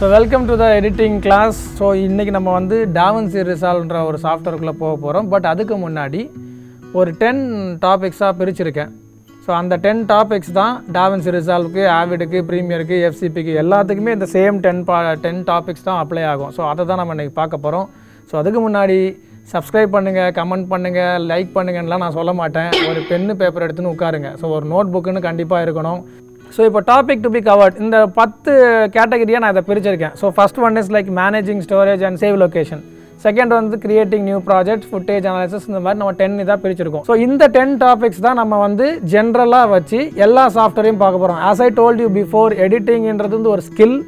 So welcome to the editing class. So இன்றைக்கி நம்ம வந்து DaVinci Resolveன்ற ஒரு சாஃப்ட்வேருக்குள்ளே போக போகிறோம். பட் அதுக்கு முன்னாடி ஒரு 10 டாபிக்ஸாக பிரிச்சுருக்கேன். ஸோ அந்த 10 டாபிக்ஸ் தான் DaVinci Resolveக்கு, ஆவிடுக்கு, ப்ரீமியருக்கு, FCPக்கு எல்லாத்துக்குமே இந்த சேம் 10 டாபிக்ஸ் தான் அப்ளை ஆகும். ஸோ அதை தான் நம்ம இன்றைக்கி பார்க்க போகிறோம். ஸோ அதுக்கு முன்னாடி சப்ஸ்கிரைப் பண்ணுங்கள், கமெண்ட் பண்ணுங்கள், லைக் பண்ணுங்கன்னெலாம் நான் சொல்ல மாட்டேன். ஒரு பென்னு பேப்பர் எடுத்துன்னு உட்காருங்க. ஸோ ஒரு நோட் புக்குன்னு கண்டிப்பாக இருக்கணும். ஸோ இப்போ டாபிக் டு பி கவர்ட் இந்த 10 கேட்டகரியாக நான் இதை பிரிச்சிருக்கேன். So first one is like managing storage and save location. Second வந்து creating new project, footage analysis, இந்த மாதிரி நம்ம 10 இதாக பிரிச்சிருக்கோம். ஸோ இந்த 10 டாபிக்ஸ் தான் நம்ம வந்து ஜென்ரலாக வச்சு எல்லா சாஃப்ட்வேரையும் பார்க்க போகிறோம். As I told you before, எடிட்டிங்கிறது வந்து ஒரு ஸ்கில்,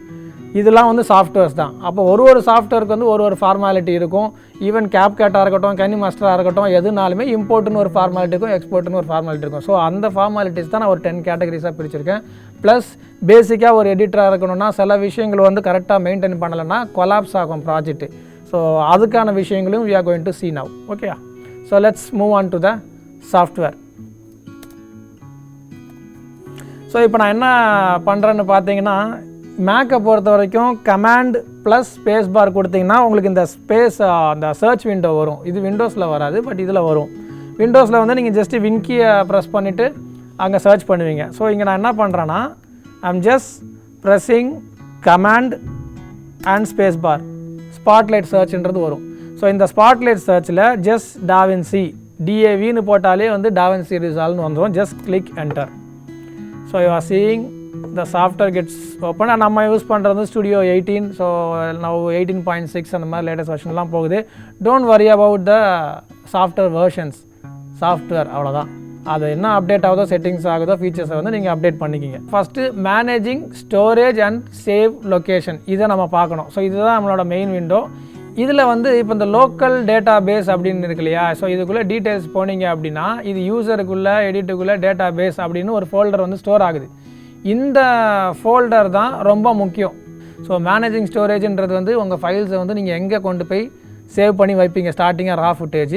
இதெல்லாம் வந்து சாஃப்ட்வேர்ஸ் தான். அப்போ ஒரு சாஃப்ட்வேருக்கு வந்து ஒரு ஃபார்மாலிட்டி இருக்கும். ஈவன் கேப்கட்டாக இருக்கட்டும், KineMasterஆக இருக்கட்டும், எதுனாலுமே இம்போர்ட்னு ஒரு ஃபார்மாலிட்டி இருக்கும், எக்ஸ்போர்ட்னு ஒரு ஃபார்மாலிட்டி இருக்கும். ஸோ அந்த ஃபார்மாலிட்டிஸ் தான் நான் ஒரு 10 கேட்டகரிஸாக பிரிச்சிருக்கேன். ப்ளஸ் பேசிக்காக ஒரு எடிட்டராக இருக்கணும்னா சில விஷயங்கள் வந்து கரெக்டாக மெயின்டைன் பண்ணலைன்னா கொலாப்ஸ் ஆகும் ப்ராஜெக்ட்டு. ஸோ அதுக்கான விஷயங்களும் we are going to see now. Okay, so let's move on to the software. So இப்போ நான் என்ன பண்ணுறேன்னு பார்த்தீங்கன்னா, மேக்கை பொறுத்த வரைக்கும் கமாண்ட் ப்ளஸ் ஸ்பேஸ் பார் கொடுத்தீங்கன்னா உங்களுக்கு இந்த அந்த சர்ச் விண்டோ வரும். இது விண்டோஸில் வராது, பட் இதில் வரும். விண்டோஸில் வந்து நீங்கள் ஜஸ்ட்டு வின்கியை ப்ரெஸ் பண்ணிவிட்டு அங்கே சர்ச் பண்ணுவீங்க. ஸோ இங்கே நான் என்ன பண்ணுறேன்னா, I'm just pressing command and space bar, spotlight சர்ச்ன்றது வரும். ஸோ இந்த ஸ்பாட்லைட் சர்ச்சில் ஜஸ்ட் DaVinci DAVன்னு போட்டாலே வந்து DaVinci Resolveன்னு வந்துடும். Just click enter. So you are seeing the software gets open. and நம்ம யூஸ் பண்ணுறது Studio 18. ஸோ now 18.6 அந்த மாதிரி லேட்டஸ்ட் வெர்ஷன்லாம் போகுது. Don't worry about the software versions. Software அவ்வளோதான், அது என்ன அப்டேட் ஆகுதோ, செட்டிங்ஸ் ஆகுதோ, ஃபீச்சர்ஸை வந்து நீங்கள் அப்டேட் பண்ணிக்கிங்க. First managing storage and save location, இதை நம்ம பார்க்கணும். ஸோ இதுதான் நம்மளோட மெயின் விண்டோ. இதில் வந்து இப்போ இந்த லோக்கல் டேட்டா பேஸ் அப்படின்னு இருக்கு இல்லையா, ஸோ இதுக்குள்ளே டீட்டெயில்ஸ் போனீங்க அப்படின்னா இது யூசருக்குள்ளே, எடிட்டுக்குள்ளே டேட்டா பேஸ் அப்படின்னு ஒரு ஃபோல்டர் வந்து ஸ்டோர் ஆகுது. இந்த ஃபோல்டர் தான் ரொம்ப முக்கியம். ஸோ மேனேஜிங் ஸ்டோரேஜ்ன்றது வந்து உங்கள் ஃபைல்ஸை வந்து நீங்கள் எங்கே கொண்டு போய் சேவ் பண்ணி வைப்பீங்க, ஸ்டார்டிங்காக ரா ஃபுட்டேஜ்.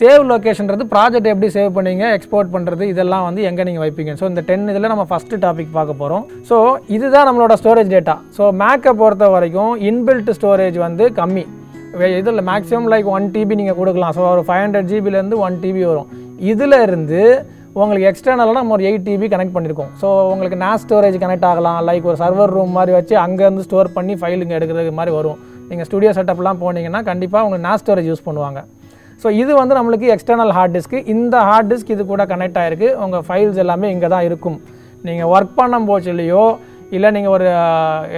சேவ் லொக்கேஷன்றது ப்ராஜெக்ட் எப்படி சேவ் பண்ணுவீங்க, எக்ஸ்போர்ட் பண்ணுறது, இதெல்லாம் வந்து எங்கே நீங்கள் வைப்பீங்க. ஸோ இந்த 10 இதில் நம்ம ஃபஸ்ட்டு டாபிக் பார்க்க போகிறோம். ஸோ இதுதான் நம்மளோட ஸ்டோரேஜ் டேட்டா. ஸோ மேக்கை பொறுத்த வரைக்கும் இன்பில்ட் ஸ்டோரேஜ் வந்து கம்மி. இதில் மேக்ஸிமம் லைக் 1 TB நீங்கள் கொடுக்கலாம். ஸோ ஒரு 500 GBலேருந்து 1 TB வரும். இதில் இருந்து உங்களுக்கு எக்ஸ்டர்னலாக நம்ம ஒரு 8 TB கனெக்ட் பண்ணியிருக்கோம். ஸோ உங்களுக்கு NAS ஸ்டோரேஜ் கனெக்ட் ஆகலாம், லைக் ஒரு சர்வர் ரூம் மாதிரி வச்சு அங்கேருந்து ஸ்டோர் பண்ணி ஃபைலுங்க எடுக்கிறது மாதிரி வரும். நீங்கள் ஸ்டுடியோ செட்டப்லாம் போனீங்கன்னா கண்டிப்பாக உங்களுக்கு NAS ஸ்டோரேஜ் யூஸ் பண்ணுவாங்க. ஸோ இது வந்து நம்மளுக்கு எக்ஸ்டர்னல் ஹார்ட் டிஸ்க்கு. இந்த ஹார்ட் டிஸ்க் இது கூட கனெக்ட் ஆகிருக்கு. உங்கள் ஃபைல்ஸ் எல்லாமே இங்கே தான் இருக்கும். நீங்கள் ஒர்க் பண்ணும் போச்சுலையோ இல்லை நீங்கள் ஒரு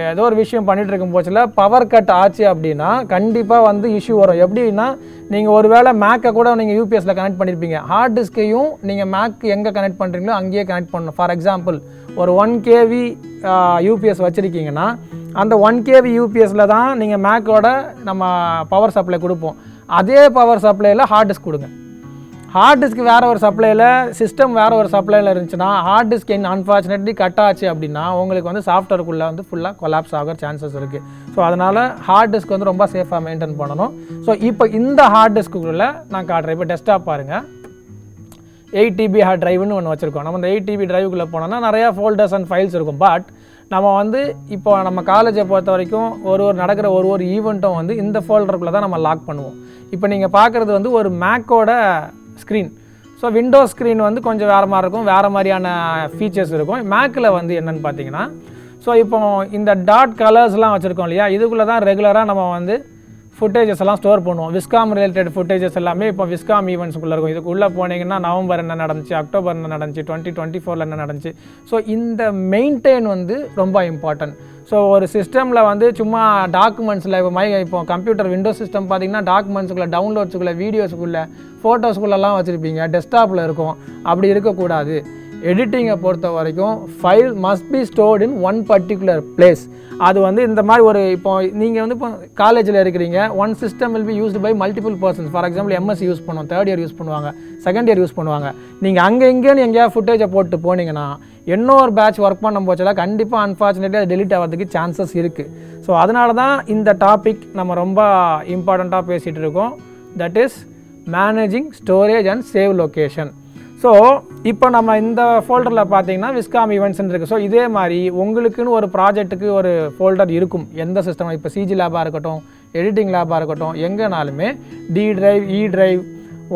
ஏதோ ஒரு விஷயம் பண்ணிகிட்டு இருக்கும் போச்சில் பவர் கட் ஆச்சு அப்படின்னா கண்டிப்பாக வந்து இஷ்யூ வரும். எப்படின்னா, நீங்கள் ஒரு வேளை மேக்கை கூட நீங்கள் யூபிஎஸில் கனெக்ட் பண்ணியிருப்பீங்க, ஹார்ட் டிஸ்கையும் நீங்கள் மேக் எங்கே கனெக்ட் பண்ணுறீங்களோ அங்கேயே கனெக்ட் பண்ணணும். ஃபார் எக்ஸாம்பிள் ஒரு 1 kV யூபிஎஸ் வச்சுருக்கீங்கன்னா அந்த 1 kV யூபிஎஸில் தான் நீங்கள் மேக்கோட நம்ம பவர் சப்ளை கொடுப்போம். அதே பவர் சப்ளையில் ஹார்ட் டிஸ்க் கொடுங்க. ஹார்ட் டிஸ்க் வேறு ஒரு சப்ளையில், சிஸ்டம் வேறு ஒரு சப்ளையில் இருந்துச்சுன்னா ஹார்ட் டிஸ்க் அன்ஃபார்ச்சுனேட்லி கட் ஆச்சு அப்படின்னா உங்களுக்கு வந்து சாஃப்ட்வேருக்குள்ளே வந்து ஃபுல்லாக கொலாப்ஸ் ஆகிற சான்சஸ் இருக்குது. ஸோ அதனால் ஹார்ட் டிஸ்க் வந்து ரொம்ப சேஃபாக மெயின்டைன் பண்ணணும். ஸோ இப்போ இந்த ஹார்ட் டிஸ்க்குள்ளே நான் காட்டுறேன். இப்போ டெஸ்க்டாப் பாருங்கள், 8 TB ஹார்ட் ட்ரைவ்னு ஒன்று வச்சுருக்கோம். நம்ம இந்த 8 TB ட்ரைவுக்குள்ளே போனோம்னா நிறையா ஃபோல்டர்ஸ் அண்ட் ஃபைல்ஸ் இருக்கும். பட் நம்ம வந்து இப்போ நம்ம காலேஜை பொறுத்த வரைக்கும் நடக்கிற ஒரு ஈவெண்ட்டும் வந்து இந்த ஃபோல்டருக்குள்ளே தான் நம்ம லாக் பண்ணுவோம். இப்போ நீங்கள் பார்க்குறது வந்து ஒரு மேக்கோட ஸ்க்ரீன். ஸோ விண்டோஸ் ஸ்க்ரீன் வந்து கொஞ்சம் வேறு மாதிரி இருக்கும், வேறு மாதிரியான ஃபீச்சர்ஸ் இருக்கும். மேக்கில் வந்து என்னென்னு பார்த்தீங்கன்னா, ஸோ இப்போ இந்த டாட் கலர்ஸ்லாம் வச்சுருக்கோம் இல்லையா, இதுக்குள்ளே தான் ரெகுலராக நம்ம வந்து ஃபுட்டேஜஸ் எல்லாம் ஸ்டோர் பண்ணுவோம். விஸ்காம் ரிலேட்டட் ஃபுட்டேஜஸ் எல்லாமே இப்போ விஸ்காம் ஈவெண்ட்ஸ்குள்ளே இருக்கும். இதுக்குள்ளே போனீங்கன்னா நவம்பர் என்ன நடந்துச்சு, அக்டோபர் என்ன நடந்துச்சு, 2024 என்ன நடந்துச்சு. ஸோ இந்த மெயின்டைன் வந்து ரொம்ப இம்பார்ட்டன்ட். ஸோ ஒரு சிஸ்டமில் வந்து சும்மா டாக்குமெண்ட்ஸில் இப்போ கம்ப்யூட்டர் விண்டோஸ் சிஸ்டம் பார்த்தீங்கன்னா டாக்குமெண்ட்ஸுக்குள்ளே, டவுன்லோட்ஸுக்குள்ளே, வீடியோஸுக்குள்ளே, ஃபோட்டோஸ்குள்ளெல்லாம் வச்சுருப்பீங்க, டெஸ்க்டாப்பில் இருக்கும். அப்படி இருக்கக்கூடாது. எடிட்டிங்கை பொறுத்த வரைக்கும் file must be stored in one particular place. அது வந்து இந்த மாதிரி ஒரு இப்போ நீங்கள் வந்து இப்போ காலேஜில் இருக்கிறீங்க, one system will be used by multiple persons. For example MSc use பண்ணுவோம், 3rd இயர் யூஸ் பண்ணுவாங்க, 2nd இயர் யூஸ் பண்ணுவாங்க. நீங்கள் அங்கே இங்கேன்னு எங்கேயாவது ஃபுட்டேஜை போட்டு போனீங்கன்னா இன்னொரு பேட்ச் ஒர்க் பண்ணும் போச்செல்லாம் கண்டிப்பாக அன்ஃபார்ச்சுனேட்லி அது டெலிட் ஆகிறதுக்கு சான்சஸ் இருக்குது. ஸோ அதனால தான் இந்த டாபிக் நம்ம ரொம்ப இம்பார்ட்டண்ட்டாக பேசிகிட்டு இருக்கோம். That is managing storage and save location. So இப்போ நம்ம இந்த ஃபோல்டரில் பார்த்தீங்கன்னா விஸ்காம் ஈவெண்ட்ஸ்ன்னு இருக்குது. ஸோ இதே மாதிரி உங்களுக்குன்னு ஒரு ப்ராஜெக்ட்டுக்கு ஒரு ஃபோல்டர் இருக்கும். எந்த சிஸ்டம், இப்போ சிஜி லேபாக இருக்கட்டும், எடிட்டிங் லேபாக இருக்கட்டும், எங்கேனாலுமே டி டிரைவ், இ டிரைவ்,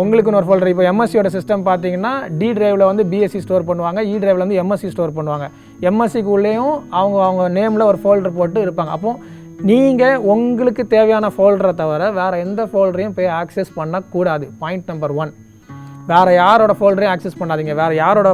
உங்களுக்குன்னு ஒரு ஃபோல்டர். இப்போ எம்எஸ்சியோட சிஸ்டம் பார்த்தீங்கன்னா டி டிரைவில் வந்து பிஎஸ்சி ஸ்டோர் பண்ணுவாங்க, இ டிரைவில் வந்து எம்எஸ்சி ஸ்டோர் பண்ணுவாங்க. எம்எஸ்சிக்கு உள்ளேயும் அவங்க நேமில் ஒரு ஃபோல்டர் போட்டு இருப்பாங்க. அப்போது நீங்கள் உங்களுக்கு தேவையான ஃபோல்டரை தவிர வேறு எந்த ஃபோல்டரையும் போய் ஆக்சஸ் பண்ணக்கூடாது. Point number 1. வேறு யாரோட ஃபோல்டரையும் ஆக்சஸ் பண்ணாதீங்க. வேறு யாரோட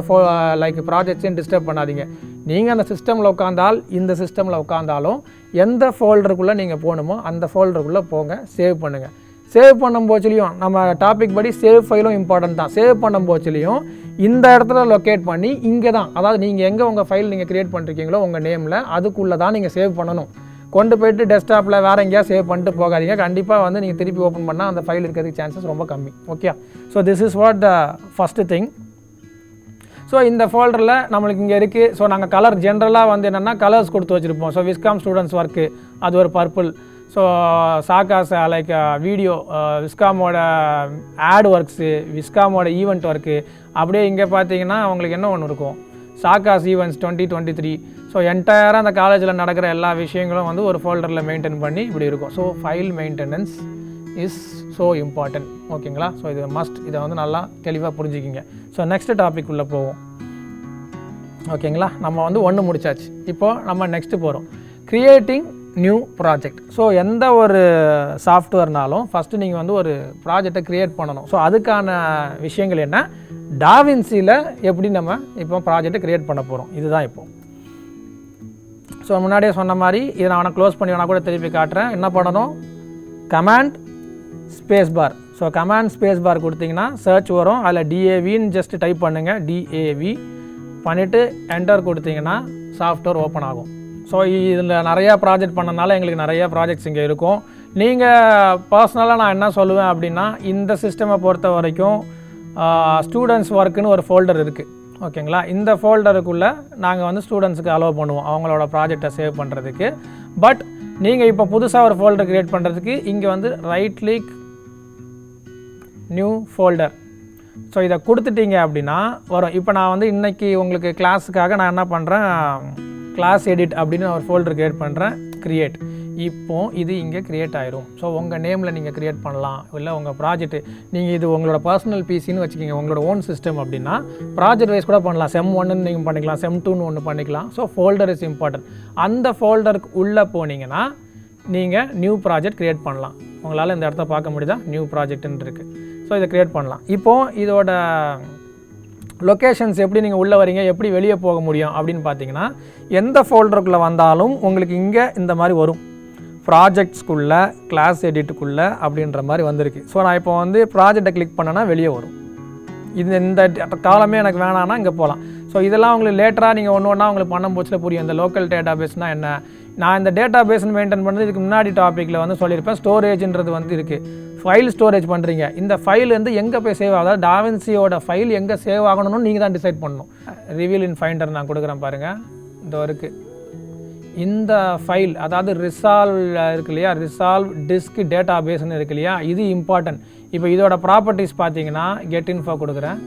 லைக் ப்ராஜெக்ட்ஸையும் டிஸ்டர்ப் பண்ணாதீங்க. நீங்கள் அந்த சிஸ்டமில் உட்காந்தால், இந்த சிஸ்டமில் உட்காந்தாலும் எந்த ஃபோல்டருக்குள்ளே நீங்கள் போகணுமோ அந்த ஃபோல்டருக்குள்ளே போங்க, சேவ் பண்ணுங்கள். சேவ் பண்ணும் போச்சுலையும் நம்ம டாபிக் படி சேவ் ஃபைலும் இம்பார்ட்டன்ட் தான். சேவ் பண்ணும் போச்சுலையும் இந்த இடத்துல லொக்கேட் பண்ணி இங்கே தான், அதாவது நீங்கள் எங்கே உங்கள் ஃபைல் நீங்கள் க்ரியேட் பண்ணிருக்கீங்களோ உங்கள் நேமில் அதுக்குள்ளே தான் நீங்கள் சேவ் பண்ணணும். கொண்டு போய்ட்டு டெஸ்க்டாப்பில் வேறு எங்கேயா சேவ் பண்ணிட்டு போகாதீங்க. கண்டிப்பாக வந்து நீங்கள் திருப்பி ஓப்பன் பண்ணால் அந்த ஃபைல் இருக்கிறதுக்கு சான்சஸ் ரொம்ப கம்மி. Okay, so this is what the first thing. So இந்த ஃபோல்டரில் நம்மளுக்கு இங்கே இருக்குது. ஸோ நாங்கள் கலர் ஜென்ரலாக வந்து என்னென்னா கலர்ஸ் கொடுத்து வச்சுருப்போம். ஸோ விஸ்காம் ஸ்டூடெண்ட்ஸ் ஒர்க்கு அது ஒரு பர்பிள். ஸோ சாகாஸ் லைக் வீடியோ, விஸ்காமோட ஆட் ஒர்க்ஸு, விஸ்காமோட ஈவெண்ட் ஒர்க்கு, அப்படியே இங்கே பார்த்தீங்கன்னா அவங்களுக்கு என்ன ஒன்று இருக்கும், சாகாஸ் ஈவெண்ட்ஸ் 2023. ஸோ என்டையராக அந்த காலேஜில் நடக்கிற எல்லா விஷயங்களும் வந்து ஒரு ஃபோல்டரில் மெயின்டைன் பண்ணி இப்படி இருக்கும். So file maintenance is so important. ஓகேங்களா? ஸோ இது மஸ்ட். இதை வந்து நல்லா தெளிவாக புரிஞ்சுக்கிங்க. ஸோ நெக்ஸ்ட் டாபிக் உள்ளே போவோம். ஓகேங்களா? நம்ம வந்து 1 முடிச்சாச்சு. இப்போது நம்ம நெக்ஸ்ட்டு போகிறோம், க்ரியேட்டிங் நியூ ப்ராஜெக்ட். ஸோ எந்த ஒரு சாஃப்ட்வேர்னாலும் ஃபஸ்ட்டு நீங்கள் வந்து ஒரு ப்ராஜெக்டை க்ரியேட் பண்ணணும். ஸோ அதுக்கான விஷயங்கள் என்ன, டாவின்சியில் எப்படி நம்ம இப்போ ப்ராஜெக்டை க்ரியேட் பண்ண போகிறோம், இதுதான் இப்போது. ஸோ முன்னாடியே சொன்ன மாதிரி இதை நான் க்ளோஸ் பண்ணி வேணால் கூட திருப்பி காட்டுறேன். என்ன பண்ணணும், command space bar. So command space bar கொடுத்தீங்கன்னா சர்ச் வரும். அதில் டிஏவின்னு ஜஸ்ட் டைப் பண்ணுங்கள், டிஏவி பண்ணிவிட்டு என்டர் கொடுத்தீங்கன்னா சாஃப்ட்வேர் ஓப்பன் ஆகும். ஸோ இதில் நிறையா ப்ராஜெக்ட் பண்ணனால எங்களுக்கு நிறையா ப்ராஜெக்ட்ஸ் இங்கே இருக்கும். நீங்கள் பர்சனலாக நான் என்ன சொல்லுவேன் அப்படின்னா, இந்த சிஸ்டமை பொறுத்த வரைக்கும் ஸ்டூடெண்ட்ஸ் ஒர்க்குன்னு ஒரு ஃபோல்டர் இருக்குது. ஓகேங்களா? இந்த ஃபோல்டருக்குள்ளே நாங்கள் வந்து ஸ்டூடெண்ட்ஸுக்கு அலோவ் பண்ணுவோம் அவங்களோட ப்ராஜெக்டை சேவ் பண்ணுறதுக்கு. பட் நீங்கள் இப்போ புதுசாக ஒரு ஃபோல்டர் க்ரியேட் பண்ணுறதுக்கு இங்கே வந்து right click new folder. So இதை கொடுத்துட்டீங்க அப்படின்னா வரும். இப்போ நான் வந்து இன்றைக்கி உங்களுக்கு கிளாஸுக்காக நான் என்ன பண்ணுறேன், கிளாஸ் எடிட் அப்படின்னு ஒரு ஃபோல்டர் க்ரியேட் பண்ணுறேன், க்ரியேட். இப்போது இது இங்கே க்ரியேட் ஆயிரும். ஸோ உங்கள் நேமில் நீங்கள் க்ரியேட் பண்ணலாம். இல்லை உங்கள் ப்ராஜெக்ட்டு நீங்கள் இது உங்களோட பர்சனல் பிசின்னு வச்சுக்கிங்க, உங்களோட ஓன் சிஸ்டம் அப்படின்னா ப்ராஜெக்ட் வைஸ் கூட பண்ணலாம். செம் 1ன்னு நீங்கள் பண்ணிக்கலாம், செம் 2ன்னு ஒன்று பண்ணிக்கலாம். So folder is important. அந்த ஃபோல்டருக்கு உள்ளே போனீங்கன்னா நீங்கள் நியூ ப்ராஜெக்ட் க்ரியேட் பண்ணலாம். உங்களால் இந்த இடத்த பார்க்க முடியுதா, நியூ ப்ராஜெக்ட்டுன்னு இருக்குது. ஸோ இதை க்ரியேட் பண்ணலாம். இப்போது இதோட லொக்கேஷன்ஸ் எப்படி நீங்கள் உள்ளே வரீங்க, எப்படி வெளியே போக முடியும் அப்படின்னு பார்த்தீங்கன்னா, எந்த ஃபோல்டருக்குள்ளே வந்தாலும் உங்களுக்கு இங்கே இந்த மாதிரி வரும், ப்ராஜெக்ட்ஸ்குள்ளே கிளாஸ் எடிட்டுக்குள்ளே அப்படின்ற மாதிரி வந்திருக்கு. ஸோ நான் இப்போ வந்து ப்ராஜெக்டை கிளிக் பண்ணேன்னா வெளியே வரும். இந்த காலமே எனக்கு வேணான்னா இங்கே போகலாம். ஸோ இதெல்லாம் உங்களுக்கு லேட்டராக நீங்கள் ஒன்று உங்களுக்கு பண்ணும் போச்சில் புரியும். இந்த லோக்கல் டேட்டா பேஸ்னால் என்ன, நான் இந்த டேட்டா பேஸ்ன்னு மெயின்டைன் பண்ணுறது இதுக்கு முன்னாடி டாப்பிக்கில் வந்து சொல்லியிருப்பேன். ஸ்டோரேஜ்ன்றது வந்து இருக்குது, ஃபைல் ஸ்டோரேஜ் பண்ணுறீங்க. இந்த ஃபைல் வந்து எங்கே போய் சேவ் ஆகுது, டாவின்சியோட ஃபைல் எங்கே சேவ் ஆகணும்னு நீங்கள் தான் டிசைட் பண்ணணும். ரிவீல் இன் ஃபைண்டர் நான் கொடுக்குறேன் பாருங்கள், இந்த இருக்குது. இந்த ஃபைல் அதாவது ரிசால்வ் இருக்கு இல்லையா, ரிசால்வ் டிஸ்க் டேட்டா பேஸ்ன்னு இருக்கு இல்லையா, இது இம்பார்ட்டன்ட். இப்போ இதோட ப்ராப்பர்ட்டிஸ் பார்த்தீங்கன்னா கெட் இன்ஃபோ கொடுக்குறேன்.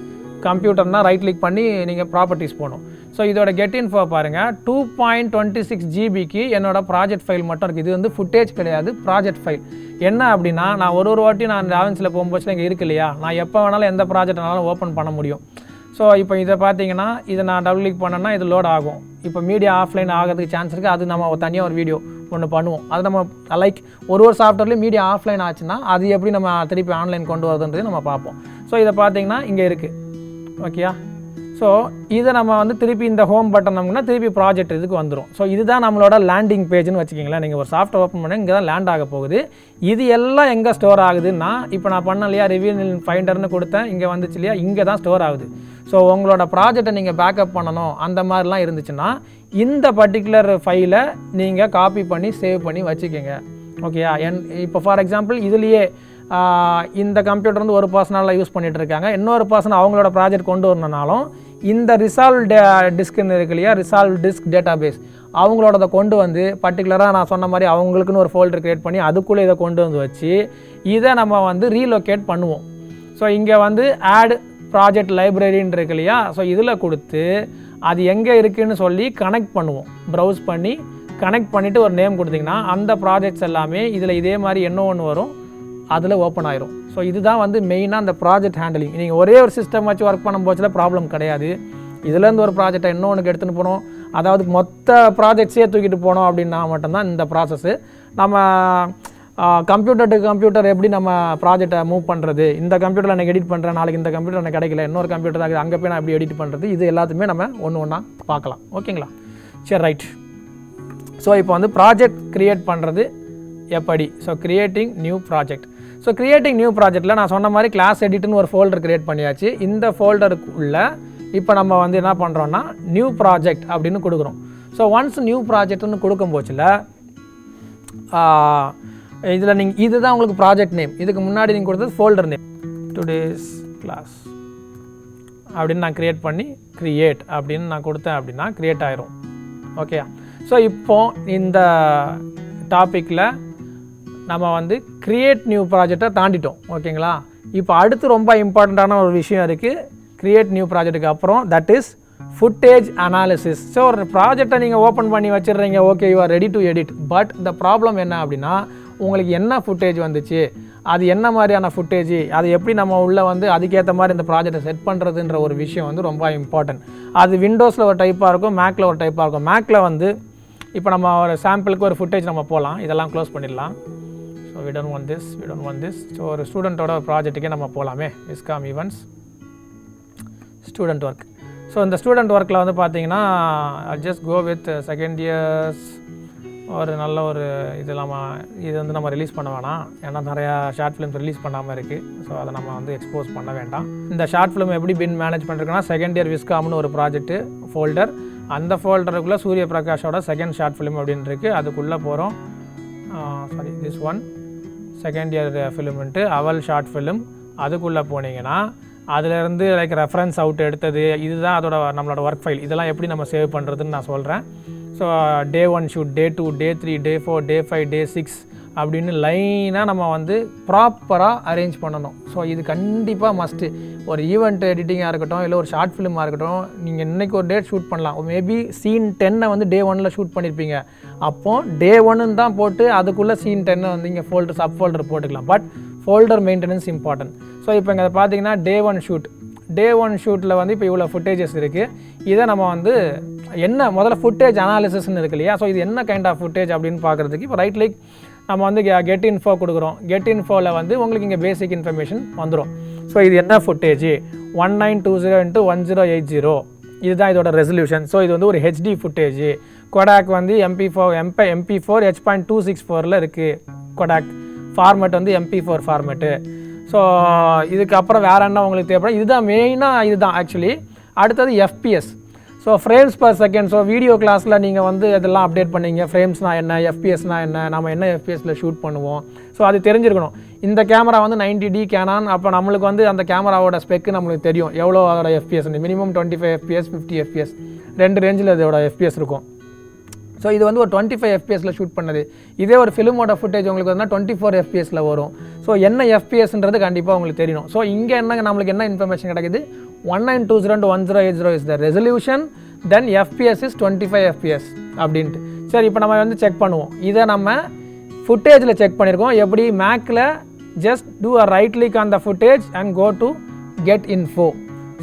கம்ப்யூட்டர்னால் ரைட் கிளிக் பண்ணி நீங்கள் ப்ராப்பர்ட்டிஸ் போகணும். ஸோ இதோட கெட் இன்ஃபோ பாருங்கள், 2.26 ஜிபிக்கு என்னோடய ப்ராஜெக்ட் ஃபைல் மட்டும் இருக்குது. இது வந்து ஃபுட்டேஜ் கிடையாது, ப்ராஜெக்ட் ஃபைல். என்ன அப்படின்னா நான் ஒரு வாட்டி நான் டாவின்சியில் போகும்போது இங்கே இருக்கு இல்லையா, நான் எப்போ வேணாலும் எந்த ப்ராஜெக்ட்னாலும் ஓப்பன் பண்ண முடியும். ஸோ இப்போ இதை பார்த்தீங்கன்னா இதை நான் டபுள் கிளிக் பண்ணேன்னா இது லோட் ஆகும். இப்போ மீடியா ஆஃப்லைன் ஆகிறதுக்கு சான்ஸ் இருக்குது. அது நம்ம தனியாக ஒரு வீடியோ ஒன்று பண்ணுவோம். அது நம்ம லைக் ஒரு சாஃப்ட்வேர்லேயும் மீடியா ஆஃப்லைன் ஆச்சுன்னா அது எப்படி நம்ம திருப்பி ஆன்லைன் கொண்டு வரதுன்றது நம்ம பார்ப்போம். ஸோ இதை பார்த்தீங்கன்னா இங்கே இருக்குது. ஓகேயா? ஸோ இதை நம்ம வந்து திருப்பி இந்த ஹோம் பட்டன் நம்மனா திருப்பி ப்ராஜெக்ட் இதுக்கு வந்துடும். ஸோ இதுதான் நம்மளோட லேண்டிங் பேஜ்னு வச்சுக்கிங்களேன். நீங்கள் ஒரு சாஃப்ட்வேர் ஓப்பன் பண்ணி இங்கே தான் லேண்ட் ஆக போகுது. இது எல்லாம் எங்கே ஸ்டோர் ஆகுதுன்னா, இப்போ நான் பண்ண இல்லையா ரிவ்யூ ஃபைண்டர்னு கொடுத்தேன், இங்கே வந்துச்சு இல்லையா, இங்கே தான் ஸ்டோர் ஆகுது. ஸோ உங்களோட ப்ராஜெக்டை நீங்கள் பேக்கப் பண்ணணும் அந்த மாதிரிலாம் இருந்துச்சுன்னா இந்த பர்டிகுலர் ஃபைலை நீங்கள் காப்பி பண்ணி சேவ் பண்ணி வச்சுக்கோங்க. ஓகேயா? இப்போ ஃபார் எக்ஸாம்பிள் இதுலேயே இந்த கம்ப்யூட்டர் வந்து ஒரு பர்சனால் யூஸ் பண்ணிகிட்டு இருக்காங்க, இன்னொரு பர்சன் அவங்களோட ப்ராஜெக்ட் கொண்டு வரணுனாலும் இந்த ரிசால்வ் டிஸ்க்னு இருக்கு இல்லையா, ரிசால்வ் டிஸ்க் டேட்டா பேஸ் அவங்களோட கொண்டு வந்து பர்டிகுலராக நான் சொன்ன மாதிரி அவங்களுக்குன்னு ஒரு ஃபோல்டர் க்ரியேட் பண்ணி அதுக்குள்ளே இதை கொண்டு வந்து வச்சு இதை நம்ம வந்து ரீலொகேட் பண்ணுவோம். ஸோ இங்கே வந்து ஆட் ப்ராஜெக்ட் லைப்ரரின்னு இருக்கு இல்லையா, ஸோ இதில் கொடுத்து அது எங்கே இருக்குதுன்னு சொல்லி கனெக்ட் பண்ணுவோம். ப்ரௌஸ் பண்ணி கனெக்ட் பண்ணிவிட்டு ஒரு நேம் கொடுத்திங்கன்னா அந்த ப்ராஜெக்ட்ஸ் எல்லாமே இதில் இதே மாதிரி என்ன ஒன்று வரும், அதில் ஓப்பன் ஆயிரும். ஸோ இதுதான் வந்து மெயினாக அந்த ப்ராஜெக்ட் ஹேண்டலிங். நீங்கள் ஒரே ஒரு சிஸ்டம் வச்சு ஒர்க் பண்ணும் போச்சில் ப்ராப்ளம் கிடையாது. இதுலேருந்து ஒரு ப்ராஜெக்டை இன்னொன்றுக்கு எடுத்துகிட்டு போகணும், அதாவது மொத்த ப்ராஜெக்ட்ஸே தூக்கிட்டு போனோம் அப்படின்னா மட்டும்தான் இந்த ப்ராசஸ்ஸு. நம்ம கம்ப்யூட்டர் டு கம்ப்யூட்டர் எப்படி நம்ம ப்ராஜெக்டை மூவ் பண்ணுறது, இந்த கம்ப்யூட்டரில் எனக்கு எடிட் பண்ணுறேன், நாளைக்கு இந்த கம்ப்யூட்டர் எனக்கு கிடைக்கல, இன்னொரு கம்ப்யூட்டர் தான் அங்கே போய் நான் எப்படி எடிட் பண்ணுறது, இது எல்லாத்துமே நம்ம ஒன்று ஒன்றா பார்க்கலாம். ஓகேங்களா? சரி, ரைட். ஸோ இப்போ வந்து ப்ராஜெக்ட் க்ரியேட் பண்ணுறது எப்படி? So creating new project. So creating new ப்ராஜெக்ட்டில் நான் சொன்ன மாதிரி கிளாஸ் எடிட்னு ஒரு ஃபோல்டர் க்ரியேட் பண்ணியாச்சு. இந்த ஃபோல்டருக்குள்ள இப்போ நம்ம வந்து என்ன பண்ணுறோன்னா நியூ ப்ராஜெக்ட் அப்படின்னு கொடுக்குறோம். ஸோ ஒன்ஸ் நியூ ப்ராஜெக்ட்னு கொடுக்கும் போச்சில் இதில் நீங்கள் இதுதான் உங்களுக்கு ப்ராஜெக்ட் நேம். இதுக்கு முன்னாடி நீங்கள் கொடுத்தது ஃபோல்டர் நேம். டுடேஸ் கிளாஸ் அப்படின்னு நான் க்ரியேட் பண்ணி க்ரியேட் அப்படின்னு நான் கொடுத்தேன் அப்படின்னா க்ரியேட் ஆயிரும். ஓகே. ஸோ இப்போ இந்த டாப்பிக்கில் நம்ம வந்து க்ரியேட் நியூ ப்ராஜெக்டை தாண்டிட்டோம். ஓகேங்களா? இப்போ அடுத்து ரொம்ப இம்பார்ட்டண்ட்டான ஒரு விஷயம் இருக்குது க்ரியேட் நியூ ப்ராஜெக்ட்டுக்கு அப்புறம், that is footage analysis. So ஒரு ப்ராஜெக்டை நீங்கள் ஓப்பன் பண்ணி வச்சிடுறீங்க, okay, you are ready to edit. But இந்த ப்ராப்ளம் என்ன அப்படின்னா, உங்களுக்கு என்ன ஃபுட்டேஜ் வந்துச்சு, அது என்ன மாதிரியான ஃபுட்டேஜ், அது எப்படி நம்ம உள்ளே வந்து அதுக்கேற்ற மாதிரி இந்த ப்ராஜெக்டை செட் பண்ணுறதுன்ற ஒரு விஷயம் வந்து ரொம்ப இம்பார்ட்டன்ட். அது விண்டோஸில் ஒரு டைப்பாக இருக்கும், மேக்கில் ஒரு டைப்பாக இருக்கும். மேக்கில் வந்து இப்போ நம்ம ஒரு சாம்பிளுக்கு ஒரு ஃபுட்டேஜ் நம்ம போகலாம், இதெல்லாம் க்ளோஸ் பண்ணிடலாம். So we don't want this. So ஒரு ஸ்டூடெண்ட்டோட ஒரு ப்ராஜெக்ட்டுக்கே நம்ம போகலாமே, Viscom events student work. So இந்த ஸ்டூடெண்ட் ஒர்க்கில் வந்து பார்த்தீங்கன்னா just go with second years ஒரு நல்ல ஒரு இது வந்து நம்ம ரிலீஸ் பண்ண வேணாம், ஏன்னா நிறையா ஷார்ட் ஃபிலிம்ஸ் ரிலீஸ் பண்ணாமல் இருக்குது. ஸோ அதை நம்ம வந்து எக்ஸ்போஸ் பண்ண வேண்டாம். இந்த ஷார்ட் ஃபிலிம் எப்படி பின் மேனேஜ் பண்ணுறதுன்னா, செகண்ட் இயர் விஸ்காம்னு ஒரு ப்ராஜெக்ட்டு ஃபோல்டர், அந்த ஃபோல்டருக்குள்ளே சூரிய பிரகாஷோட செகண்ட் ஷார்ட் ஃபிலிம் அப்படின்னு இருக்குது. அதுக்குள்ளே போகிறோம். Sorry, this one second year ஃபிலிம்ன்ட்டு அவல் ஷார்ட் ஃபிலிம். அதுக்குள்ளே போனீங்கன்னா அதிலேருந்து லைக் ரெஃபரன்ஸ் அவுட் எடுத்தது, இதுதான் அதோட நம்மளோட ஒர்க் ஃபைல். இதெல்லாம் எப்படி நம்ம சேவ் பண்ணுறதுன்னு நான் சொல்கிறேன். ஸோ டே 1 ஷூட், டே 2, டே 3, டே 4, டே 5, டே 6 அப்படின்னு லைனாக நம்ம வந்து ப்ராப்பராக அரேஞ்ச் பண்ணணும். ஸோ இது கண்டிப்பாக மஸ்ட்டு. ஒரு ஈவெண்ட் எடிட்டிங்காக இருக்கட்டும், இல்லை ஒரு ஷார்ட் ஃபிலிமாக இருக்கட்டும், நீங்கள் இன்றைக்கி ஒரு டேட் ஷூட் பண்ணலாம். மேபி சீன் 10 வந்து டே 1 ஷூட் பண்ணியிருப்பீங்க. அப்போது டே 1 தான் போட்டு அதுக்குள்ளே சீன் 10 வந்து இங்கே ஃபோல்டர் சப் ஃபோல்டர் போட்டுக்கலாம். But folder maintenance important. So இப்போ இங்கே பார்த்தீங்கன்னா டே 1 ஷூட், டே 1 ஷூட்டில் வந்து இப்போ இவ்வளோ ஃபுட்டேஜஸ் இருக்குது. இதை நம்ம வந்து என்ன முதல்ல ஃபுட்டேஜ் அனாலிசிஸ்ன்னு இருக்கு இல்லையா, ஸோ இது என்ன கைண்ட் ஆஃப் ஃபுட்டேஜ் அப்படின்னு பார்க்குறதுக்கு இப்போ ரைட் கிளிக் நம்ம வந்து கெட் இன்ஃபோ கொடுக்குறோம். கெட் இன்ஃபோவில் வந்து உங்களுக்கு இங்கே பேசிக் இன்ஃபர்மேஷன் வந்துடும். ஸோ இது என்ன ஃபுட்டேஜ், 1920x1080, இதுதான் இதோட ரெசல்யூஷன். ஸோ இது வந்து ஒரு ஹெச்டி ஃபுட்டேஜ். கொடாக் வந்து MP4 H.264 இருக்குது. கொடாக் ஃபார்மேட் வந்து MP4 ஃபார்மேட்டு. ஸோ இதுக்கப்புறம் வேறு என்ன உங்களுக்கு தேவைப்படும், இதுதான் மெயினாக, இதுதான் ஆக்சுவலி. அடுத்தது FPS. So frames per second. So video கிளாஸில் நீங்கள் வந்து இதெல்லாம் அப்டேட் பண்ணிங்க, ஃப்ரேம்ஸ்னால் என்ன, FPSனால் என்ன, நம்ம என்ன FPSல ஷூட் பண்ணுவோம், ஸோ அது தெரிஞ்சிருக்கணும். இந்த கேமரா வந்து 90D கேனான், அப்போ நம்மளுக்கு வந்து அந்த கேமராவோட ஸ்பெக்கு நம்மளுக்கு தெரியும், எவ்வளோ அதோட FPS, மினிமம் 25 FPS 50 FPS ரெண்டு ரேஞ்சில் இதோட FPS இருக்கும். ஸோ இது வந்து ஒரு 25 FPSல ஷூட் பண்ணது. இதே ஒரு ஃபிலிமோட ஃபுட்டேஜ் உங்களுக்கு வந்து 24 FPSல வரும். ஸோ என்ன FPSன்றது கண்டிப்பாக உங்களுக்கு தெரியணும். ஸோ இங்கே என்ன நம்மளுக்கு என்ன இன்ஃபர்மேஷன் கிடைக்குது, 1920x1080 is the resolution, then FPS is 25 FPS அப்படின்ட்டு. சரி, இப்போ நம்ம வந்து செக் பண்ணுவோம். இதை நம்ம ஃபுட்டேஜில் செக் பண்ணியிருக்கோம். எப்படி, மேக்கில் just do a right click on the footage and go to get info.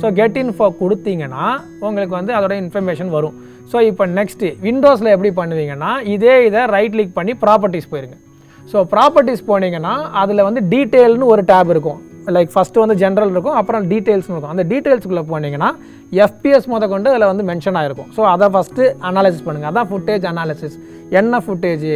So get info கொடுத்தீங்கன்னா உங்களுக்கு வந்து அதோட இன்ஃபர்மேஷன் வரும். ஸோ இப்போ நெக்ஸ்ட்டு விண்டோஸில் எப்படி பண்ணுவீங்கன்னா, இதை ரைட் கிளிக் பண்ணி ப்ராப்பர்ட்டிஸ் போயிருங்க. ஸோ ப்ராப்பர்ட்டிஸ் போனீங்கன்னா அதில் வந்து டீட்டெயில்னு ஒரு டேப் இருக்கும். லைக் ஃபஸ்ட்டு வந்து ஜென்ரல் இருக்கும், அப்புறம் டீட்டெயில்ஸ்னு இருக்கும். அந்த டீட்டெயில்ஸுக்குள்ளே போனீங்கன்னா FPS கொண்டு அதில் வந்து மென்ஷன் ஆகிருக்கும். ஸோ அதை ஃபஸ்ட்டு அனாலிசிஸ் பண்ணுங்கள். அதான் ஃபுட்டேஜ் அனாலிசிஸ். என்ன ஃபுட்டேஜ்,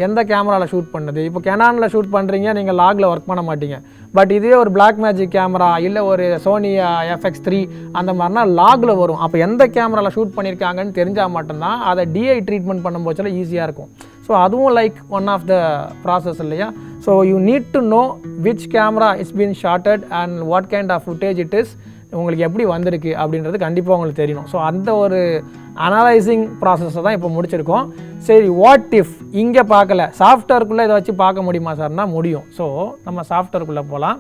எந்த கேமராவில் ஷூட் பண்ணுது. இப்போ கெனானில் ஷூட் பண்ணுறீங்க, நீங்கள் லாகில் ஒர்க் பண்ண மாட்டீங்க. பட் இதே ஒரு பிளாக் மேஜிக் கேமரா, இல்லை ஒரு சோனி FX3 அந்த மாதிரினா லாகில் வரும். அப்போ எந்த கேமராவில் ஷூட் பண்ணியிருக்காங்கன்னு தெரிஞ்சால் மட்டும்தான் அதை DI ட்ரீட்மெண்ட் பண்ணும்போது ஈஸியாக இருக்கும். ஸோ அதுவும் like one of the process இல்லையா. So you need to know which camera it's been shot and what kind of footage it is, உங்களுக்கு எப்படி வந்திருக்கு அப்படின்றது கண்டிப்பாக உங்களுக்கு தெரியணும். ஸோ அந்த ஒரு அனலைசிங் ப்ராசஸை தான் இப்போ முடிச்சிருக்கோம். சரி, வாட் இஃப் இங்கே பார்க்கல, சாஃப்ட்வேருக்குள்ளே இதை வச்சு பார்க்க முடியுமா சார்னா முடியும். ஸோ நம்ம சாஃப்ட்வேருக்குள்ளே போகலாம்.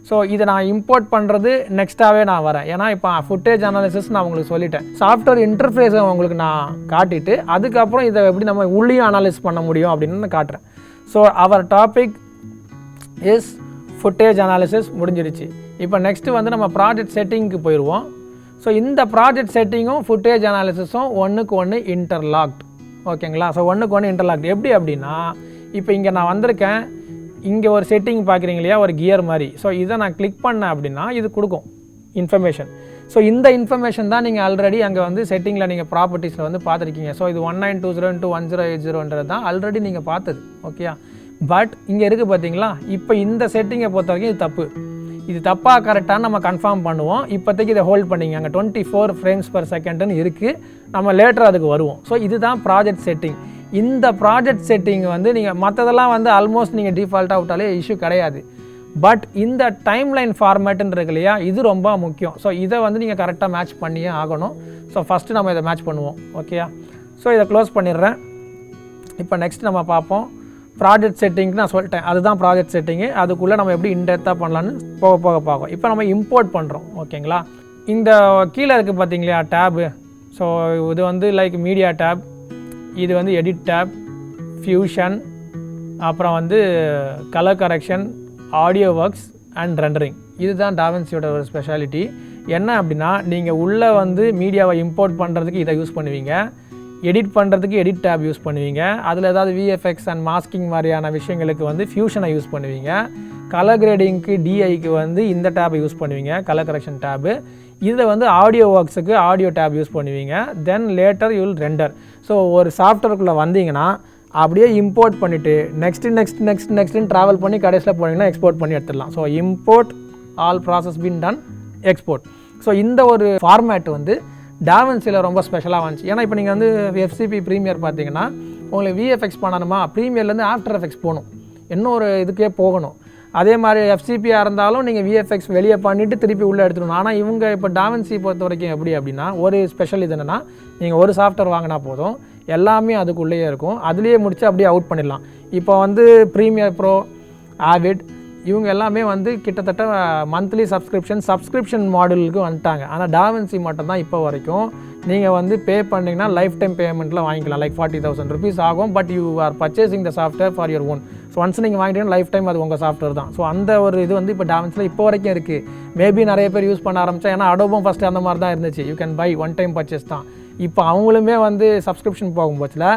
ஸோ இதை நான் இம்போர்ட் பண்ணுறது நெக்ஸ்ட்டாகவே நான் வரேன். ஏன்னா இப்போ ஃபுட்டேஜ் அனாலிசிஸ் நான் உங்களுக்கு சொல்லிட்டேன். சாஃப்ட்வேர் இன்டர்ஃபேஸை உங்களுக்கு நான் காட்டிட்டு அதுக்கப்புறம் இதை எப்படி நம்ம உள்ளேயும் அனாலிஸ் பண்ண முடியும் அப்படின்னு நான் காட்டுறேன். ஸோ அவர் டாபிக் இஸ் ஃபுட்டேஜ் அனாலிசிஸ் முடிஞ்சிருச்சு. இப்போ நெக்ஸ்ட்டு வந்து நம்ம ப்ராஜெக்ட் செட்டிங்க்கு போயிடுவோம். ஸோ இந்த ப்ராஜெக்ட் செட்டிங்கும் ஃபுட்டேஜ் அனாலிசிஸும் ஒன்றுக்கு ஒன்று இன்டர்லாக்ட். ஓகேங்களா? ஸோ ஒன்றுக்கு ஒன்று இன்டர்லாக்ட் எப்படி அப்படின்னா, இப்போ இங்கே நான் வந்திருக்கேன், இங்கே ஒரு செட்டிங் பார்க்குறீங்க இல்லையா, ஒரு கியர் மாதிரி. ஸோ இதை நான் கிளிக் பண்ணேன் அப்படின்னா இது கொடுக்கும் இன்ஃபர்மேஷன். ஸோ இந்த இன்ஃபர்மேஷன் தான் நீங்கள் ஆல்ரெடி அங்கே வந்து செட்டிங்கில் நீங்கள் ப்ராப்பர்ட்டிஸில் வந்து பார்த்துருக்கீங்க. ஸோ இது 1920.1080 தான் ஆல்ரெடி நீங்கள் பார்த்தது. ஓகேயா? பட் இங்கே இருக்குது பார்த்தீங்களா, இப்போ இந்த செட்டிங்கை பொறுத்த வரைக்கும் இது தப்பு. இது தப்பாக கரெக்டாக நம்ம கன்ஃபார்ம் பண்ணுவோம். இப்போதைக்கு இதை ஹோல்ட் பண்ணிங்க. அங்கே 24 frames per second இருக்குது. நம்ம லேட்டர் அதுக்கு வருவோம். ஸோ இதுதான் ப்ராஜெக்ட் செட்டிங். இந்த ப்ராஜெக்ட் செட்டிங் வந்து நீங்கள் மற்றதெல்லாம் வந்து ஆல்மோஸ்ட் நீங்கள் டிஃபால்ட்டாக விட்டாலே இஷ்யூ கிடையாது. பட் இந்த டைம்லைன் ஃபார்மேட்டுன்னு இருக்கு இல்லையா, இது ரொம்ப முக்கியம். ஸோ இதை வந்து நீங்கள் கரெக்டாக மேட்ச் பண்ணியே ஆகணும். ஸோ ஃபஸ்ட்டு நம்ம இதை மேட்ச் பண்ணுவோம். ஓகேயா? ஸோ இதை க்ளோஸ் பண்ணிடுறேன். இப்போ நெக்ஸ்ட் நம்ம பார்ப்போம். ப்ராஜெக்ட் செட்டிங்க்கு நான் சொல்லிட்டேன், அதுதான் ப்ராஜெக்ட் செட்டிங்கு. அதுக்குள்ளே நம்ம எப்படி இன்டெப்த்தாக பண்ணலான்னு போக போக பார்க்கும். இப்போ நம்ம இம்போர்ட் பண்ணுறோம். ஓகேங்களா? இந்த கீழே இருக்குது பார்த்தீங்களா டேபு. ஸோ இது வந்து லைக் மீடியா டேப், இது வந்து எடிட் டேப், ஃபியூஷன், அப்புறம் வந்து colour correction, audio works and rendering. இதுதான் டாவின்சியோட ஒரு ஸ்பெஷாலிட்டி. என்ன அப்படின்னா, நீங்கள் உள்ளே வந்து மீடியாவை இம்போர்ட் பண்ணுறதுக்கு இதை யூஸ் பண்ணுவீங்க, எடிட் பண்ணுறதுக்கு எடிட் டேப் யூஸ் பண்ணுவீங்க, அதில் ஏதாவது விஎஃப்எக்ஸ் அண்ட் மாஸ்கிங் மாதிரியான விஷயங்களுக்கு வந்து ஃபியூஷனை யூஸ் பண்ணுவீங்க, கலர் கிரேடிங்க்கு டிஐக்கு வந்து இந்த டேப்பை யூஸ் பண்ணுவீங்க, கலர் கரெக்ஷன் டேபு. இதில் வந்து ஆடியோ ஒர்க்ஸுக்கு ஆடியோ டேப் யூஸ் பண்ணுவீங்க. Then later you will render. So ஒரு சாஃப்ட்வேருக்குள்ளே வந்தீங்கன்னா அப்படியே இம்போர்ட் பண்ணிவிட்டு நெக்ஸ்ட்டுன்னு ட்ராவல் பண்ணி கடைசியில் போனீங்கன்னா எக்ஸ்போர்ட் பண்ணி எடுத்துடலாம். ஸோ இம்போர்ட் ஆல் ப்ராசஸ் பின் டன் எக்ஸ்போர்ட். ஸோ இந்த ஒரு ஃபார்மேட் வந்து டாவின்சியில் ரொம்ப ஸ்பெஷலாக வந்துச்சு. ஏன்னா இப்போ நீங்கள் வந்து எஃப்சிபி ப்ரீமியர் பார்த்தீங்கன்னா உங்களுக்கு விஎஃப்எக்ஸ் பண்ணணுமா, ப்ரீமியர்லேருந்து ஆஃப்டர் எஃபெக்ட்ஸ் போகணும், இன்னொரு இதுக்கே போகணும். அதே மாதிரி எஃப்சிபியாக இருந்தாலும் நீங்கள் விஎஃப்எக்ஸ் வெளியே பண்ணிவிட்டு திருப்பி உள்ளே எடுத்துடணும். ஆனால் இவங்க இப்போ டாவின்சி பொறுத்த வரைக்கும் எப்படி அப்படின்னா, ஒரு ஸ்பெஷல் இது என்னென்னா, நீங்கள் ஒரு சாஃப்ட்வேர் வாங்கினா போதும், எல்லாமே அதுக்குள்ளேயே இருக்கும், அதுலேயே முடிச்சு அப்படியே அவுட் பண்ணிடலாம். இப்போ வந்து ப்ரீமியர் ப்ரோ, ஆவிட் இவங்க எல்லாமே வந்து கிட்டத்தட்ட மந்த்லி சப்ஸ்கிரிப்ஷன் மாடலுக்கு வந்துட்டாங்க. ஆனால் டாவின்சி மட்டும் தான் இப்போ வரைக்கும் நீங்கள் வந்து பே பண்ணிங்கன்னா லைஃப் டைம் பேமெண்ட்டில் வாங்கிக்கலாம். லைக் 40,000 rupees ஆகும். But you are purchasing the software for your own. So once நீங்கள் வாங்கிட்டீங்கன்னா லைஃப் டைம் அது உங்கள் சாஃப்ட்வேர் தான். ஸோ அந்த ஒரு இது வந்து இப்போ டாவின்சியில் இப்போ வரைக்கும் இருக்குது. மேபி நிறைய பேர் யூஸ் பண்ண ஆரம்பித்தா, ஏன்னா அடோபும் ஃபஸ்ட்டு அந்த மாதிரி தான் இருந்துச்சு, you can buy one time purchase தான். இப்போ அவங்களுமே வந்து சப்ஸ்கிரிப்ஷன் போகும்போதில்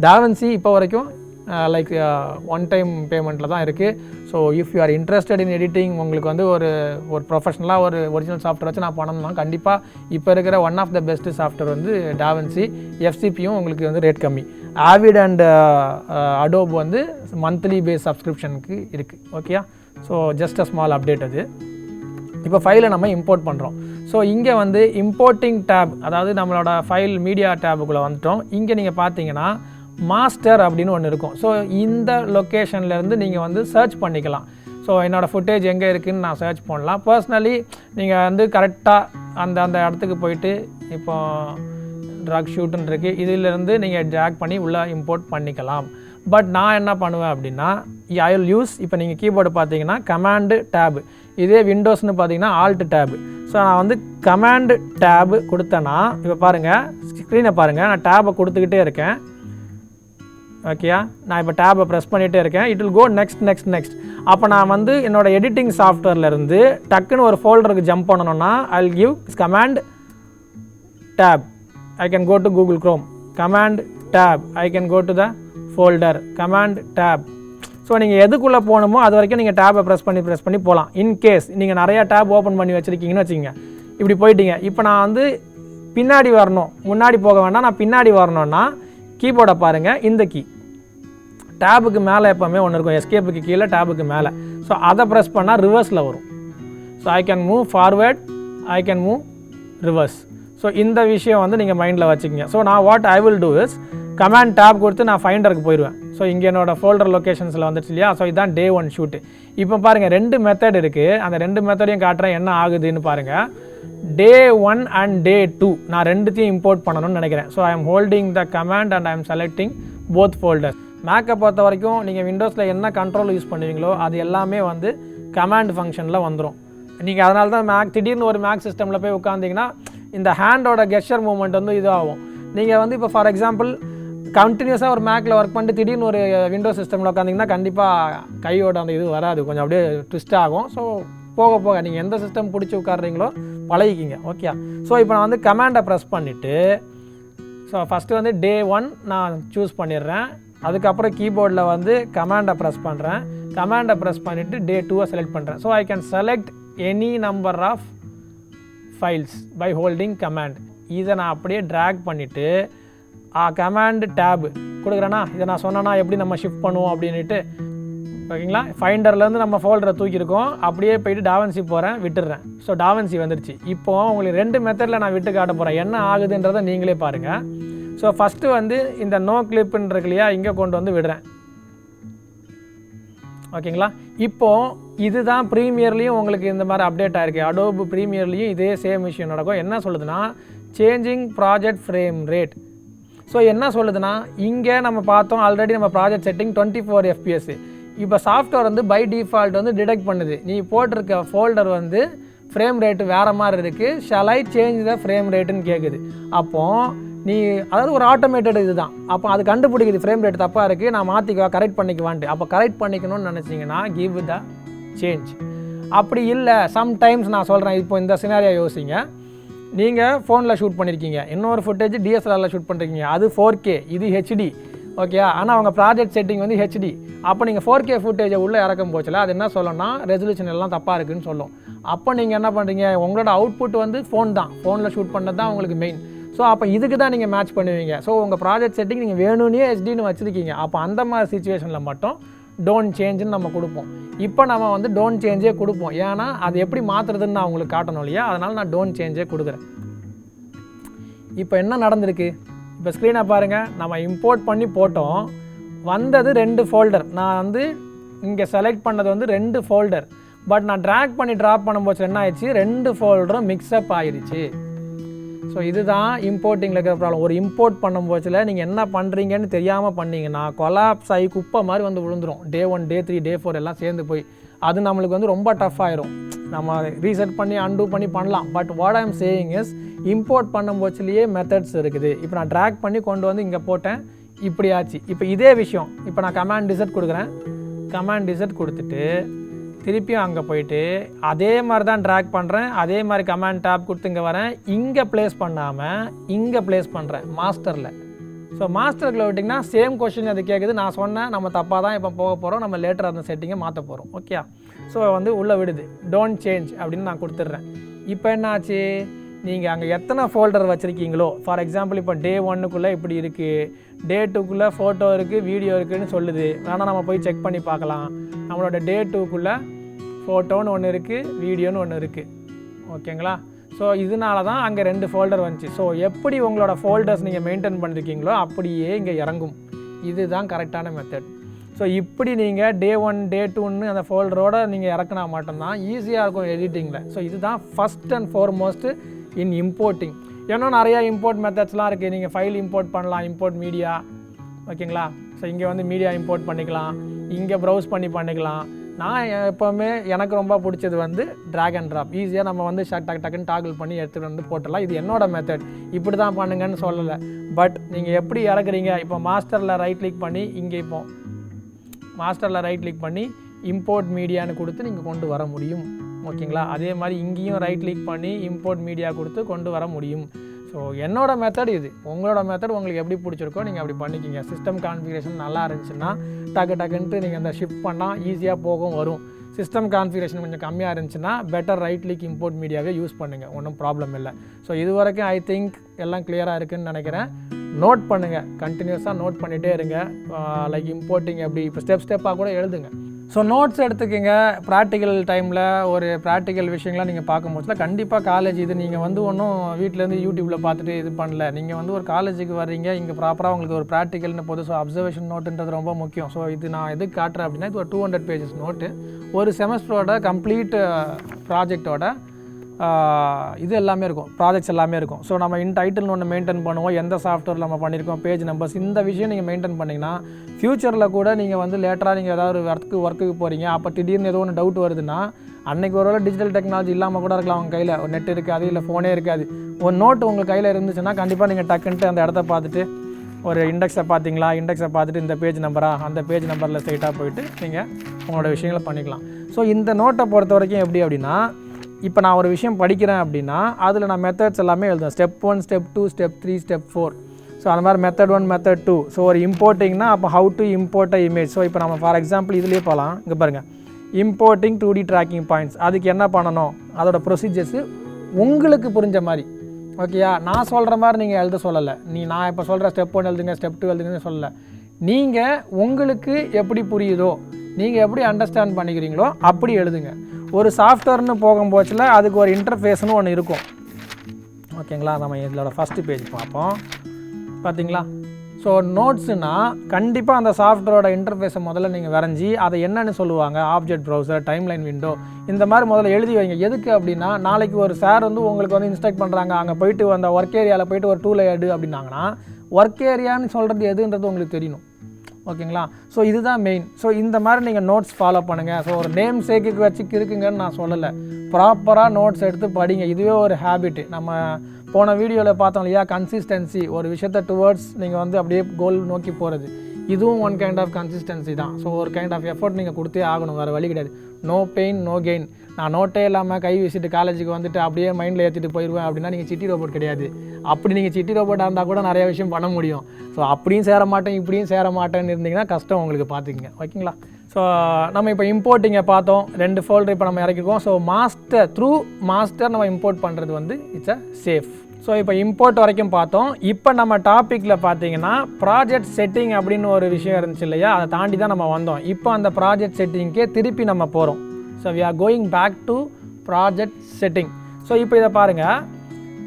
டாவின்சி இப்போ வரைக்கும் லைக் ஒன் டைம் பேமெண்ட்டில் தான் இருக்குது. So if you are interested in editing, உங்களுக்கு வந்து ஒரு ப்ரொஃபஷனலாக ஒரு ஒரிஜினல் சாஃப்ட்வேர் வச்சு நான் பண்ணணும்னா கண்டிப்பாக இப்போ இருக்கிற one of the best software வந்து டாவின்சி. எஃப்சிபியும் உங்களுக்கு வந்து ரேட் கம்மி. ஆவிட் அண்ட் அடோப் வந்து மந்த்லி பேஸ் சப்ஸ்கிரிப்ஷனுக்கு இருக்குது. ஓகேயா? So just a small update அது. இப்போ ஃபைலை நம்ம இம்போர்ட் பண்ணுறோம். ஸோ இங்கே வந்து இம்போர்ட்டிங் டேப், அதாவது நம்மளோட ஃபைல் மீடியா டேபுக்குள்ளே வந்துட்டோம். இங்கே நீங்கள் பார்த்தீங்கன்னா மாஸ்டர் அப்படின்னு ஒன்று இருக்கும். ஸோ இந்த லொக்கேஷன்லேருந்து நீங்கள் வந்து சர்ச் பண்ணிக்கலாம். ஸோ என்னோடய ஃபுட்டேஜ் எங்கே இருக்குதுன்னு நான் சர்ச் பண்ணலாம். பர்சனலி நீங்கள் வந்து கரெக்டாக அந்த இடத்துக்கு போயிட்டு, இப்போ ட்ரக் ஷூட்டுன்னு இருக்குது, இதிலேருந்து நீங்கள் ட்ராக் பண்ணி உள்ளே இம்போர்ட் பண்ணிக்கலாம். பட் நான் என்ன பண்ணுவேன் அப்படின்னா, ஐ வில் யூஸ், இப்போ நீங்கள் கீபோர்டு பார்த்தீங்கன்னா கமாண்டு டேபு, இதே விண்டோஸ்னு பார்த்தீங்கன்னா ஆல்ட் டேபு. ஸோ நான் வந்து கமாண்டு டேபு கொடுத்தேன்னா, இப்போ பாருங்கள் ஸ்க்ரீனை பாருங்கள், நான் டேபை கொடுத்துக்கிட்டே இருக்கேன். ஓகேயா? நான் இப்போ டேபை ப்ரெஸ் பண்ணிகிட்டே இருக்கேன். It will go next. அப்போ நான் வந்து என்னோடய எடிட்டிங் சாஃப்ட்வேர்லேருந்து டக்குன்னு ஒரு ஃபோல்டருக்கு ஜம்ப் பண்ணணும்னா, I will give command tab, I can go to Google Chrome, command tab, I can go to the folder, command tab. So நீங்கள் எதுக்குள்ளே போகணுமோ அது வரைக்கும் நீங்கள் டேபை ப்ரெஸ் பண்ணி போகலாம். இன்கேஸ் நீங்கள் நிறையா டேப் ஓப்பன் பண்ணி வச்சுருக்கீங்கன்னு வச்சுக்கோங்க, இப்படி போயிட்டீங்க. இப்போ நான் வந்து பின்னாடி வரணும், முன்னாடி போக வேண்டாம், நான் பின்னாடி வரணும்னா கீபோர்டை பாருங்கள், இந்த கீ டேபுக்கு மேலே எப்போவுமே ஒன்று இருக்கும், எஸ்கேப்புக்கு கீழே டேபுக்கு மேலே. ஸோ அதை ப்ரெஸ் பண்ணால் ரிவர்ஸில் வரும். So I can move forward, I can move reverse. So இந்த விஷயம் வந்து நீங்கள் மைண்டில் வச்சுக்கோங்க. ஸோ நான் what I will do is, command tab கொடுத்து நான் ஃபைண்டருக்கு போயிடுவேன். ஸோ இங்கே என்னோடய ஃபோல்டர் லொக்கேஷன்ஸில் வந்துச்சு இல்லையா. ஸோ இதுதான் Day 1 ஷூட்டு. இப்போ பாருங்கள் 2 மெத்தட் இருக்குது, அந்த 2 மெத்தடையும் காட்டுறேன் என்ன ஆகுதுன்னு பாருங்கள். Day 1 அண்ட் Day 2 நான் ரெண்டுத்தையும் இம்போர்ட் பண்ணணும்னு நினைக்கிறேன். So I am holding the command and I am selecting both folders. மேக்கை பொறுத்த வரைக்கும் நீங்கள் விண்டோஸில் என்ன கண்ட்ரோல் யூஸ் பண்ணுவீங்களோ அது எல்லாமே வந்து கமாண்ட் ஃபங்க்ஷனில் வந்துடும். நீங்கள் அதனால தான் திடீர்னு ஒரு மேக் சிஸ்டமில் போய் உட்காந்திங்கன்னா இந்த ஹேண்டோட கெஸ்டர் மூவ்மெண்ட் வந்து இதாகும். நீங்கள் வந்து இப்போ ஃபார் எக்ஸாம்பிள் கண்டினியூஸாக ஒரு மேக்கில் ஒர்க் பண்ணிட்டு திடீர்னு ஒரு விண்டோ சிஸ்டமில் உட்காந்திங்கன்னா கண்டிப்பாக கையோட அந்த இது வராது, கொஞ்சம் அப்படியே ட்விஸ்ட் ஆகும். ஸோ போக போக நீங்கள் எந்த சிஸ்டம் பிடிச்சி உட்காடுறீங்களோ பழகிக்கிங்க. ஓகே. ஸோ இப்போ நான் வந்து கமாண்டை ப்ரெஸ் பண்ணிவிட்டு ஸோ ஃபஸ்ட்டு வந்து Day 1 நான் சூஸ் பண்ணிடுறேன். அதுக்கப்புறம் கீபோர்டில் வந்து கமாண்டை ப்ரெஸ் பண்ணுறேன். கமாண்டை ப்ரெஸ் பண்ணிவிட்டு Day 2 செலக்ட் பண்ணுறேன். So I can select any number of files by holding command. இதை நான் அப்படியே ட்ராக் பண்ணிவிட்டு கமாண்ட் டேப் கொடுக்குறேன்னா இதை நான் சொன்னேன்னா எப்படி நம்ம ஷிஃப்ட் பண்ணுவோம் அப்படின்ட்டு ஓகேங்களா. ஃபைண்டர்லேருந்து நம்ம ஃபோல்டரை தூக்கியிருக்கோம், அப்படியே போயிட்டு டாவன்சி போகிறேன், விட்டுடுறேன். ஸோ டாவன்சி வந்துடுச்சு. இப்போது உங்களுக்கு 2 மெத்தடில் நான் விட்டு காட்ட போகிறேன், என்ன ஆகுதுன்றதை நீங்களே பாருங்கள். ஸோ ஃபஸ்ட்டு வந்து இந்த நோ கிளிப்புன்னு இருக்கு இல்லையா, இங்கே கொண்டு வந்து விடுறேன். ஓகேங்களா. இப்போது இதுதான் ப்ரீமியர்லேயும் உங்களுக்கு இந்த மாதிரி அப்டேட் ஆகிருக்கு. அடோப் ப்ரீமியர்லேயும் இதே சேம் விஷயம் நடக்கும். என்ன சொல்லுதுன்னா changing project frame rate. So என்ன சொல்லுதுன்னா இங்கே நம்ம பார்த்தோம் ஆல்ரெடி நம்ம ப்ராஜெக்ட் செட்டிங் 24 FPS. இப்போ சாஃப்ட்வேர் வந்து பை டிஃபால்ட் வந்து டிடெக்ட் பண்ணுது, நீ போட்டிருக்க ஃபோல்டர் வந்து ஃப்ரேம் ரேட்டு வேறு மாதிரி இருக்குது, shall I change the frame ரேட்டுன்னு கேட்குது. அப்போது நீ அதாவது ஒரு ஆட்டோமேட்டட் இது தான். அப்போ அது கண்டுபிடிக்குது ஃப்ரேம் ரேட் தப்பாக இருக்குது, நான் மாற்றிக்குவா கரெக்ட் பண்ணிக்குவான்ட்டு. அப்போ கரெக்ட் பண்ணிக்கணும்னு நினச்சிங்கன்னா கிவ் த சேஞ்ச். அப்படி இல்லை சம்டைம்ஸ் நான் சொல்கிறேன், இப்போ இந்த சினாரியா யோசிங்க. நீங்கள் ஃபோனில் ஷூட் பண்ணியிருக்கீங்க, இன்னொரு ஃபுட்டேஜ் DSLRல ஷூட் பண்ணுறீங்க, அது 4K, இது HD. ஓகே. ஆனால் அவங்க ப்ராஜெக்ட் செட்டிங் வந்து HD. அப்போ நீங்கள் 4K ஃபுட்டேஜை உள்ளே இறக்கும் போச்சுல அது என்ன சொல்லணும்னா ரெசல்யூஷன் எல்லாம் தப்பாக இருக்குதுன்னு சொல்லும். அப்போ நீங்கள் என்ன பண்ணுறீங்க, உங்களோட அவுட்புட் வந்து ஃபோன் தான், ஃபோனில் ஷூட் பண்ணது தான் உங்களுக்கு மெயின். ஸோ அப்போ இதுக்கு தான் நீங்கள் மேட்ச் பண்ணுவீங்க. ஸோ உங்கள் ப்ராஜெக்ட் செட்டிங் நீங்கள் வேணும்னே HDன்னு வச்சுருக்கீங்க. அப்போ அந்த மாதிரி சிச்சுவேஷனில் மட்டும் டோன்ட் சேஞ்சுன்னு நம்ம கொடுப்போம். இப்போ நம்ம வந்து டோன்ட் சேஞ்சே கொடுப்போம், ஏன்னா அது எப்படி மாற்றுறதுன்னு நான் உங்களுக்கு காட்டணும் இல்லையா, அதனால் நான் டோன்ட் சேஞ்சே கொடுக்குறேன். இப்போ என்ன நடந்திருக்கு, இப்போ ஸ்க்ரீனை பாருங்கள். நம்ம இம்போர்ட் பண்ணி போட்டோம், வந்தது 2 ஃபோல்டர். நான் வந்து இங்கே செலக்ட் பண்ணது வந்து 2 ஃபோல்டர். பட் நான் ட்ராக் பண்ணி ட்ராப் பண்ணும்போது என்ன ஆயிடுச்சு, 2 ஃபோல்டரும் மிக்ஸ்அப் ஆகிடுச்சு. ஸோ இதுதான் இம்போர்ட்டிங்கில் இருக்கிற ப்ராப்ளம். ஒரு இம்போர்ட் பண்ணும்போதில் நீங்கள் என்ன பண்ணுறீங்கன்னு தெரியாமல் பண்ணிங்கன்னா கொலாப்ஸ் ஆகி குப்பை மாதிரி வந்து விழுந்துடும். Day 1 Day 3 Day 4 எல்லாம் சேர்ந்து போய் அது நம்மளுக்கு வந்து ரொம்ப டஃப் ஆயிரும். நம்ம ரீசெட் பண்ணி அன்டூ பண்ணி பண்ணலாம். But what I am saying is import பண்ணும்போதுலேயே மெத்தட்ஸ் இருக்குது. இப்போ நான் ட்ராக் பண்ணி கொண்டு வந்து இங்கே போட்டேன், இப்படி ஆச்சு. இப்போ இதே விஷயம் இப்போ நான் கமாண்ட் டிசெட் கொடுக்குறேன். கமாண்ட் டிசெட் கொடுத்துட்டு திருப்பியும் அங்கே போயிட்டு அதே மாதிரி தான் ட்ராக் பண்ணுறேன், அதே மாதிரி கமாண்ட் டேப் கொடுத்து இங்கே வரேன். இங்கே ப்ளேஸ் பண்ணாமல் இங்கே ப்ளேஸ் பண்ணுறேன் மாஸ்டரில். ஸோ மாஸ்டரில் விட்டிங்கன்னா சேம் கொஷின் அது கேட்குது. நான் சொன்னேன் நம்ம தப்பாக தான் இப்போ போக போகிறோம், நம்ம லேட்டர் அந்த செட்டிங்கை மாற்ற போகிறோம். ஓகே. ஸோ வந்து உள்ளே விடுது டோன்ட் சேஞ்ச் அப்படின்னு நான் கொடுத்துட்றேன். இப்போ என்ன ஆச்சு, நீங்கள் அங்கே எத்தனை ஃபோல்டர் வச்சுருக்கீங்களோ, ஃபார் எக்ஸாம்பிள் இப்போ Day 1க்குள்ளே இப்படி இருக்குது, Day 2க்குள்ளே ஃபோட்டோ இருக்குது, வீடியோ இருக்குதுன்னு சொல்லுது. வேணால் நம்ம போய் செக் பண்ணி பார்க்கலாம். நம்மளோட Day 2க்குள்ளே ஃபோட்டோன்னு ஒன்று இருக்குது, வீடியோன்னு ஒன்று இருக்குது. ஓகேங்களா. ஸோ இதனால தான் அங்கே 2 ஃபோல்டர் வந்துச்சு. ஸோ எப்படி உங்களோட ஃபோல்டர்ஸ் நீங்கள் மெயின்டைன் பண்ணிருக்கீங்களோ அப்படியே இங்கே இறங்கும். இதுதான் கரெக்டான மெத்தட். ஸோ இப்படி நீங்கள் Day 1 Day 2ன்னு அந்த ஃபோல்டரோட நீங்கள் இறக்குனா மட்டும்தான் ஈஸியாக இருக்கும் எடிட்டிங்கில். ஸோ இதுதான் first and foremost in importing. இன்னும் நிறையா இம்போர்ட் மெத்தட்ஸ்லாம் இருக்குது. நீங்கள் ஃபைல் இம்போர்ட் பண்ணலாம், இம்போர்ட் மீடியா. ஓகேங்களா. ஸோ இங்கே வந்து மீடியா இம்போர்ட் பண்ணிக்கலாம், இங்கே ப்ரௌஸ் பண்ணிக்கலாம். நான் எப்போவுமே எனக்கு ரொம்ப பிடிச்சது வந்து ட்ராக் அண்ட் ட்ராப். ஈஸியாக நம்ம வந்து டக்குன்னு டாகிள் பண்ணி எடுத்துகிட்டு வந்து போட்டலாம். இது என்னோட மெத்தட், இப்படி தான் பண்ணுங்கன்னு சொல்லலை. பட் நீங்கள் எப்படி இறக்குறீங்க, இப்போ மாஸ்டரில் ரைட் கிளிக் பண்ணி இங்கே இப்போ மாஸ்டரில் ரைட் கிளிக் பண்ணி இம்போர்ட் மீடியான்னு கொடுத்து நீங்கள் கொண்டு வர முடியும். ஓகேங்களா. அதே மாதிரி இங்கேயும் ரைட் கிளிக் பண்ணி இம்போர்ட் மீடியா கொடுத்து கொண்டு வர முடியும். ஸோ என்னோட மெத்தட் இது. உங்களோட மெத்தட் உங்களுக்கு எப்படி பிடிச்சிருக்கோ நீங்கள் அப்படி பண்ணிக்கிங்க. சிஸ்டம் கான்ஃபிகரேஷன் நல்லா இருந்துச்சுன்னா டக்குன்ட்டு நீங்கள் அந்த ஷிஃப்ட் பண்ணால் ஈஸியாக போகும் வரும். சிஸ்டம் கான்ஃபிகரேஷன் கொஞ்சம் கம்மியாக இருந்துச்சுன்னா பெட்டர் ரைட் கிளிக் இம்போர்ட் மீடியாவே யூஸ் பண்ணுங்கள், ஒன்றும் ப்ராப்ளம் இல்லை. ஸோ இது வரைக்கும் ஐ திங்க் எல்லாம் கிளியராக இருக்குதுன்னு நினைக்கிறேன். நோட் பண்ணுங்கள், கண்டினியூஸாக நோட் பண்ணிகிட்டே இருங்க. லைக் இம்போர்ட்டிங் எப்படி இப்போ ஸ்டெப்பாக கூட எழுதுங்க. ஸோ நோட்ஸ் எடுத்துக்கோங்க. ப்ராக்டிக்கல் டைமில் ஒரு ப்ராக்டிக்கல் விஷயங்கள்லாம் நீங்கள் பார்க்கும்போதுல கண்டிப்பாக காலேஜ் இது நீங்கள் வந்து ஒன்றும் வீட்டிலேருந்து யூடியூப்பில் பார்த்துட்டு இது பண்ணல. நீங்கள் வந்து ஒரு காலேஜுக்கு வர்றீங்க, இங்கே ப்ராப்பராக உங்களுக்கு ஒரு ப்ராக்டிக்கல்னு போது. ஸோ அப்சர்வேஷன் நோட்டுன்றது ரொம்ப முக்கியம். ஸோ இது நான் எதுக்கு காட்டுறேன் அப்படின்னா இது ஒரு 200 pages நோட்டு. ஒரு செமஸ்டரோட கம்ப்ளீட் ப்ராஜெக்டோட இது எல்லாமே இருக்கும், ப்ராஜெக்ட்ஸ் எல்லாமே இருக்கும். ஸோ நம்ம டைட்டில்னு ஒன்று மெயின்டைன் பண்ணுவோம், எந்த சாஃப்ட்வேர் நம்ம பண்ணியிருக்கோம், பேஜ் நம்பர்ஸ், இந்த விஷயம் நீங்கள் மெயின்டைன் பண்ணிங்கன்னா ஃப்யூச்சரில் கூட நீங்கள் வந்து லேட்டராக நீங்கள் ஏதாவது ஒர்க்குக்கு போகிறீங்க, அப்போ திடீர்னு ஏதோ ஒன்று டவுட் வருதுன்னா அன்றைக்கி ஒரு வேளை டிஜிட்டல் டெக்னாலஜி இல்லாமல் கூட இருக்கலாம், அவங்க கையில் ஒரு நெட் இருக்காது, இல்லை ஃபோனே இருக்காது, ஒரு நோட்டு உங்கள் கையில் இருந்துச்சுன்னா கண்டிப்பாக நீங்கள் டக்குன்ட்டு அந்த இடத்த பார்த்துட்டு ஒரு இண்டெக்ஸை பார்த்தீங்களா, இண்டெக்ஸை பார்த்துட்டு இந்த பேஜ் நம்பரா, அந்த பேஜ் நம்பரில் ஸ்ட்ரைட்டாக போயிட்டு நீங்கள் உங்களோட விஷயங்களை பண்ணிக்கலாம். ஸோ இந்த நோட்டை பொறுத்த வரைக்கும் எப்படி அப்படின்னா, இப்போ நான் ஒரு விஷயம் படிக்கிறேன் அப்படின்னா அதில் நான் மெத்தட்ஸ் எல்லாமே எழுதுவேன், step 1, step 2, step 3, step 4. So அந்த மாதிரி மெத்தட் 1, மெத்தட் 2. ஸோ ஒரு இம்போர்ட்டிங்னா அப்போ how to import a image. So இப்போ நம்ம ஃபார் எக்ஸாம்பிள் இதுலேயே போகலாம், இங்கே பாருங்கள், இம்போர்ட்டிங் 2D ட்ராக்கிங் பாயிண்ட்ஸ். அதுக்கு என்ன பண்ணணும், அதோட ப்ரொசீஜர்ஸு உங்களுக்கு புரிஞ்ச மாதிரி, ஓகேயா? நான் சொல்கிற மாதிரி நீங்கள் எழுத சொல்லலை, நான் இப்போ சொல்கிற ஸ்டெப் 1 எழுதுங்க, ஸ்டெப் 2 எழுதுங்கன்னு சொல்லலை. நீங்கள் உங்களுக்கு எப்படி புரியுதோ, நீங்கள் எப்படி அண்டர்ஸ்டாண்ட் பண்ணிக்கிறீங்களோ அப்படி எழுதுங்க. ஒரு சாஃப்ட்வேர்னு போகும்போச்சில் அதுக்கு ஒரு இன்டர்ஃபேஸ்னு ஒன்று இருக்கும், ஓகேங்களா? நம்ம இதோட ஃபஸ்ட்டு பேஜ் பார்ப்போம், பார்த்தீங்களா? ஸோ நோட்ஸுனால் கண்டிப்பாக அந்த சாஃப்ட்வேரோட இன்டர்ஃபேஸை முதல்ல நீங்கள் வரைஞ்சி அதை என்னென்னு சொல்லுவாங்க, ஆப்ஜெக்ட் ப்ரௌசர், டைம்லைன் விண்டோ, இந்த மாதிரி முதல்ல எழுதி வைங்க. எதுக்கு அப்படின்னா நாளைக்கு ஒரு சார் வந்து உங்களுக்கு வந்து இன்ஸ்ட்ரக்ட் பண்ணுறாங்க, அங்கே போயிட்டு அந்த ஒர்க் ஏரியாவில் போயிட்டு ஒரு டூலை எடு அப்படின்னாங்கன்னா ஒர்க் ஏரியான்னு சொல்கிறது எதுன்றது உங்களுக்கு தெரியணும், ஓகேங்களா? ஸோ இதுதான் மெயின். ஸோ இந்த மாதிரி நீங்கள் நோட்ஸ் ஃபாலோ பண்ணுங்கள். ஸோ ஒரு நேம் சேக்குக்கு வச்சு இருக்குங்கன்னு நான் சொல்லலை, ப்ராப்பராக நோட்ஸ் எடுத்து படிங்க. இதுவே ஒரு ஹேபிட்டு. நம்ம போன வீடியோவில் பார்த்தோம் இல்லையா, கன்சிஸ்டன்சி, ஒரு விஷயத்தை டுவர்ட்ஸ் நீங்கள் வந்து அப்படியே கோல் நோக்கி போகிறது, இதுவும் ஒன் கைண்ட் ஆஃப் கன்சிஸ்டன்சி தான். ஸோ ஒரு கைண்ட் ஆஃப் எஃபர்ட் நீங்கள் கொடுத்தே ஆகணும், வேறு வழி கிடையாது. No pain no gain. நான் நோட்டே இல்லாமல் கை வீசிட்டு காலேஜுக்கு வந்துட்டு அப்படியே மைண்டில் ஏற்றிட்டு போயிடுவேன் அப்படின்னா நீங்கள் சிட்டி ரோபோட் கிடையாது. அப்படி நீங்கள் சிட்டி ரோபோட்டாக இருந்தால் கூட நிறைய விஷயம் பண்ண முடியும். ஸோ அப்படியும் சேர மாட்டேன் இப்படியும் சேர மாட்டேன்னு இருந்தீங்கன்னா கஷ்டம் உங்களுக்கு, பார்த்துக்குங்க, ஓகேங்களா? ஸோ நம்ம இப்போ இம்போர்ட்டிங்கை பார்த்தோம், 2 ஃபோல்டர் இப்போ நம்ம இறக்கிருக்கோம். ஸோ மாஸ்டர் நம்ம இம்போர்ட் பண்ணுறது வந்து இட்ஸ் அ சேஃப். ஸோ இப்போ இம்போர்ட் வரைக்கும் பார்த்தோம். இப்போ நம்ம டாப்பிக்கில் பார்த்தீங்கன்னா ப்ராஜெக்ட் செட்டிங் அப்படின்னு ஒரு விஷயம் இருந்துச்சு இல்லையா, அதை தாண்டி தான் நம்ம வந்தோம். இப்போ அந்த ப்ராஜெக்ட் செட்டிங்க்கே திருப்பி நம்ம போகிறோம். So we are going back to project setting. So இப்போ இதை பாருங்கள்,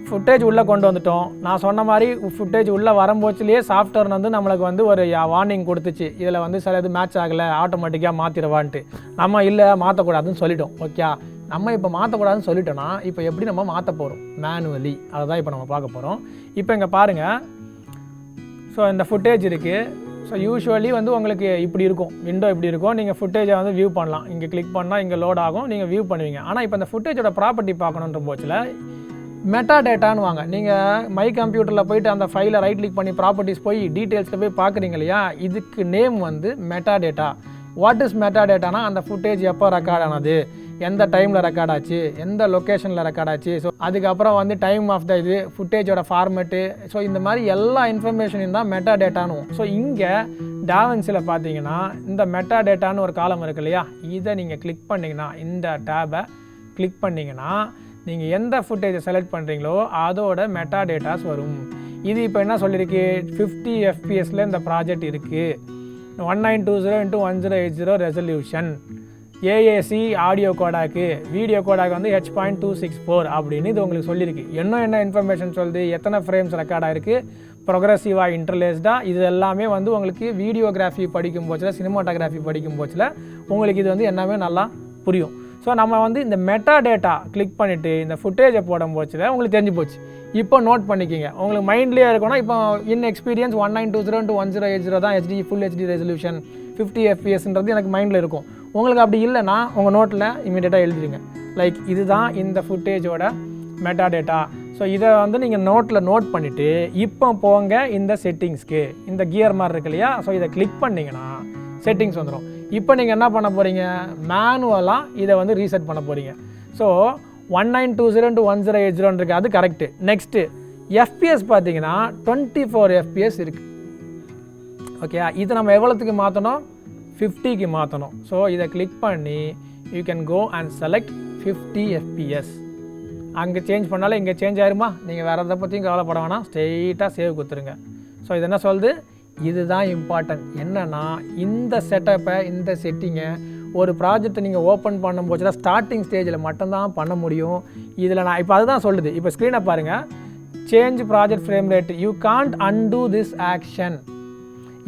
ஃபுட்டேஜ் உள்ளே கொண்டு வந்துட்டோம். நான் சொன்ன மாதிரி ஃபுட்டேஜ் உள்ளே வரும்போச்சுலேயே சாஃப்ட்வேர் வந்து நம்மளுக்கு வந்து ஒரு வார்னிங் கொடுத்துச்சு, இதில் வந்து சில இது மேட்ச் ஆகலை, ஆட்டோமேட்டிக்காக மாற்றிடுவான்ட்டு. நம்ம இல்லை மாற்றக்கூடாதுன்னு சொல்லிட்டோம், ஓகே? நம்ம இப்போ மாற்றக்கூடாதுன்னு சொல்லிட்டோன்னா இப்போ எப்படி நம்ம மாற்ற போகிறோம், மேனுவலி, அதை தான் இப்போ நம்ம பார்க்க போகிறோம். இப்போ இங்கே பாருங்கள், ஸோ இந்த ஃபுட்டேஜ் இருக்குது. ஸோ யூஸ்வலி வந்து உங்களுக்கு இப்படி இருக்கும், விண்டோ இப்படி இருக்கும், நீங்கள் ஃபுட்டேஜை வந்து வியூ பண்ணலாம். இங்கே கிளிக் பண்ணால் இங்கே லோட் ஆகும், நீங்கள் வியூ பண்ணுவீங்க. ஆனால் இப்போ இந்த ஃபுட்டேஜோட ப்ராப்பர்ட்டி பார்க்கணுன்ற போச்சில் மெட்டா டேட்டான்னு வாங்க. நீங்கள் மை கம்ப்யூட்டரில் போய்ட்டு அந்த ஃபைலை ரைட் கிளிக் பண்ணி ப்ராப்பர்ட்டிஸ் போய் டீட்டெயில்ஸில் போய் பார்க்குறீங்க இல்லையா, இதுக்கு நேம் வந்து மெட்டா டேட்டா. வாட் இஸ் மெட்டா டேட்டானா, அந்த ஃபுட்டேஜ் எப்போ ரெக்கார்ட் ஆனது, எந்த டைமில் ரெக்கார்ட் ஆச்சு, எந்த லொக்கேஷனில் ரெக்கார்ட் ஆச்சு, ஸோ அதுக்கப்புறம் வந்து டைம் ஆஃப் த இது, ஃபுட்டேஜோட ஃபார்மெட்டு, ஸோ இந்த மாதிரி எல்லா இன்ஃபர்மேஷனையும் தான் மெட்டா டேட்டான்னு. ஸோ இங்கே டாவின்சியில் பார்த்தீங்கன்னா இந்த மெட்டா டேட்டான்னு ஒரு காலம் இருக்குது இல்லையா, இதை நீங்கள் கிளிக் பண்ணிங்கன்னா, இந்த டேபை கிளிக் பண்ணிங்கன்னா நீங்கள் எந்த ஃபுட்டேஜை செலக்ட் பண்ணுறீங்களோ அதோட மெட்டா டேட்டாஸ் வரும். இது இப்போ என்ன சொல்லியிருக்கு, 50 FPS இந்த ப்ராஜெக்ட் இருக்குது, 1920x1080 ரெசல்யூஷன், AAC ஆடியோ கோடாக்கு, வீடியோ கோடாக்கு வந்து H.264 அப்படின்னு இது உங்களுக்கு சொல்லியிருக்கு. என்ன இன்ஃபர்மேஷன் சொல்லுது, எத்தனை ஃப்ரேம்ஸ் ரெக்கார்ட் ஆகிருக்கு, ப்ரொக்ரெசிவாக இன்டர்லேஸ்டாக, இது எல்லாமே வந்து உங்களுக்கு வீடியோகிராஃபி படிக்கும் போச்சில், சினிமாட்டோகிராஃபி படிக்கும் போச்சில் உங்களுக்கு இது வந்து எல்லாமே நல்லா புரியும். ஸோ நம்ம வந்து இந்த மெட்டா டேட்டா கிளிக் பண்ணிவிட்டு இந்த ஃபுட்டேஜை போடும் போச்சில் உங்களுக்கு தெரிஞ்சு போச்சு. இப்போ நோட் பண்ணிக்கிங்க, உங்களுக்கு மைண்ட்லேயே இருக்கணும். இப்போ இன் எக்ஸ்பீரியன்ஸ் 1920x1080 தான் HD ஃபுல் HD ரெசல்யூஷன், 50 FPSன்றது எனக்கு மைண்டில் இருக்கும். உங்களுக்கு அப்படி இல்லைன்னா உங்கள் நோட்டில் இமீடியட்டாக எழுதிடுங்க, லைக் இதுதான் இந்த ஃபுட்டேஜோட மெட்டா டேட்டா. ஸோ இதை வந்து நீங்கள் நோட்டில் நோட் பண்ணிவிட்டு இப்போ போங்க இந்த செட்டிங்ஸ்க்கு, இந்த கியர் மாதிரி இருக்கு இல்லையா, ஸோ இதை கிளிக் பண்ணிங்கன்னா செட்டிங்ஸ் வந்துடும். இப்போ நீங்கள் என்ன பண்ண போகிறீங்க, மேனுவலாக இதை வந்து ரீசெட் பண்ண போகிறீங்க. ஸோ 1920x1080 இருக்குது, அது கரெக்டு. நெக்ஸ்ட்டு FPS பார்த்தீங்கன்னா 24 FPS இருக்குது, ஓகே? இது நம்ம எவ்வளோத்துக்கு மாற்றணும், 50க்கு மாற்றணும். ஸோ இதை கிளிக் பண்ணி you can go and select 50 FPS. அங்கே சேஞ்ச் பண்ணாலும் இங்கே சேஞ்ச் ஆயிருமா, நீங்கள் வேறு எதை பற்றியும் கவலைப்பட வேணாம், ஸ்ட்ரெயிட்டாக சேவ் கொடுத்துருங்க. ஸோ இது என்ன சொல்லுது, இதுதான் இம்பார்ட்டன்ட். என்னென்னா இந்த செட்டப்பை, இந்த செட்டிங்கை ஒரு ப்ராஜெக்டை நீங்கள் ஓப்பன் பண்ணும்போது ஸ்டார்டிங் ஸ்டேஜில் மட்டும்தான் பண்ண முடியும். இதில் நான் இப்போ அதுதான் சொல்லுது. இப்போ ஸ்க்ரீனை பாருங்கள், change project frame rate, you can't undo this action.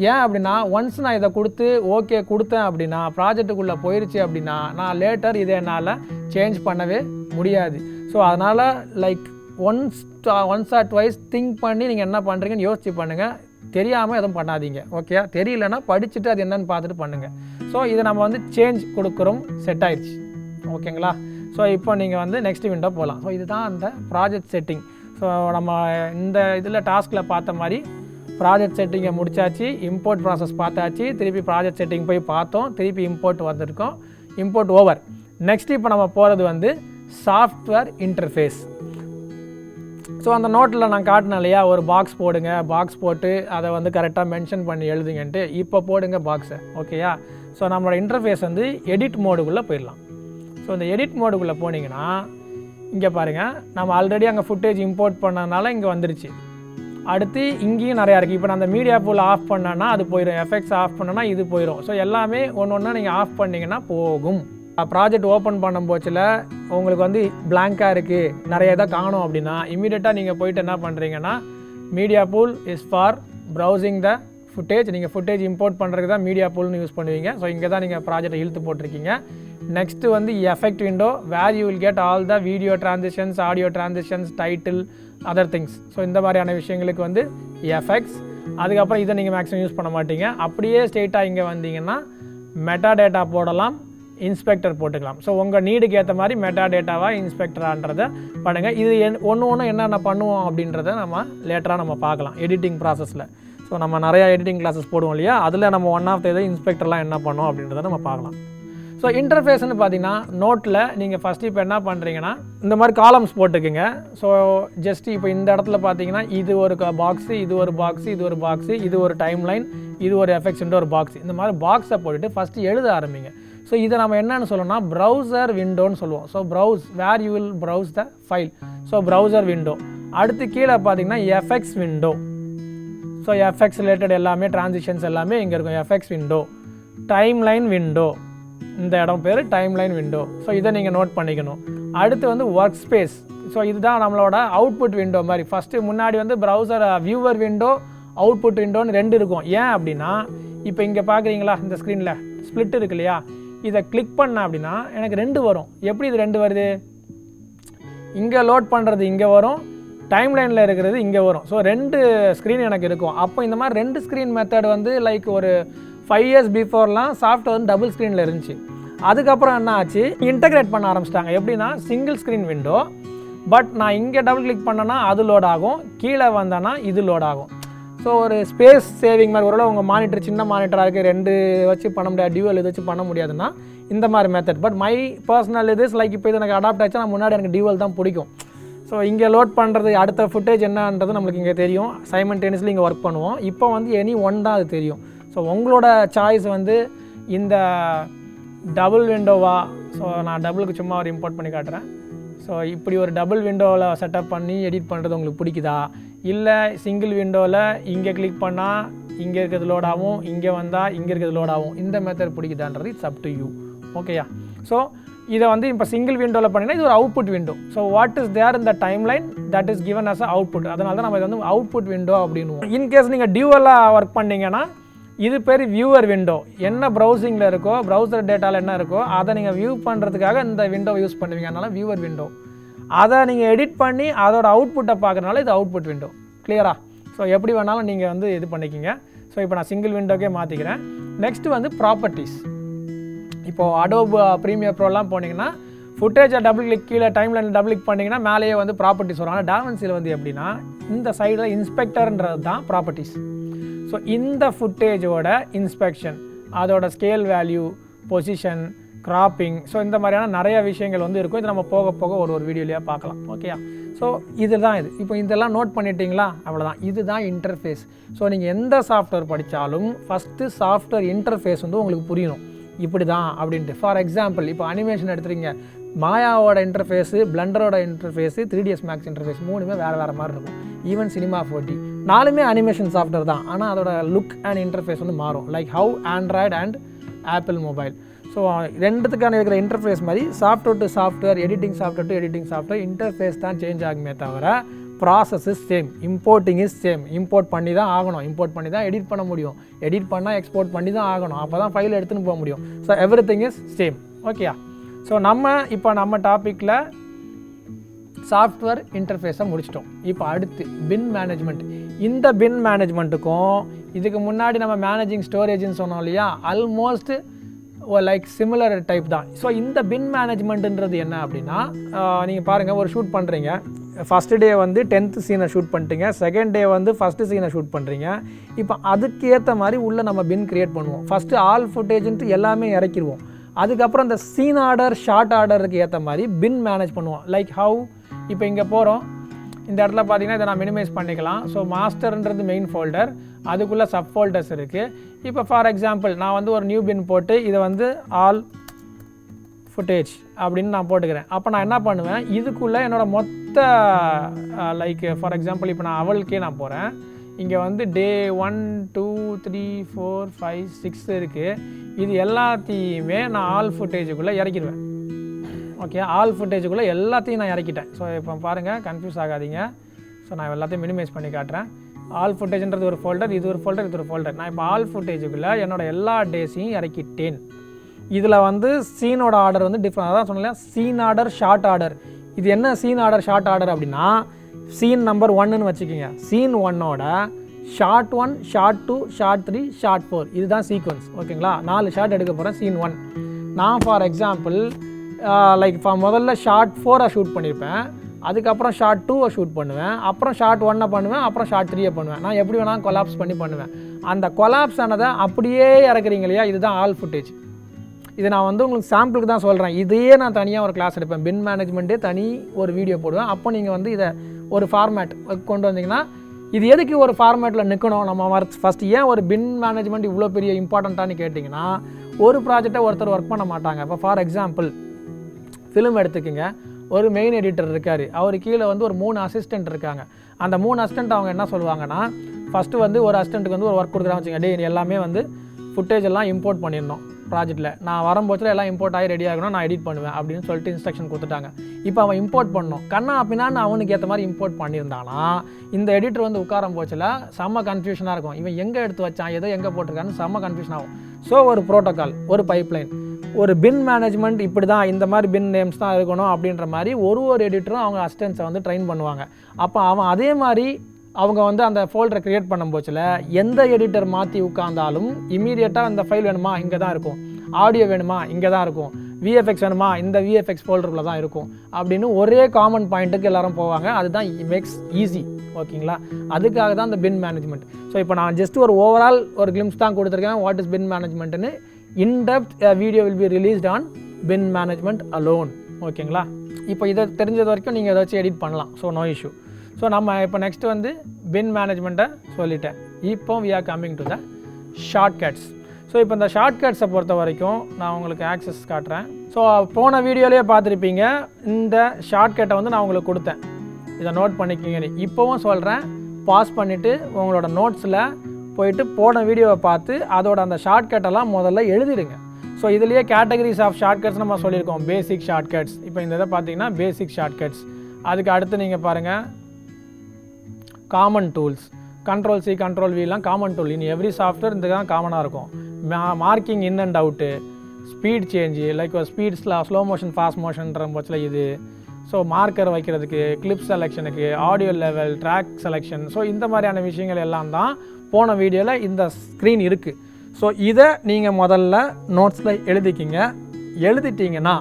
ஏன் அப்படின்னா ஒன்ஸ் நான் இதை கொடுத்து ஓகே கொடுத்தேன் அப்படின்னா ப்ராஜெக்ட்டுக்குள்ளே போயிடுச்சு அப்படின்னா நான் லேட்டர் இதை என்னால் சேஞ்ச் பண்ணவே முடியாது. ஸோ அதனால் like once R twice think பண்ணி நீங்கள் என்ன பண்ணுறீங்கன்னு யோசிச்சு பண்ணுங்கள். தெரியாமல் எதுவும் பண்ணாதீங்க. ஓகே, தெரியலன்னா படிச்சுட்டு அது என்னென்னு பார்த்துட்டு பண்ணுங்கள். ஸோ இதை நம்ம வந்து சேஞ்ச் கொடுக்குறோம், செட் ஆயிடுச்சு. ஓகேங்களா? ஸோ இப்போ நீங்கள் வந்து நெக்ஸ்ட் விண்டோ போகலாம். ஸோ இதுதான் அந்த ப்ராஜெக்ட் செட்டிங். ஸோ நம்ம இந்த இதில் டாஸ்கில் பார்த்த மாதிரி ப்ராஜெக்ட் செட்டிங்கை முடிச்சாச்சு, இம்போர்ட் ப்ராசஸ் பார்த்தாச்சு, திருப்பி ப்ராஜெக்ட் செட்டிங் போய் பார்த்தோம், திருப்பி இம்போர்ட் வந்திருக்கோம், இம்போர்ட் ஓவர். நெக்ஸ்ட் இப்போ நம்ம போகிறது வந்து சாஃப்ட்வேர் இன்டர்ஃபேஸ். ஸோ அந்த நோட்டில் நான் காட்டினேன் இல்லையா, ஒரு பாக்ஸ் போடுங்க, பாக்ஸ் போட்டு அதை வந்து கரெக்டாக மென்ஷன் பண்ணி எழுதுங்கன்ட்டு. இப்போ போடுங்க பாக்ஸை. ஓகேயா? ஸோ நம்மளோட இன்டர்ஃபேஸ் வந்து எடிட் மோடுக்குள்ளே போயிடலாம். ஸோ இந்த எடிட் மோடுக்குள்ளே போனீங்கன்னா இங்கே பாருங்கள், நம்ம ஆல்ரெடி அங்கே ஃபுட்டேஜ் இம்போர்ட் பண்ணதுனால இங்கே வந்துருச்சு. அடுத்து இங்கேயும் நிறையா இருக்குது. இப்போ நான் அந்த மீடியா பூல் ஆஃப் பண்ணேன்னா அது போயிடும், எஃபெக்ட்ஸ் ஆஃப் பண்ணேன்னா இது போயிடும். ஸோ எல்லாமே ஒன்று ஒன்றா நீங்கள் ஆஃப் பண்ணிங்கன்னா போகும். ப்ராஜெக்ட் ஓப்பன் பண்ணும் போச்சில் உங்களுக்கு வந்து பிளாங்காக இருக்குது, நிறைய இதை காணும் அப்படின்னா இமீடியட்டாக நீங்கள் போய்ட்டு என்ன பண்ணுறீங்கன்னா, media pool is for browsing the footage. நீங்கள் ஃபுட்டேஜ் இம்போர்ட் பண்ணுறதுக்கு தான் மீடியா பூல்னு யூஸ் பண்ணுவீங்க. ஸோ இங்கே தான் நீங்கள் ப்ராஜெக்டை இழுத்து போட்டிருக்கீங்க. நெக்ஸ்ட்டு வந்து effect window, where you will get all the video transitions, audio transitions, title, other things. So இந்த மாதிரியான விஷயங்களுக்கு வந்து எஃபெக்ட்ஸ். அதுக்கப்புறம் இதை நீங்கள் மேக்ஸிமம் யூஸ் பண்ண மாட்டீங்க. அப்படியே ஸ்ட்ரெயிட்டாக இங்கே வந்தீங்கன்னா மெட்டா டேட்டா போடலாம், இன்ஸ்பெக்டர் போட்டுக்கலாம். ஸோ உங்கள் நீடுக்கு ஏற்ற மாதிரி மெட்டா டேட்டாவாக இன்ஸ்பெக்டரான்றதை பண்ணுங்கள். இது ஒன்று என்னென்ன பண்ணுவோம் அப்படின்றத நம்ம லேட்டராக நம்ம பார்க்கலாம் எடிட்டிங் ப்ராசஸில். ஸோ நம்ம நிறையா எடிட்டிங் கிளாஸஸ் போடுவோம் இல்லையா, அதில் நம்ம ஒன் ஆஃப் த இதை இன்ஸ்பெக்டர்லாம் என்ன பண்ணோம் அப்படின்றத நம்ம பார்க்கலாம். ஸோ இன்டர்ஃபேஸ்னு பார்த்தீங்கன்னா நோட்டில் நீங்கள் ஃபஸ்ட்டு இப்போ என்ன பண்ணுறீங்கன்னா இந்த மாதிரி காலம்ஸ் போட்டுக்குங்க. ஸோ ஜஸ்ட் இப்போ இந்த இடத்துல பார்த்தீங்கன்னா இது ஒரு பாக்ஸு, இது ஒரு பாக்ஸு, இது ஒரு பாக்ஸு, இது ஒரு டைம் லைன், இது ஒரு எஃபெக்ட்ஸ்ன்ற ஒரு பாக்ஸ். இந்த மாதிரி பாக்ஸை போட்டுட்டு ஃபஸ்ட்டு எழுத ஆரம்பிங்க. ஸோ இதை நம்ம என்னென்னு சொல்லணும்னா ப்ரௌசர் விண்டோன்னு சொல்லுவோம். So browse, where you will browse the file. So browser window. அடுத்து கீழே பார்த்தீங்கன்னா effects window. So effects related எல்லாமே டிரான்சிஷன்ஸ் எல்லாமே இங்கே இருக்கும். Effects window, timeline window, இந்த இடம் பேர் டைம் லைன் விண்டோ. ஸோ இதை நீங்கள் நோட் பண்ணிக்கணும். அடுத்து வந்து ஒர்க் ஸ்பேஸ். ஸோ இதுதான் நம்மளோட அவுட்புட் விண்டோ மாதிரி. ஃபஸ்ட்டு முன்னாடி வந்து ப்ரௌசர் வியூவர் விண்டோ, அவுட்புட் விண்டோன்னு ரெண்டு இருக்கும். ஏன் அப்படின்னா இப்போ இங்கே பார்க்குறீங்களா இந்த ஸ்க்ரீனில் ஸ்ப்ளிட் இருக்கு இல்லையா, இதை கிளிக் பண்ண அப்படின்னா எனக்கு ரெண்டு வரும். எப்படி இது ரெண்டு வருது? இங்கே லோட் பண்ணுறது இங்கே வரும், டைம் லைனில் இருக்கிறது இங்கே வரும். ஸோ ரெண்டு ஸ்க்ரீன் எனக்கு இருக்கும். அப்போ இந்த மாதிரி ரெண்டு ஸ்க்ரீன் மெத்தட் வந்து லைக் ஒரு 5 years பிஃபோர்லாம் சாஃப்ட்வேர் வந்து டபுள் ஸ்க்ரீனில் இருந்துச்சு. அதுக்கப்புறம் என்ன ஆச்சு, இன்டகிரேட் பண்ண ஆரம்பிச்சிட்டாங்க. எப்படின்னா சிங்கிள் ஸ்க்ரீன் விண்டோ, பட் நான் இங்கே டபுள் கிளிக் பண்ணேன்னா அது லோட் ஆகும், கீழே வந்தேன்னா இது லோட் ஆகும். ஸோ ஒரு ஸ்பேஸ் சேவிங் மாதிரி. ஒருவேளை உங்கள் மானிட்டர் சின்ன மானிட்டராக இருக்குது, ரெண்டு வச்சு பண்ண முடியாது, டியூவல் இது வச்சு பண்ண முடியாதுன்னா இந்த மாதிரி மெத்தட். பட் மை பர்சனல் இது லைக் இப்போ இது எனக்கு அடாப்ட் ஆச்சுன்னா முன்னாடி எனக்கு டியூவல் தான் பிடிக்கும். ஸோ இங்கே லோட் பண்ணுறது அடுத்த ஃபுட்டேஜ் என்னன்றது நம்மளுக்கு இங்கே தெரியும், சைமல்டேனியஸ்லி இங்கே ஒர்க் பண்ணுவோம். இப்போ வந்து எனி ஒன் தான் அது தெரியும். ஸோ உங்களோட சாய்ஸ் வந்து இந்த டபுள் விண்டோவா. ஸோ நான் டபுளுக்கு சும்மா ஒரு இம்போர்ட் பண்ணி காட்டுறேன். ஸோ இப்படி ஒரு டபுள் விண்டோவில் செட்டப் பண்ணி எடிட் பண்ணுறது உங்களுக்கு பிடிக்குதா, இல்லை சிங்கிள் விண்டோவில் இங்கே கிளிக் பண்ணால் இங்கே இருக்கிறது லோட் ஆகும், இங்கே வந்தால் இங்கே இருக்கிறது லோட் ஆகும், இந்த மெத்தட் பிடிக்குதான்றது இட்ஸ் அப் டு யூ. ஓகேயா? ஸோ இதை வந்து இப்போ சிங்கிள் விண்டோவில் பண்ணிங்கன்னா இது ஒரு output window. So what is there இந்த timeline that is given as a output. அதனால தான் நம்ம இது வந்து அவுட்புட் விண்டோ அப்படின்னுவோம். இன்கேஸ் நீங்கள் டியூவலாக ஒர்க் பண்ணிங்கன்னா இது பேர் வியூவர் விண்டோ. என்ன ப்ரௌசிங்கில் இருக்கோ, ப்ரௌசர் டேட்டாவில் என்ன இருக்கோ அதை நீங்கள் வியூ பண்ணுறதுக்காக இந்த விண்டோவை யூஸ் பண்ணுவீங்க. அதனால் வியூவர் விண்டோ. அதை நீங்கள் எடிட் பண்ணி அதோட அவுட்புட்டை பார்க்குறனால இது அவுட்புட் விண்டோ. கிளியரா? ஸோ எப்படி வேணாலும் நீங்கள் வந்து இது பண்ணிக்கிங்க. ஸோ இப்போ நான் சிங்கிள் விண்டோக்கே மாற்றிக்கிறேன். நெக்ஸ்ட்டு வந்து ப்ராப்பர்ட்டிஸ். இப்போது அடோப் ப்ரீமியர் ப்ரோலாம் போனீங்கன்னா ஃபுட்டேஜை டபுள் கிளிக், கீழே டைம் லைன் டபுள் கிளிக் பண்ணிங்கன்னா மேலேயே வந்து ப்ராப்பர்ட்டிஸ் வரும். ஆனால் டாவன்சியில் வந்து எப்படின்னா இந்த சைடில் இன்ஸ்பெக்டர்ன்றது தான் ப்ராப்பர்ட்டிஸ். ஸோ இந்த ஃபுட்டேஜோட இன்ஸ்பெக்ஷன், அதோட scale value, position, cropping, so இந்த மாதிரியான நிறைய விஷயங்கள் வந்து இருக்கும். இது நம்ம போக போக ஒரு வீடியோலையாக பார்க்கலாம். ஓகேயா? ஸோ இதுதான் இது. இப்போ இதெல்லாம் நோட் பண்ணிட்டீங்களா? அவ்வளோதான். இதுதான் இன்டர்ஃபேஸ். ஸோ நீங்கள் எந்த சாஃப்ட்வேர் படித்தாலும் ஃபஸ்ட்டு சாஃப்ட்வேர் இன்டர்ஃபேஸ் வந்து உங்களுக்கு புரியணும், இப்படி தான் அப்படின்ட்டு. ஃபார் எக்ஸாம்பிள் இப்போ அனிமேஷன் எடுத்துறீங்க, மாயாவோட இன்டர்ஃபேஸு, பிளண்டரோட இன்டர்ஃபேஸு, 3ds Max இன்டர்ஃபேஸ் மூணுமே வேறு வேறு மாதிரி இருக்கும். ஈவன் சினிமா 4D நாலுமே அனிமேஷன் சாஃப்ட்வேர் தான். ஆனால் அதோட லுக் அண்ட் இன்டர்ஃபேஸ் வந்து மாறும். Like how Android and Apple mobile. So ரெண்டுத்துக்கான இருக்கிற இன்டர்ஃபேஸ் மாதிரி software to software, editing software to editing software interface தான் சேஞ்ச் ஆகுமே தவிர process is same. Importing is same. Import பண்ணி தான் ஆகணும், இம்போர்ட் பண்ணி தான் எடிட் பண்ண முடியும், எடிட் பண்ணால் எக்ஸ்போர்ட் பண்ணி தான் ஆகணும், அப்போ தான் ஃபைல் எடுத்துன்னு போக முடியும். So every thing is same. ஓகேயா? ஸோ நம்ம இப்போ நம்ம டாப்பிக்கில் சாஃப்ட்வேர் இன்டர்ஃபேஸை முடிச்சிட்டோம். இப்போ அடுத்து பின் மேனேஜ்மெண்ட். இந்த பின் மேனேஜ்மெண்ட்டுக்கும் இதுக்கு முன்னாடி நம்ம மேனேஜிங் ஸ்டோரேஜ்னு சொன்னோம் இல்லையா, ஆல்மோஸ்ட் லைக் சிமிலர் டைப் தான். ஸோ இந்த பின் மேனேஜ்மெண்ட்டுன்றது என்ன அப்படின்னா, நீங்கள் பாருங்கள், ஒரு ஷூட் பண்ணுறீங்க. ஃபஸ்ட்டு டே வந்து 10th சீனை ஷூட் பண்ணிட்டீங்க, செகண்ட் டே வந்து ஃபஸ்ட்டு சீனை ஷூட் பண்ணுறீங்க. இப்போ அதுக்கு ஏற்ற மாதிரி உள்ளே நம்ம பின் க்ரியேட் பண்ணுவோம். ஃபஸ்ட்டு ஆல் ஃபுட்டேஜ்ன்ட்டு எல்லாமே இறக்கிடுவோம். அதுக்கப்புறம் இந்த சீன் ஆர்டர், ஷார்ட் ஆர்டருக்கு ஏற்ற மாதிரி பின் மேனேஜ் பண்ணுவோம். லைக் ஹவு, இப்போ இங்கே போகிறோம், இந்த இடத்துல பார்த்தீங்கன்னா இதை நான் மினிமைஸ் பண்ணிக்கலாம். ஸோ மாஸ்டர்ன்றது மெயின் ஃபோல்டர், அதுக்குள்ளே சப் ஃபோல்டர்ஸ் இருக்குது. இப்போ ஃபார் எக்ஸாம்பிள் நான் வந்து ஒரு நியூ பின் போட்டு இதை வந்து ஆல் ஃபுட்டேஜ் அப்படின்னு நான் போட்டுக்கிறேன். அப்போ நான் என்ன பண்ணுவேன், இதுக்குள்ளே என்னோடய மொத்த லைக் ஃபார் எக்ஸாம்பிள் இப்போ நான் அவளுக்கே நான் போகிறேன். இங்கே வந்து டே 1 2 3 4 5 6 இருக்குது. இது எல்லாத்தையுமே நான் ஆல் ஃபுட்டேஜுக்குள்ளே இறக்கிடுவேன். ஓகே, ஆல் ஃபுட்டேஜுக்குள்ளே எல்லாத்தையும் நான் இறக்கிட்டேன். ஸோ இப்போ பாருங்கள், கன்ஃபியூஸ் ஆகாதீங்க. ஸோ நான் எல்லாத்தையும் மினிமைஸ் பண்ணி காட்டுறேன். ஆல் ஃபுட்டேஜ்ன்றது ஒரு ஃபோல்டர், இது ஒரு ஃபோல்டர், இது ஒரு ஃபோல்டர். நான் இப்போ ஆல் ஃபுட்டேஜுக்குள்ளே என்னோடய எல்லா டேஸையும் இறக்கிட்டேன். இதில் வந்து சீனோட ஆர்டர் வந்து டிஃப்ரெண்ட். அதான் சொன்னேன், சீன் ஆர்டர், ஷார்ட் ஆர்டர். இது என்ன சீன் ஆர்டர், ஷார்ட் ஆர்டர் அப்படின்னா, சீன் நம்பர் 1ன்னு வச்சுக்கோங்க. சீன் 1ஓட ஷார்ட் 1, ஷார்ட் 2, ஷார்ட் 3, ஷார்ட் 4 இதுதான் சீக்வன்ஸ். ஓகேங்களா, 4 ஷார்ட் எடுக்க போகிறேன் சீன் 1. நான் ஃபார் எக்ஸாம்பிள் லைக் முதல்ல ஷார்ட் 4 ஷூட் பண்ணியிருப்பேன், அதுக்கப்புறம் ஷார்ட் 2 ஷூட் பண்ணுவேன், அப்புறம் ஷார்ட் 1 பண்ணுவேன், அப்புறம் ஷார்ட் 3 பண்ணுவேன். நான் எப்படி வேணாலும் கொலாப்ஸ் பண்ணி பண்ணுவேன். அந்த கொலாப்ஸ் ஆனதை அப்படியே இறக்குறீங்க இல்லையா, இதுதான் ஆல் ஃபுட்டேஜ். இது நான் வந்து உங்களுக்கு சாம்பிளுக்கு தான் சொல்கிறேன். இதையே நான் தனியாக ஒரு கிளாஸ் எடுப்பேன், பின் மேனேஜ்மெண்ட்டே தனி ஒரு வீடியோ போடுவேன். அப்போ நீங்கள் வந்து இதை ஒரு ஃபார்மேட் கொண்டு வந்தீங்கன்னா, இது எதுக்கு ஒரு ஃபார்மேட்டில் நிற்கணும், நம்ம ஃபஸ்ட்டு ஏன் ஒரு பின் மேனேஜ்மெண்ட் இவ்வளோ பெரிய இம்பார்ட்டண்ட்டானு கேட்டிங்கன்னா, ஒரு ப்ராஜெக்டை ஒருத்தர் ஒர்க் பண்ண மாட்டாங்க. இப்போ ஃபார் எக்ஸாம்பிள் ஃபிலிம் எடுத்துக்கோங்க, ஒரு மெயின் எடிட்டர் இருக்கார், அவர் கீழே வந்து ஒரு 3 அசிஸ்டன்ட் இருக்காங்க. அந்த 3 அசிஸ்டன்ட் அவங்க என்ன சொல்லுவாங்கன்னா, ஃபஸ்ட்டு வந்து ஒரு அசிஸ்டண்ட்டுக்கு வந்து ஒரு ஒர்க் கொடுக்குறாங்க வச்சுங்க, டே எல்லாமே வந்து ஃபுட்டேஜ் எல்லாம் இம்போர்ட் பண்ணிடணும் ப்ராஜெக்ட்டில், நான் வரும்போச்சில் எல்லாம் இம்போர்ட் ஆகி ரெடி ஆகணும், நான் எடிட் பண்ணுவேன் அப்படின்னு சொல்லிட்டு இன்ஸ்ட்ரக்ஷன் கொடுத்துட்டாங்க. இப்போ அவன் இம்போர்ட் பண்ணணும், கண்ணா அப்படின்னா அவனுக்கு ஏற்ற மாதிரி இம்போர்ட் பண்ணியிருந்தானா இந்த எடிட்டர் வந்து உட்காரம் போச்சில் செம்ம கன்ஃபியூஷனாக இருக்கும். இவன் எங்கே எடுத்து வச்சான், எதோ எங்கே போட்டிருக்கான்னு செம்ம கன்ஃபியூஷன் ஆகும். ஸோ ஒரு ப்ரோட்டோக்கால், ஒரு பைப்லைன், ஒரு பின் மேனேஜ்மெண்ட் இப்படி தான், இந்த மாதிரி பின் நேம்ஸ் தான் இருக்கணும் அப்படின்ற மாதிரி ஒரு எடிட்டரும் அவங்க அசிஸ்டன்ஸை வந்து ட்ரெயின் பண்ணுவாங்க. அப்போ அவன் அதே மாதிரி அவங்க வந்து அந்த ஃபோல்டரை க்ரியேட் பண்ணும் போச்சில் எந்த எடிட்டர் மாற்றி உட்காந்தாலும் இமீடியட்டாக இந்த ஃபைல் வேணுமா இங்கே தான் இருக்கும், ஆடியோ வேணுமா இங்கே தான் இருக்கும், விஎஃப்எக்ஸ் வேணுமா இந்த விஎஃப்எக்ஸ் ஃபோல்டரில் தான் இருக்கும் அப்படின்னு ஒரே காமன் பாயிண்ட்டுக்கு எல்லோரும் போவாங்க. அதுதான் மேக்ஸ் ஈஸி. ஓகேங்களா, அதுக்காக தான் இந்த பின் மேனேஜ்மெண்ட். ஸோ இப்போ நான் ஜஸ்ட் ஒரு ஓவரால் ஒரு கிளிம்ஸ் தான் கொடுத்துருக்கேன், வாட் இஸ் பின் மேனேஜ்மெண்ட்னு. In depth video will be released on bin management alone. ஓகேங்களா, இப்போ இதை தெரிஞ்சது வரைக்கும் நீங்கள் ஏதாச்சும் எடிட் பண்ணலாம். So no issue. ஸோ நம்ம இப்போ நெக்ஸ்ட் வந்து பின் மேனேஜ்மெண்ட்டை சொல்லிட்டேன். இப்போ we are coming to the shortcuts. So இப்போ இந்த ஷார்ட்கட்ஸை பொறுத்த வரைக்கும் நான் உங்களுக்கு ஆக்சஸ் காட்டுறேன். ஸோ போன வீடியோலேயே பார்த்துருப்பீங்க, இந்த ஷார்ட்கட்டை வந்து நான் உங்களுக்கு கொடுத்தேன், இதை நோட் பண்ணிக்கிங்கன்னு. இப்போவும் சொல்கிறேன், பாஸ் பண்ணிவிட்டு உங்களோட நோட்ஸில் போயிட்டு போன வீடியோவை பார்த்து அதோட அந்த ஷார்ட்கட்டெல்லாம் முதல்ல எழுதிடுங்க. ஸோ இதுலேயே கேட்டகரிஸ் ஆஃப் ஷார்ட்கட்ஸ் நம்ம சொல்லியிருக்கோம், பேசிக் ஷார்ட்கட்ஸ். இப்போ இந்த இதை பார்த்தீங்கன்னா பேசிக் ஷார்ட்கட்ஸ். அதுக்கு அடுத்து நீங்கள் பாருங்கள் காமன் டூல்ஸ், Ctrl+C Ctrl+Vலாம் common tool. In every software இந்த தான் காமனாக இருக்கும். Marking in and out, speed change, like ஒரு ஸ்பீட்ஸில் ஸ்லோ மோஷன் ஃபாஸ்ட் மோஷன்ற பட்சத்தில் இது. ஸோ மார்க்கர் வைக்கிறதுக்கு, கிளிப் செலெக்ஷனுக்கு, audio level, track selection. So இந்த மாதிரியான விஷயங்கள் எல்லாம் தான் போன வீடியோவில் இந்த ஸ்க்ரீன் இருக்குது. ஸோ இதை நீங்கள் முதல்ல நோட்ஸில் எழுதிக்கிங்க. எழுதிட்டிங்கன்னா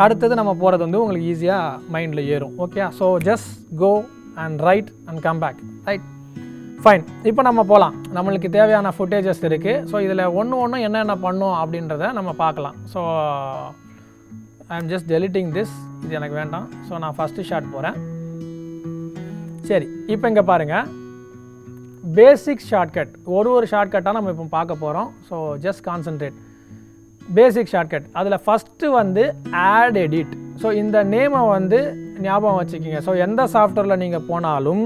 அடுத்தது நம்ம போகிறது வந்து உங்களுக்கு ஈஸியாக மைண்டில் ஏறும். Okay, so just go and right and come back. Right, fine. இப்போ நம்ம போகலாம். நம்மளுக்கு தேவையான ஃபுட்டேஜஸ் இருக்குது. ஸோ இதில் ஒன்று என்னென்ன பண்ணோம் அப்படின்றத நம்ம பார்க்கலாம். So I am just deleting this, இது எனக்கு வேண்டாம். ஸோ நான் ஃபஸ்ட்டு ஷார்ட் போகிறேன். சரி, இப்போ இங்கே பாருங்கள், பேசிக் ஷார்ட்கட். ஒரு ஷார்ட்கட்டாக நம்ம இப்போ பார்க்க போகிறோம். So just concentrate. Basic shortcut, அதில் ஃபஸ்ட்டு வந்து ஆட் எடிட். ஸோ இந்த நேமை வந்து ஞாபகம் வச்சுக்கிங்க. ஸோ எந்த சாஃப்ட்வேரில் நீங்கள் போனாலும்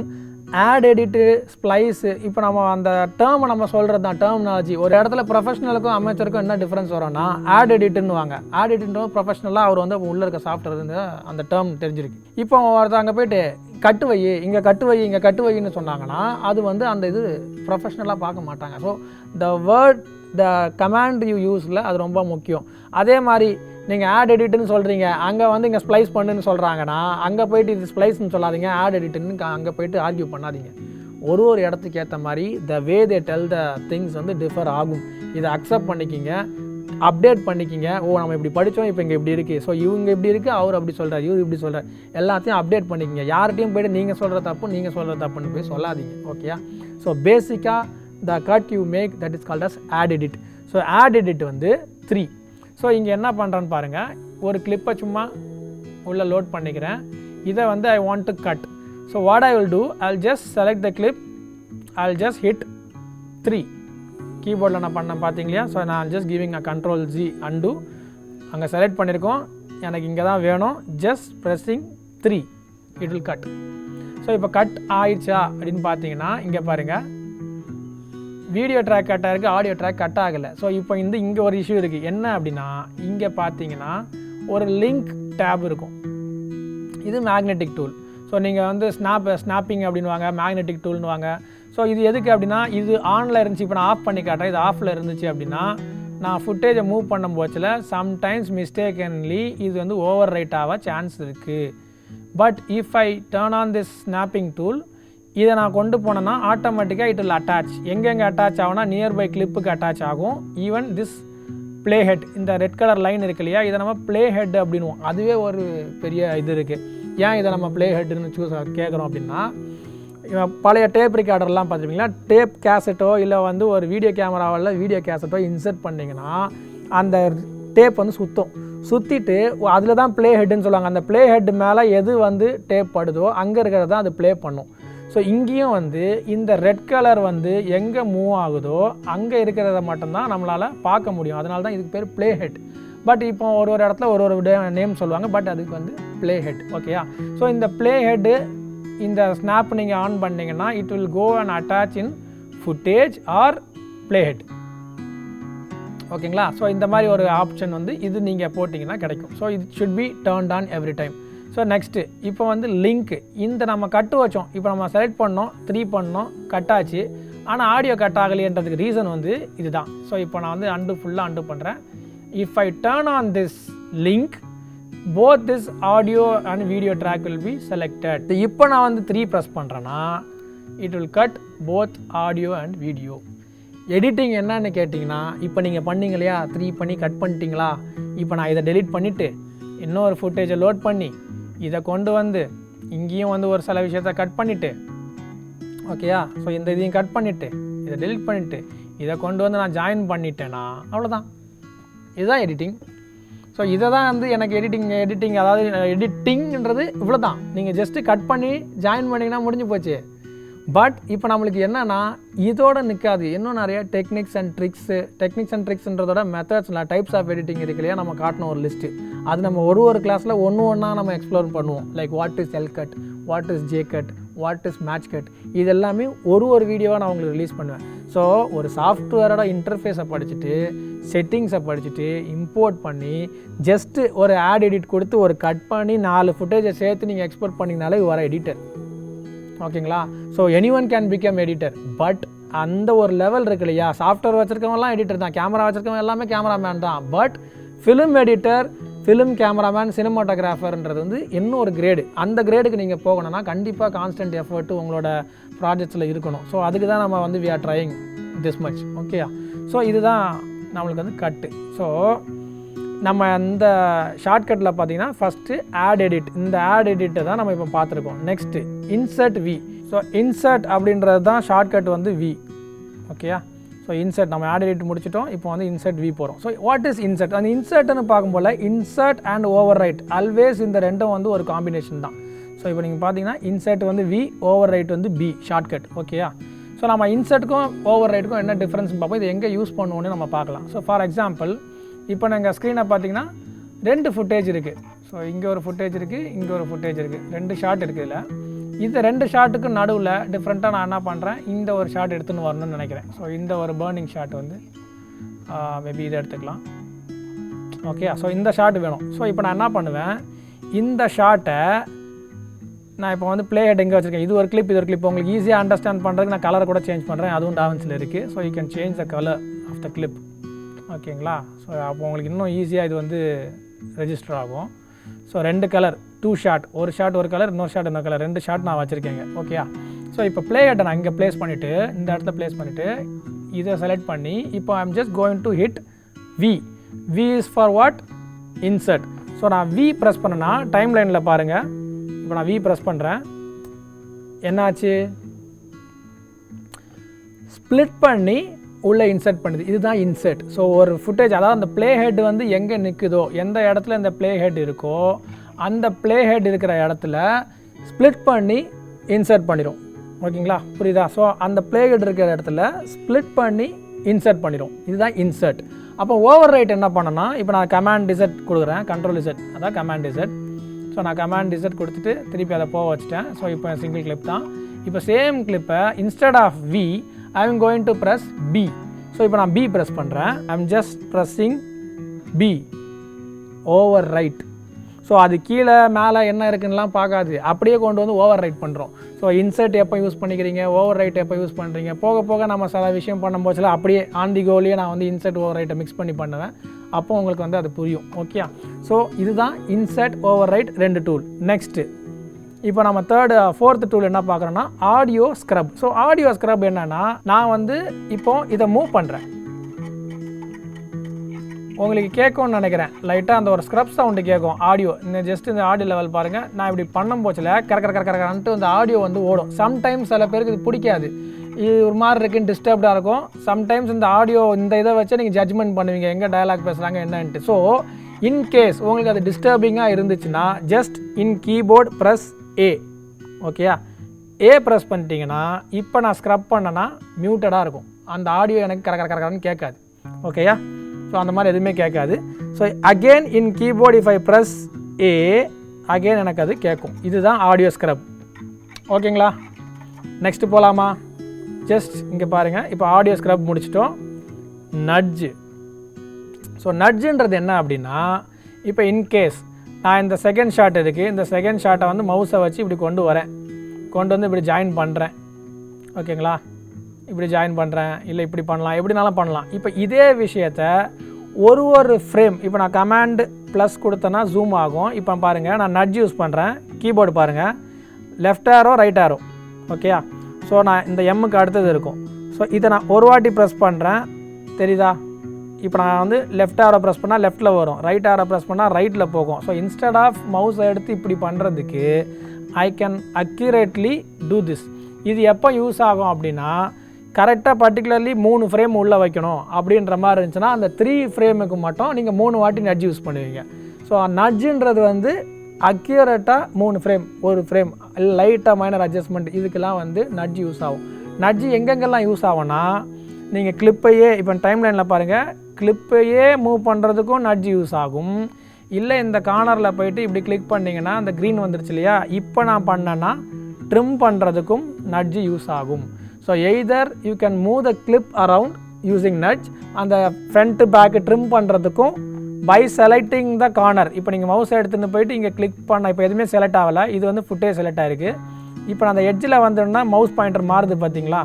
ஆட் எடிட்டு, ஸ்ப்ளைஸு, இப்போ நம்ம அந்த டேர்மை நம்ம சொல்கிறது தான் டேர்மினாலஜி. ஒரு இடத்துல ப்ரொஃபஷனலுக்கும் அமேச்சருக்கும் என்ன டிஃப்ரென்ஸ் வரும்னா, ஆட் எடிட்டுன்னு வாங்க. ஆட் எடிட்னு ப்ரொஃபஷனலாக அவர் வந்து உள்ளே இருக்க சாஃப்ட்வேர் வந்து அந்த டேர்ம் தெரிஞ்சிருக்கு. இப்போ ஒருத்தர் அங்கே போய்ட்டு கட்டு வை, இங்கே கட்டு வை, இங்கே கட்டு வைன்னு சொன்னாங்கன்னா அது வந்து அந்த இது ப்ரொஃபஷ்னலாக பார்க்க மாட்டாங்க. So the word, the command you யூஸில் அது ரொம்ப முக்கியம். அதே மாதிரி நீங்கள் ஆட் எடிட்டுன்னு சொல்கிறீங்க, அங்கே வந்து இங்கே ஸ்ப்ளைஸ் பண்ணுன்னு சொல்கிறாங்கன்னா அங்கே போயிட்டு இது ஸ்ப்ளைஸ்ன்னு சொல்லாதீங்க, ஆட் எடிட்டுன்னு அங்கே போயிட்டு ஆர்கியூ பண்ணாதீங்க. ஒரு இடத்துக்கு ஏற்ற மாதிரி த வே தே டெல் த திங்ஸ் வந்து டிஃபர் ஆகும். இதை அக்செப்ட் பண்ணிக்கிங்க, அப்டேட் பண்ணிக்கிங்க. நம்ம இப்படி படித்தோம், இப்போ இங்கே இப்படி இருக்குது, ஸோ இவங்க இப்படி இருக்குது, அவர் அப்படி சொல்கிறார், இவர் இப்படி சொல்கிறார், எல்லாத்தையும் அப்டேட் பண்ணிக்கிங்க. யார்கிட்டையும் போய்ட்டு நீங்கள் சொல்கிற தப்புன்னு போய் சொல்லாதீங்க. ஓகேயா? ஸோ பேசிக்காக the cut you make that is called as add edit. So add edit வந்து 3. ஸோ இங்கே என்ன பண்ணுறேன்னு பாருங்கள். ஒரு கிளிப்பை சும்மா உள்ளே லோட் பண்ணிக்கிறேன். இதை வந்து ஐ want to cut. So what I will do, I will just select the clip, I will just hit 3. கீபோர்டில் நான் பண்ணேன் பார்த்தீங்களா? ஸோ நான் ஜஸ்ட் கிவிங் Ctrl+Z undo. அங்கே செலக்ட் பண்ணியிருக்கோம், எனக்கு இங்கே தான் வேணும். Just pressing 3, it will cut. So இப்போ கட் ஆயிடுச்சா அப்படின்னு பார்த்தீங்கன்னா இங்கே பாருங்கள், வீடியோ ட்ராக் கட் ஆகிருக்கு, ஆடியோ ட்ராக் கட் ஆகலை. ஸோ இப்போ இங்கே ஒரு இஷ்யூ இருக்குது. என்ன அப்படின்னா இங்கே பார்த்தீங்கன்னா ஒரு லிங்க் டேப் இருக்கும். இது மேக்னெட்டிக் டூல். ஸோ நீங்கள் வந்து ஸ்னாப்பிங் அப்படின்வாங்க, மேக்னெட்டிக் டூல்னு வாங்க. ஸோ இது எதுக்கு அப்படின்னா, இது ஆனில் இருந்துச்சு, இப்போ நான் ஆஃப் பண்ணி காட்டுறேன், இது ஆஃபில் இருந்துச்சு அப்படின்னா நான் ஃபுட்டேஜை மூவ் பண்ணும் போச்சில் சம்டைம்ஸ் மிஸ்டேக்கன்லி இது வந்து ஓவர் ரைட் ஆக சான்ஸ் இருக்குது. But if I turn on this snapping tool, இதை நான் கொண்டு போனேன்னா ஆட்டோமேட்டிக்காக இட் வில் அட்டாச். எங்கெங்கே அட்டாச் ஆகும்னா நியர்பை கிளிப்புக்கு அட்டாச் ஆகும். ஈவன் திஸ் ப்ளே ஹெட், இந்த ரெட் கலர் லைன் இருக்கு இல்லையா, இதை நம்ம ப்ளே ஹெட் அப்படின்வோம். அதுவே ஒரு பெரிய இது இருக்குது. ஏன் இதை நம்ம ப்ளே ஹெட்டுன்னு கேட்குறோம் அப்படின்னா, பழைய டேப் ரெக்கார்டர்லாம் பார்த்துருப்பீங்களா, டேப் கேசட்டோ இல்லை வந்து ஒரு வீடியோ கேமராவில் வீடியோ கேசட்டோ இன்சர்ட் பண்ணிங்கன்னா அந்த டேப் வந்து சுற்றிட்டு அதில் தான் ப்ளே ஹெட்டுன்னு சொல்லுவாங்க. அந்த ப்ளே ஹெட் மேலே எது வந்து டேப் படுதோ அங்கே இருக்கிறது தான் அது ப்ளே பண்ணும். ஸோ இங்கேயும் வந்து இந்த ரெட் கலர் வந்து எங்கே மூவ் ஆகுதோ அங்கே இருக்கிறத மட்டும்தான் நம்மளால் பார்க்க முடியும். அதனால தான் இதுக்கு பேர் ப்ளே ஹெட். பட் இப்போ ஒரு இடத்துல ஒரு நேம் சொல்லுவாங்க, பட் அதுக்கு வந்து ப்ளே ஹெட். ஓகேயா? ஸோ இந்த ப்ளே ஹெட்டு இந்த ஸ்னாப் நீங்கள் ஆன் பண்ணிங்கன்னா it will go and attach in footage or play head. ஓகேங்களா? ஸோ இந்த மாதிரி ஒரு ஆப்ஷன் வந்து இது நீங்கள் போட்டிங்கன்னா கிடைக்கும். ஸோ இது should be turned on every time. So next இப்போ வந்து லிங்க்கு, இந்த நம்ம கட்டு வச்சோம், இப்போ நம்ம செலக்ட் பண்ணோம், 3 பண்ணோம், கட் ஆச்சு. ஆனால் ஆடியோ கட் ஆகலைன்றதுக்கு ரீசன் வந்து இதுதான். ஸோ இப்போ நான் வந்து ஃபுல்லாக அண்டு பண்ணுறேன். If I turn on this link, both this audio and video track will be selected. இப்போ நான் வந்து 3 ப்ரெஸ் பண்ணுறேன்னா it will cut both audio and video. Editing என்னன்னு கேட்டிங்கன்னா, இப்போ நீங்கள் பண்ணீங்க இல்லையா, 3 பண்ணி கட் பண்ணிட்டீங்களா, இப்போ நான் இதை டெலிட் பண்ணிவிட்டு இன்னொரு ஃபுட்டேஜை லோட் பண்ணி இதை கொண்டு வந்து இங்கேயும் வந்து ஒரு சில விஷயத்தை கட் பண்ணிவிட்டு, ஓகேயா? ஸோ இந்த இதையும் கட் பண்ணிவிட்டு இதை டெலிட் பண்ணிவிட்டு இதை கொண்டு வந்து நான் ஜாயின் பண்ணிட்டேன்னா அவ்வளோதான். இதுதான் எடிட்டிங். ஸோ இதை தான் வந்து எனக்கு எடிட்டிங் அதாவது எடிட்டிங்கிறது இவ்வளோ தான். நீங்கள் ஜஸ்ட்டு கட் பண்ணி ஜாயின் பண்ணிங்கன்னா முடிஞ்சு போச்சு. பட் இப்போ நம்மளுக்கு என்னென்னா இதோட நிற்காது, இன்னும் நிறைய டெக்னிக்ஸ் அண்ட் ட்ரிக்ஸ்ன்றதோட மெத்தட்ஸ் டைப்ஸ் ஆஃப் எடிட்டிங் இருக்கு இல்லையா, நம்ம காட்டணும் ஒரு லிஸ்ட்டு. அது நம்ம ஒரு கிளாஸில் ஒன்றா நம்ம எக்ஸ்ப்ளோர் பண்ணுவோம். Like what is L cut, what is J cut, what is match cut, இது எல்லாமே ஒரு வீடியோவாக நான் உங்களுக்கு ரிலீஸ் பண்ணுவேன். ஸோ ஒரு சாஃப்ட்வேரோட இன்டர்ஃபேஸை படிச்சுட்டு செட்டிங்ஸை படிச்சுட்டு இம்போர்ட் பண்ணி ஜஸ்ட்டு ஒரு ஆட் எடிட் கொடுத்து ஒரு கட் பண்ணி 4 ஃபுட்டேஜை சேர்த்து நீங்கள் எக்ஸ்போர்ட் பண்ணிங்கனாலே வர எடிட்டர். ஓகேங்களா? So anyone can become editor. But அந்த ஒரு லெவல் இருக்கு இல்லையா, சாஃப்ட்வேர் வச்சுருக்கவங்கலாம் எடிட்டர் தான், கேமரா வச்சுருக்கவங்க எல்லாமே கேமராமேன் தான். But film editor, film cameraman, சினிமாட்டோகிராஃபர்ன்றது வந்து இன்னும் ஒரு கிரேடு. அந்த கிரேடுக்கு நீங்கள் போகணும்னா கண்டிப்பாக கான்ஸ்டன்ட் எஃபர்ட்டு உங்களோட ப்ராஜெக்ட்ஸில் இருக்கணும். ஸோ அதுக்கு தான் நம்ம வந்து we are trying this much. ஓகேயா? ஸோ இதுதான் நம்மளுக்கு வந்து கட்டு. ஸோ நம்ம அந்த ஷார்ட்கட்டில் பார்த்தீங்கன்னா ஃபஸ்ட்டு ஆட் எடிட், இந்த ஆட் எடிட்டை தான் நம்ம இப்போ பார்த்துருக்கோம். Next insert V. So insert அப்படின்றது தான் ஷார்ட்கட் வந்து வி. ஓகேயா? ஸோ இன்சர்ட் நம்ம ஆட் எடிட் முடிச்சிட்டோம், இப்போ வந்து இன்சர்ட் வி போகிறோம். So what is insert? அந்த இன்சர்ட்னு பார்க்கும்போது insert and overwrite always இந்த ரெண்டும் வந்து ஒரு காம்பினேஷன் தான். ஸோ இப்போ நீங்கள் பார்த்தீங்கன்னா இன்சர்ட் வந்து வி, ஓவர் ரைட் வந்து பி ஷார்ட்கட். ஓகேயா? ஸோ நம்ம இன்சர்ட்டுக்கும் ஓவர் ரைட்டுக்கும் என்ன டிஃப்ரென்ஸ்னு பார்ப்போம், இது எங்கே யூஸ் பண்ணுவோன்னு நம்ம பார்க்கலாம். ஸோ ஃபார் எக்ஸாம்பிள் இப்போ நாங்கள் ஸ்க்ரீனை பார்த்தீங்கன்னா 2 ஃபுட்டேஜ் இருக்குது. ஸோ இங்கே ஒரு ஃபுட்டேஜ் இருக்குது, இங்கே ஒரு ஃபுட்டேஜ் இருக்குது, 2 ஷார்ட் இருக்குது. இதில் இந்த 2 ஷாட்டுக்கு நடுவில் டிஃப்ரெண்ட்டாக நான் என்ன பண்ணுறேன், இந்த ஒரு ஷாட் எடுத்துன்னு வரணும்னு நினைக்கிறேன். ஸோ இந்த ஒரு பர்னிங் ஷாட் வந்து மேபி இதை எடுத்துக்கலாம். ஓகே? ஸோ இந்த ஷாட் வேணும். ஸோ இப்போ நான் என்ன பண்ணுவேன், இந்த ஷாட்டை நான் இப்போ வந்து ப்ளே ஹெட் எங்கே வச்சுருக்கேன், இது ஒரு கிளிப், இது ஒரு கிளிப். உங்களுக்கு ஈஸியாக அண்டர்ஸ்டாண்ட் பண்ணுறதுக்கு நான் கலரை கூட சேஞ்ச் பண்ணுறேன், அதுவும் டாவன்ஸில் இருக்குது. So you can change the colour of the clip. ஓகேங்களா? ஸோ அப்போ உங்களுக்கு இன்னும் ஈஸியாக இது வந்து ரெஜிஸ்டர் ஆகும். ஸோ 2 கலர், 2 ஷாட், ஒரு ஷாட் ஒரு கலர், இன்னொரு ஷாட் இன்னொரு கலர், 2 ஷாட் நான் வச்சுருக்கேங்க. ஓகேயா? ஸோ இப்போ ப்ளே ஹெட்டை நான் இங்கே ப்ளேஸ் பண்ணிவிட்டு இந்த இடத்துல ப்ளேஸ் பண்ணிவிட்டு இதை செலக்ட் பண்ணி இப்போ I am just going to hit V. V is for what? Insert. So நான் வி ப்ரெஸ் பண்ணேன்னா டைம் லைனில் பாருங்கள். இப்போ நான் வி ப்ரெஸ் பண்ணுறேன், என்னாச்சு? ஸ்ப்ளிட் பண்ணி உள்ளே இன்சர்ட் பண்ணுது. இதுதான் இன்சர்ட். ஸோ ஒரு ஃபுட்டேஜ், அதாவது அந்த ப்ளே ஹெட் வந்து எங்கே நிற்குதோ, எந்த இடத்துல இந்த ப்ளே ஹெட் இருக்கோ அந்த ப்ளே ஹெட் இருக்கிற இடத்துல ஸ்ப்ளிட் பண்ணி இன்சர்ட் பண்ணிடும். ஓகேங்களா? புரியுதா? ஸோ அந்த ப்ளே ஹெட் இருக்கிற இடத்துல ஸ்ப்ளிட் பண்ணி இன்சர்ட் பண்ணிடும். இதுதான் இன்சர்ட். அப்போ ஓவர் ரைட் என்ன பண்ணனா, இப்போ நான் கமாண்ட் இசட் கொடுக்குறேன், கண்ட்ரோல் இசட், அதான் கமாண்ட் இசட். ஸோ நான் கமாண்ட் இசட் கொடுத்துட்டு திருப்பி அதை போக வச்சுட்டேன். ஸோ இப்போ சிங்கிள் கிளிப் தான். இப்போ சேம் கிளிப்பை instead of we I am going to press B. So இப்போ நான் B ப்ரெஸ் பண்ணுறேன். I am just pressing B, overwrite. So அது கீழே மேலே என்ன இருக்குன்னுலாம் பார்க்காது, அப்படியே கொண்டு வந்து ஓவர் ரைட் பண்ணுறோம். ஸோ இன்சர்ட் எப்போ யூஸ் பண்ணிக்கிறீங்க, ஓவர் ரைட் எப்போ யூஸ் பண்ணுறீங்க, போக போக நம்ம சில விஷயம் பண்ணும்போதுல அப்படியே ஆன் தி கோலியே நான் வந்து இன்சர்ட் ஓவர் ரைட்டை மிக்ஸ் பண்ணி பண்ணுவேன். அப்போ உங்களுக்கு வந்து அது புரியும். ஓகே? ஸோ இதுதான் insert overwrite 2 tool. Next இப்போ நம்ம ஃபோர்த் டூல் என்ன பார்க்குறோன்னா audio scrub. So audio scrub என்னன்னா, நான் வந்து இப்போ இதை மூவ் பண்ணுறேன், உங்களுக்கு கேட்கும்னு நினைக்கிறேன். லைட்டாக அந்த ஒரு ஸ்க்ரப் சவுண்டு கேட்கும் ஆடியோ. இந்த ஜஸ்ட் இந்த ஆடியோ லெவல் பாருங்கள். நான் இப்படி பண்ணும் போச்சில் கரக்கரன்ட்டு அந்த ஆடியோ வந்து ஓடும். சம்டைம்ஸ் சில பேருக்கு இது பிடிக்காது, இது ஒரு மாதிரி இருக்குன்னு டிஸ்டர்ப்டாக இருக்கும். சம்டைம்ஸ் இந்த ஆடியோ இந்த இதை வச்சு நீங்கள் ஜட்ஜ்மெண்ட் பண்ணுவீங்க, எங்கே டயலாக் பேசுகிறாங்க என்னன்ட்டு. ஸோ இன்கேஸ் உங்களுக்கு அது டிஸ்டர்பிங்காக இருந்துச்சுன்னா ஜஸ்ட் இன் கீபோர்ட் ப்ரெஸ் ஏ. ஓகேயா? ஏ ப்ரெஸ் பண்ணிட்டீங்கன்னா இப்போ நான் ஸ்க்ரப் பண்ணேன்னா மியூட்டடாக இருக்கும், அந்த ஆடியோ எனக்கு கரக்கரன்னு கேட்காது. ஓகேயா? ஸோ அந்த மாதிரி எதுவுமே கேட்காது. So again in keyboard if I press A, again எனக்கு அது கேட்கும். இதுதான் ஆடியோ ஸ்க்ரப். ஓகேங்களா? நெக்ஸ்ட்டு போகலாமா? ஜஸ்ட் இங்கே பாருங்கள், இப்போ ஆடியோ ஸ்க்ரப் முடிச்சிட்டோம். நட்ஜு. ஸோ நட்ஜுன்றது என்ன அப்படின்னா, இப்போ இன்கேஸ் நான் இந்த செகண்ட் ஷாட் இருக்குது, இந்த செகண்ட் ஷாட்டை வந்து மவுஸை வச்சு இப்படி கொண்டு வரேன், கொண்டு வந்து இப்படி ஜாயின் பண்ணுறேன். ஓகேங்களா? இப்படி ஜாயின் பண்ணுறேன், இல்லை இப்படி பண்ணலாம், எப்படினாலும் பண்ணலாம். இப்போ இதே விஷயத்தை ஒரு ஃப்ரேம், இப்போ நான் கமாண்ட் ப்ளஸ் கொடுத்தேன்னா ஜூம் ஆகும். இப்போ பாருங்கள், நான் நட்ஜ் யூஸ் பண்ணுறேன், கீபோர்டு பாருங்கள், லெஃப்ட் ஆரோ ரைட் ஆரோ. ஓகேயா? ஸோ நான் இந்த எம்முக்கு அடுத்தது இருக்கும். ஸோ இதை நான் ஒரு வாட்டி ப்ரெஸ் பண்ணுறேன், தெரியுதா? இப்போ நான் வந்து லெஃப்ட் ஆரோ ப்ரெஸ் பண்ணால் லெஃப்ட்டில் வரும், ரைட் ஆரோ ப்ரெஸ் பண்ணால் ரைட்டில் போகும். ஸோ இன்ஸ்டெட் ஆஃப் மவுஸை எடுத்து இப்படி பண்ணுறதுக்கு I can accurately do this. இது எப்போ யூஸ் ஆகும் அப்படின்னா, கரெக்டாக பர்டிகுலர்லி 3 ஃப்ரேம் உள்ளே வைக்கணும் அப்படின்ற மாதிரி இருந்துச்சுன்னா அந்த 3 ஃப்ரேமுக்கு மட்டும் நீங்கள் 3 வாட்டி நட்ஜ் யூஸ் பண்ணுவீங்க. ஸோ நட்ஜுன்றது வந்து அக்யூரேட்டாக 3 ஃப்ரேம், ஒரு ஃப்ரேம், லைட்டாக மைனர் அட்ஜஸ்ட்மெண்ட், இதுக்கெல்லாம் வந்து நட்ஜ் யூஸ் ஆகும். நட்ஜ் எங்கெங்கெல்லாம் யூஸ் ஆகும்னா, நீங்கள் கிளிப்பையே இப்போ டைம் லைனில் பாருங்கள், கிளிப்பையே மூவ் பண்ணுறதுக்கும் நட்ஜ் யூஸ் ஆகும். இல்லை இந்த கார்னரில் போயிட்டு இப்படி கிளிக் பண்ணிங்கன்னா அந்த க்ரீன் வந்துருச்சு இல்லையா, இப்போ நான் பண்ணேன்னா ட்ரிம் பண்ணுறதுக்கும் நட்ஜ் யூஸ் ஆகும். So either you can move the clip around using நட்ஜ், அந்த ஃப்ரண்ட்டு பேக்கு ட்ரிம் பண்ணுறதுக்கும் பை செலக்டிங் த கார்னர். இப்போ நீங்கள் மவுஸ் எடுத்துகிட்டு போயிட்டு இங்கே கிளிக் பண்ண, இப்போ எதுவுமே செலக்ட் ஆகலை, இது வந்து ஃபுட்டேஜ் செலக்ட் ஆகிருக்கு. இப்போ நான் அந்த எட்ஜில் வந்தோன்னா மவுஸ் பாயிண்டர் மாறுது பார்த்தீங்களா,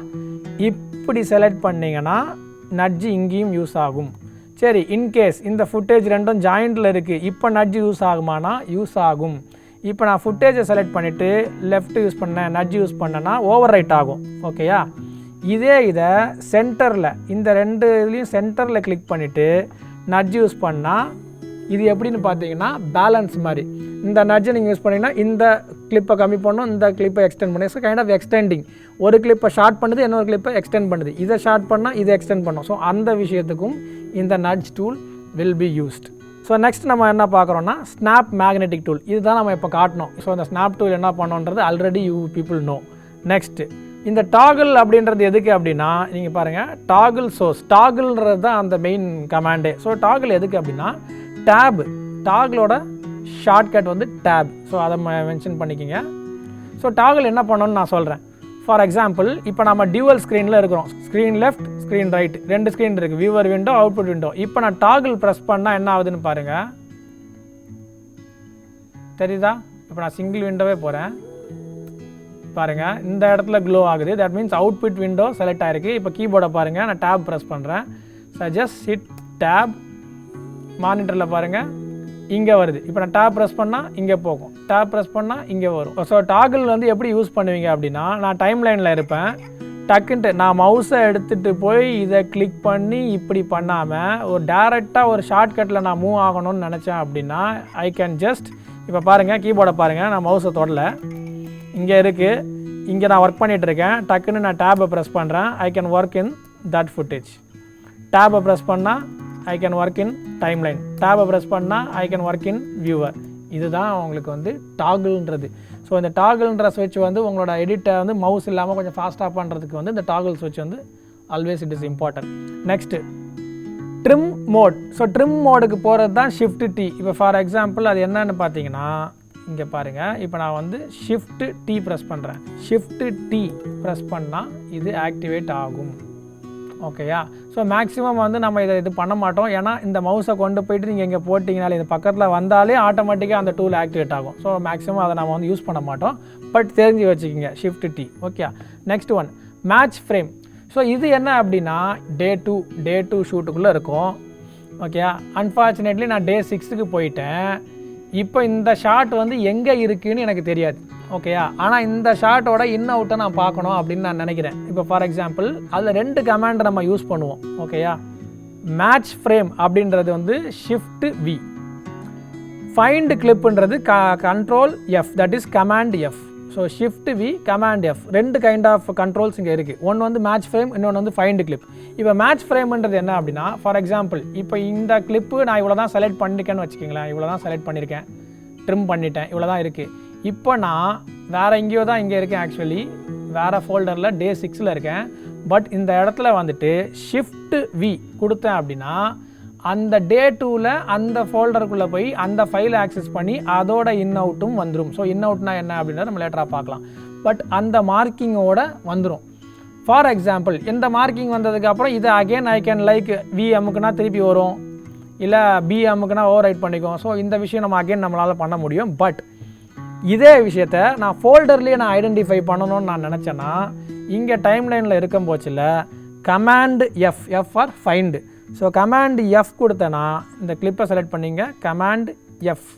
இப்படி செலக்ட் பண்ணிங்கன்னா நட்ஜ் இங்கேயும் யூஸ் ஆகும். சரி, இன்கேஸ் இந்த ஃபுட்டேஜ் ரெண்டும் ஜாயிண்டில் இருக்குது, இப்போ நட்ஜ் யூஸ் ஆகுமானா யூஸ் ஆகும். இப்போ நான் ஃபுட்டேஜை செலக்ட் பண்ணிவிட்டு லெஃப்ட் யூஸ் பண்ணேன், நட்ஜ் யூஸ் பண்ணேன்னா ஓவர் ரைட் ஆகும். ஓகேயா? இதே இதை சென்டரில், இந்த 2 இதுலேயும் சென்டரில் கிளிக் பண்ணிவிட்டு நட்ஜ் யூஸ் பண்ணால் இது எப்படின்னு பார்த்தீங்கன்னா பேலன்ஸ் மாதிரி. இந்த நட்ஜை நீங்கள் யூஸ் பண்ணிங்கன்னா இந்த கிளிப்பை கம்மி பண்ணணும், இந்த கிளிப்பை எக்ஸ்டெண்ட் பண்ணி, ஸோ கைண்ட் ஆஃப் எக்ஸ்டெண்டிங். ஒரு கிளிப்பை ஷார்ட் பண்ணுது, இன்னொரு கிளிப்பை எக்ஸ்டெண்ட் பண்ணுது, இதை ஷார்ட் பண்ணால் இதை எக்ஸ்டெண்ட் பண்ணும். ஸோ அந்த விஷயத்துக்கும் இந்த நட்ஜ் tool will be used. So next நம்ம என்ன பார்க்குறோன்னா ஸ்னாப் மேக்னெட்டிக் டூல். இதுதான் நம்ம இப்போ காட்டணும். ஸோ இந்த ஸ்னாப் டூல் என்ன பண்ணோன்றது already you people know. Next இந்த டாகிள் அப்படின்றது எதுக்கு அப்படின்னா, நீங்கள் பாருங்கள், டாகிள் சோர்ஸ், டாகிள்ன்றது தான் அந்த மெயின் கமாண்டே. ஸோ டாகிள் எதுக்கு அப்படின்னா டேப், டாகிளோட ஷார்ட்கட் வந்து டேப். ஸோ அதை மென்ஷன் பண்ணிக்கிங்க. ஸோ டாகிள் என்ன பண்ணணும்னு நான் சொல்கிறேன். ஃபார் எக்ஸாம்பிள், இப்போ நம்ம டியூவல் ஸ்க்ரீனில் இருக்கிறோம், screen left, screen right, 2 screen இருக்குது, வியூவர் விண்டோ, அவுட்புட் விண்டோ. இப்போ நான் டாகிள் ப்ரெஸ் பண்ணால் என்ன ஆகுதுன்னு பாருங்கள், தெரியுதா? இப்போ நான் சிங்கிள் விண்டோவே போகிறேன் பாருங்கள், இந்த இடத்துல க்ளோ ஆகுது, that means output window select ஆகிருக்கு. இப்போ கீபோர்டை பாருங்கள், நான் டேப் ப்ரெஸ் பண்ணுறேன். ஸோ ஜஸ்ட் ஹிட் டேப், மானிட்டரில் பாருங்கள் இங்கே வருது. இப்போ நான் டேப் ப்ரெஸ் பண்ணால் இங்கே போகும், டேப் ப்ரெஸ் பண்ணால் இங்கே வரும். ஸோ டாகிள் வந்து எப்படி யூஸ் பண்ணுவீங்க அப்படின்னா, நான் டைம் லைனில் இருப்பேன், டக்குன்ட்டு நான் மவுஸை எடுத்துகிட்டு போய் இதை கிளிக் பண்ணி இப்படி பண்ணாமல் ஒரு டேரெக்டாக ஒரு ஷார்ட்கட்டில் நான் மூவ் ஆகணும்னு நினச்சேன் அப்படின்னா ஐ கேன் ஜஸ்ட் இப்போ பாருங்கள், கீபோர்டை பாருங்கள், நான் மவுஸை தொடல, இங்கே இருக்குது, இங்கே நான் ஒர்க் பண்ணிகிட்ருக்கேன், டக்குன்னு நான் டேபை ப்ரெஸ் பண்ணுறேன், I can work in that footage. டேபை ப்ரெஸ் பண்ணால் I can work in timeline, டேபை ப்ரெஸ் பண்ணால் I can work in viewer. இதுதான் உங்களுக்கு வந்து டாகிள்ன்றது. ஸோ இந்த டாகிள்ன்ற ஸ்விட்ச் வந்து உங்களோட எடிட்டை வந்து மவுஸ் இல்லாமல் கொஞ்சம் ஃபாஸ்ட்டாக பண்ணுறதுக்கு வந்து இந்த டாகிள் ஸ்விட்ச் வந்து always it is important. Next trim mode. So trim மோடுக்கு போகிறது தான் ஷிஃப்ட் டி. இப்போ ஃபார் எக்ஸாம்பிள் அது என்னன்னு பார்த்தீங்கன்னா இங்கே பாருங்கள், இப்போ நான் வந்து ஷிஃப்ட் டி ப்ரெஸ் பண்ணுறேன், ஷிஃப்ட் டி ப்ரெஸ் பண்ணால் இது ஆக்டிவேட் ஆகும். ஓகேயா? ஸோ மேக்ஸிமம் வந்து நம்ம இது பண்ண மாட்டோம், ஏன்னா இந்த மவுஸை கொண்டு போயிட்டு நீங்கள் இங்கே போட்டிங்கனாலே இது பக்கத்தில் வந்தாலே ஆட்டோமேட்டிக்காக அந்த டூல் ஆக்டிவேட் ஆகும். ஸோ மேக்ஸிமம் அதை நம்ம வந்து யூஸ் பண்ண மாட்டோம், பட் தெரிஞ்சு வச்சுக்கிங்க shift T. Okay, next one match frame. So இது என்ன அப்படின்னா டே 2 ஷூட்டுக்குள்ளே இருக்கும். ஓகே, அன்ஃபார்ச்சுனேட்லி நான் டே 6க்கு போயிட்டேன். இப்போ இந்த ஷாட் வந்து எங்கே இருக்குதுன்னு எனக்கு தெரியாது. ஓகேயா? ஆனால் இந்த ஷார்ட்டோட இன் அவுட்டை நான் பார்க்கணும் அப்படின்னு நான் நினைக்கிறேன். இப்போ ஃபார் எக்ஸாம்பிள் அதில் 2 கமாண்டை நம்ம யூஸ் பண்ணுவோம். ஓகேயா? மேட்ச் ஃப்ரேம் அப்படின்றது வந்து ஷிஃப்ட் வி, ஃபைண்ட் கிளிப்புன்றது control F, that is command F. So shift V command F 2 kind of controls இங்கே இருக்குது. ஒன்று வந்து மேட்ச் ஃப்ரேம், இன்னொன்று வந்து ஃபைண்ட் கிளிப். இப்போ மேட்ச் ஃப்ரேம்ன்றது என்ன அப்படின்னா ஃபார் எக்ஸாம்பிள் இப்போ இந்த கிளிப்பு நான் இவ்வளோ தான் செலக்ட் பண்ணியிருக்கேன்னு வச்சுக்கிங்களேன், இவ்வளோ தான் செலக்ட் பண்ணியிருக்கேன், ட்ரிம் பண்ணிட்டேன், இவ்வளோ தான் இருக்குது. இப்போ நான் வேறு எங்கேயோ தான் இங்கே இருக்கேன், ஆக்சுவலி வேறு ஃபோல்டரில் டே 6ல் இருக்கேன். பட் இந்த இடத்துல வந்துட்டு ஷிஃப்ட் வி கொடுத்தேன் அப்படின்னா அந்த டே 2ல் அந்த ஃபோல்டருக்குள்ளே போய் அந்த ஃபைலை ஆக்சஸ் பண்ணி அதோட இன் அவுட்டும் வந்துடும். ஸோ இன் அவுட்னா என்ன அப்படின்றத நம்ம லேட்டராக பார்க்கலாம், பட் அந்த மார்க்கிங்கோட வந்துடும். ஃபார் எக்ஸாம்பிள் இந்த மார்க்கிங் வந்ததுக்கப்புறம் இதை அகெயின் ஐ கேன் லைக் விஎம்முக்குனா திருப்பி வரும், இல்லை பிஎம்முக்குனா ஓவர் ரைட் பண்ணிக்கும். ஸோ இந்த விஷயம் நம்ம அகெயின் நம்மளால் பண்ண முடியும். பட் இதே விஷயத்தை நான் ஃபோல்டர்லேயே நான் ஐடென்டிஃபை பண்ணணும்னு நான் நினச்சேன்னா இங்கே டைம் லைனில் இருக்கும் போச்சில் command F, F or find. So command F கொடுத்தேன்னா இந்த கிளிப்பை செலக்ட் பண்ணிங்க, கமாண்ட் எஃப்,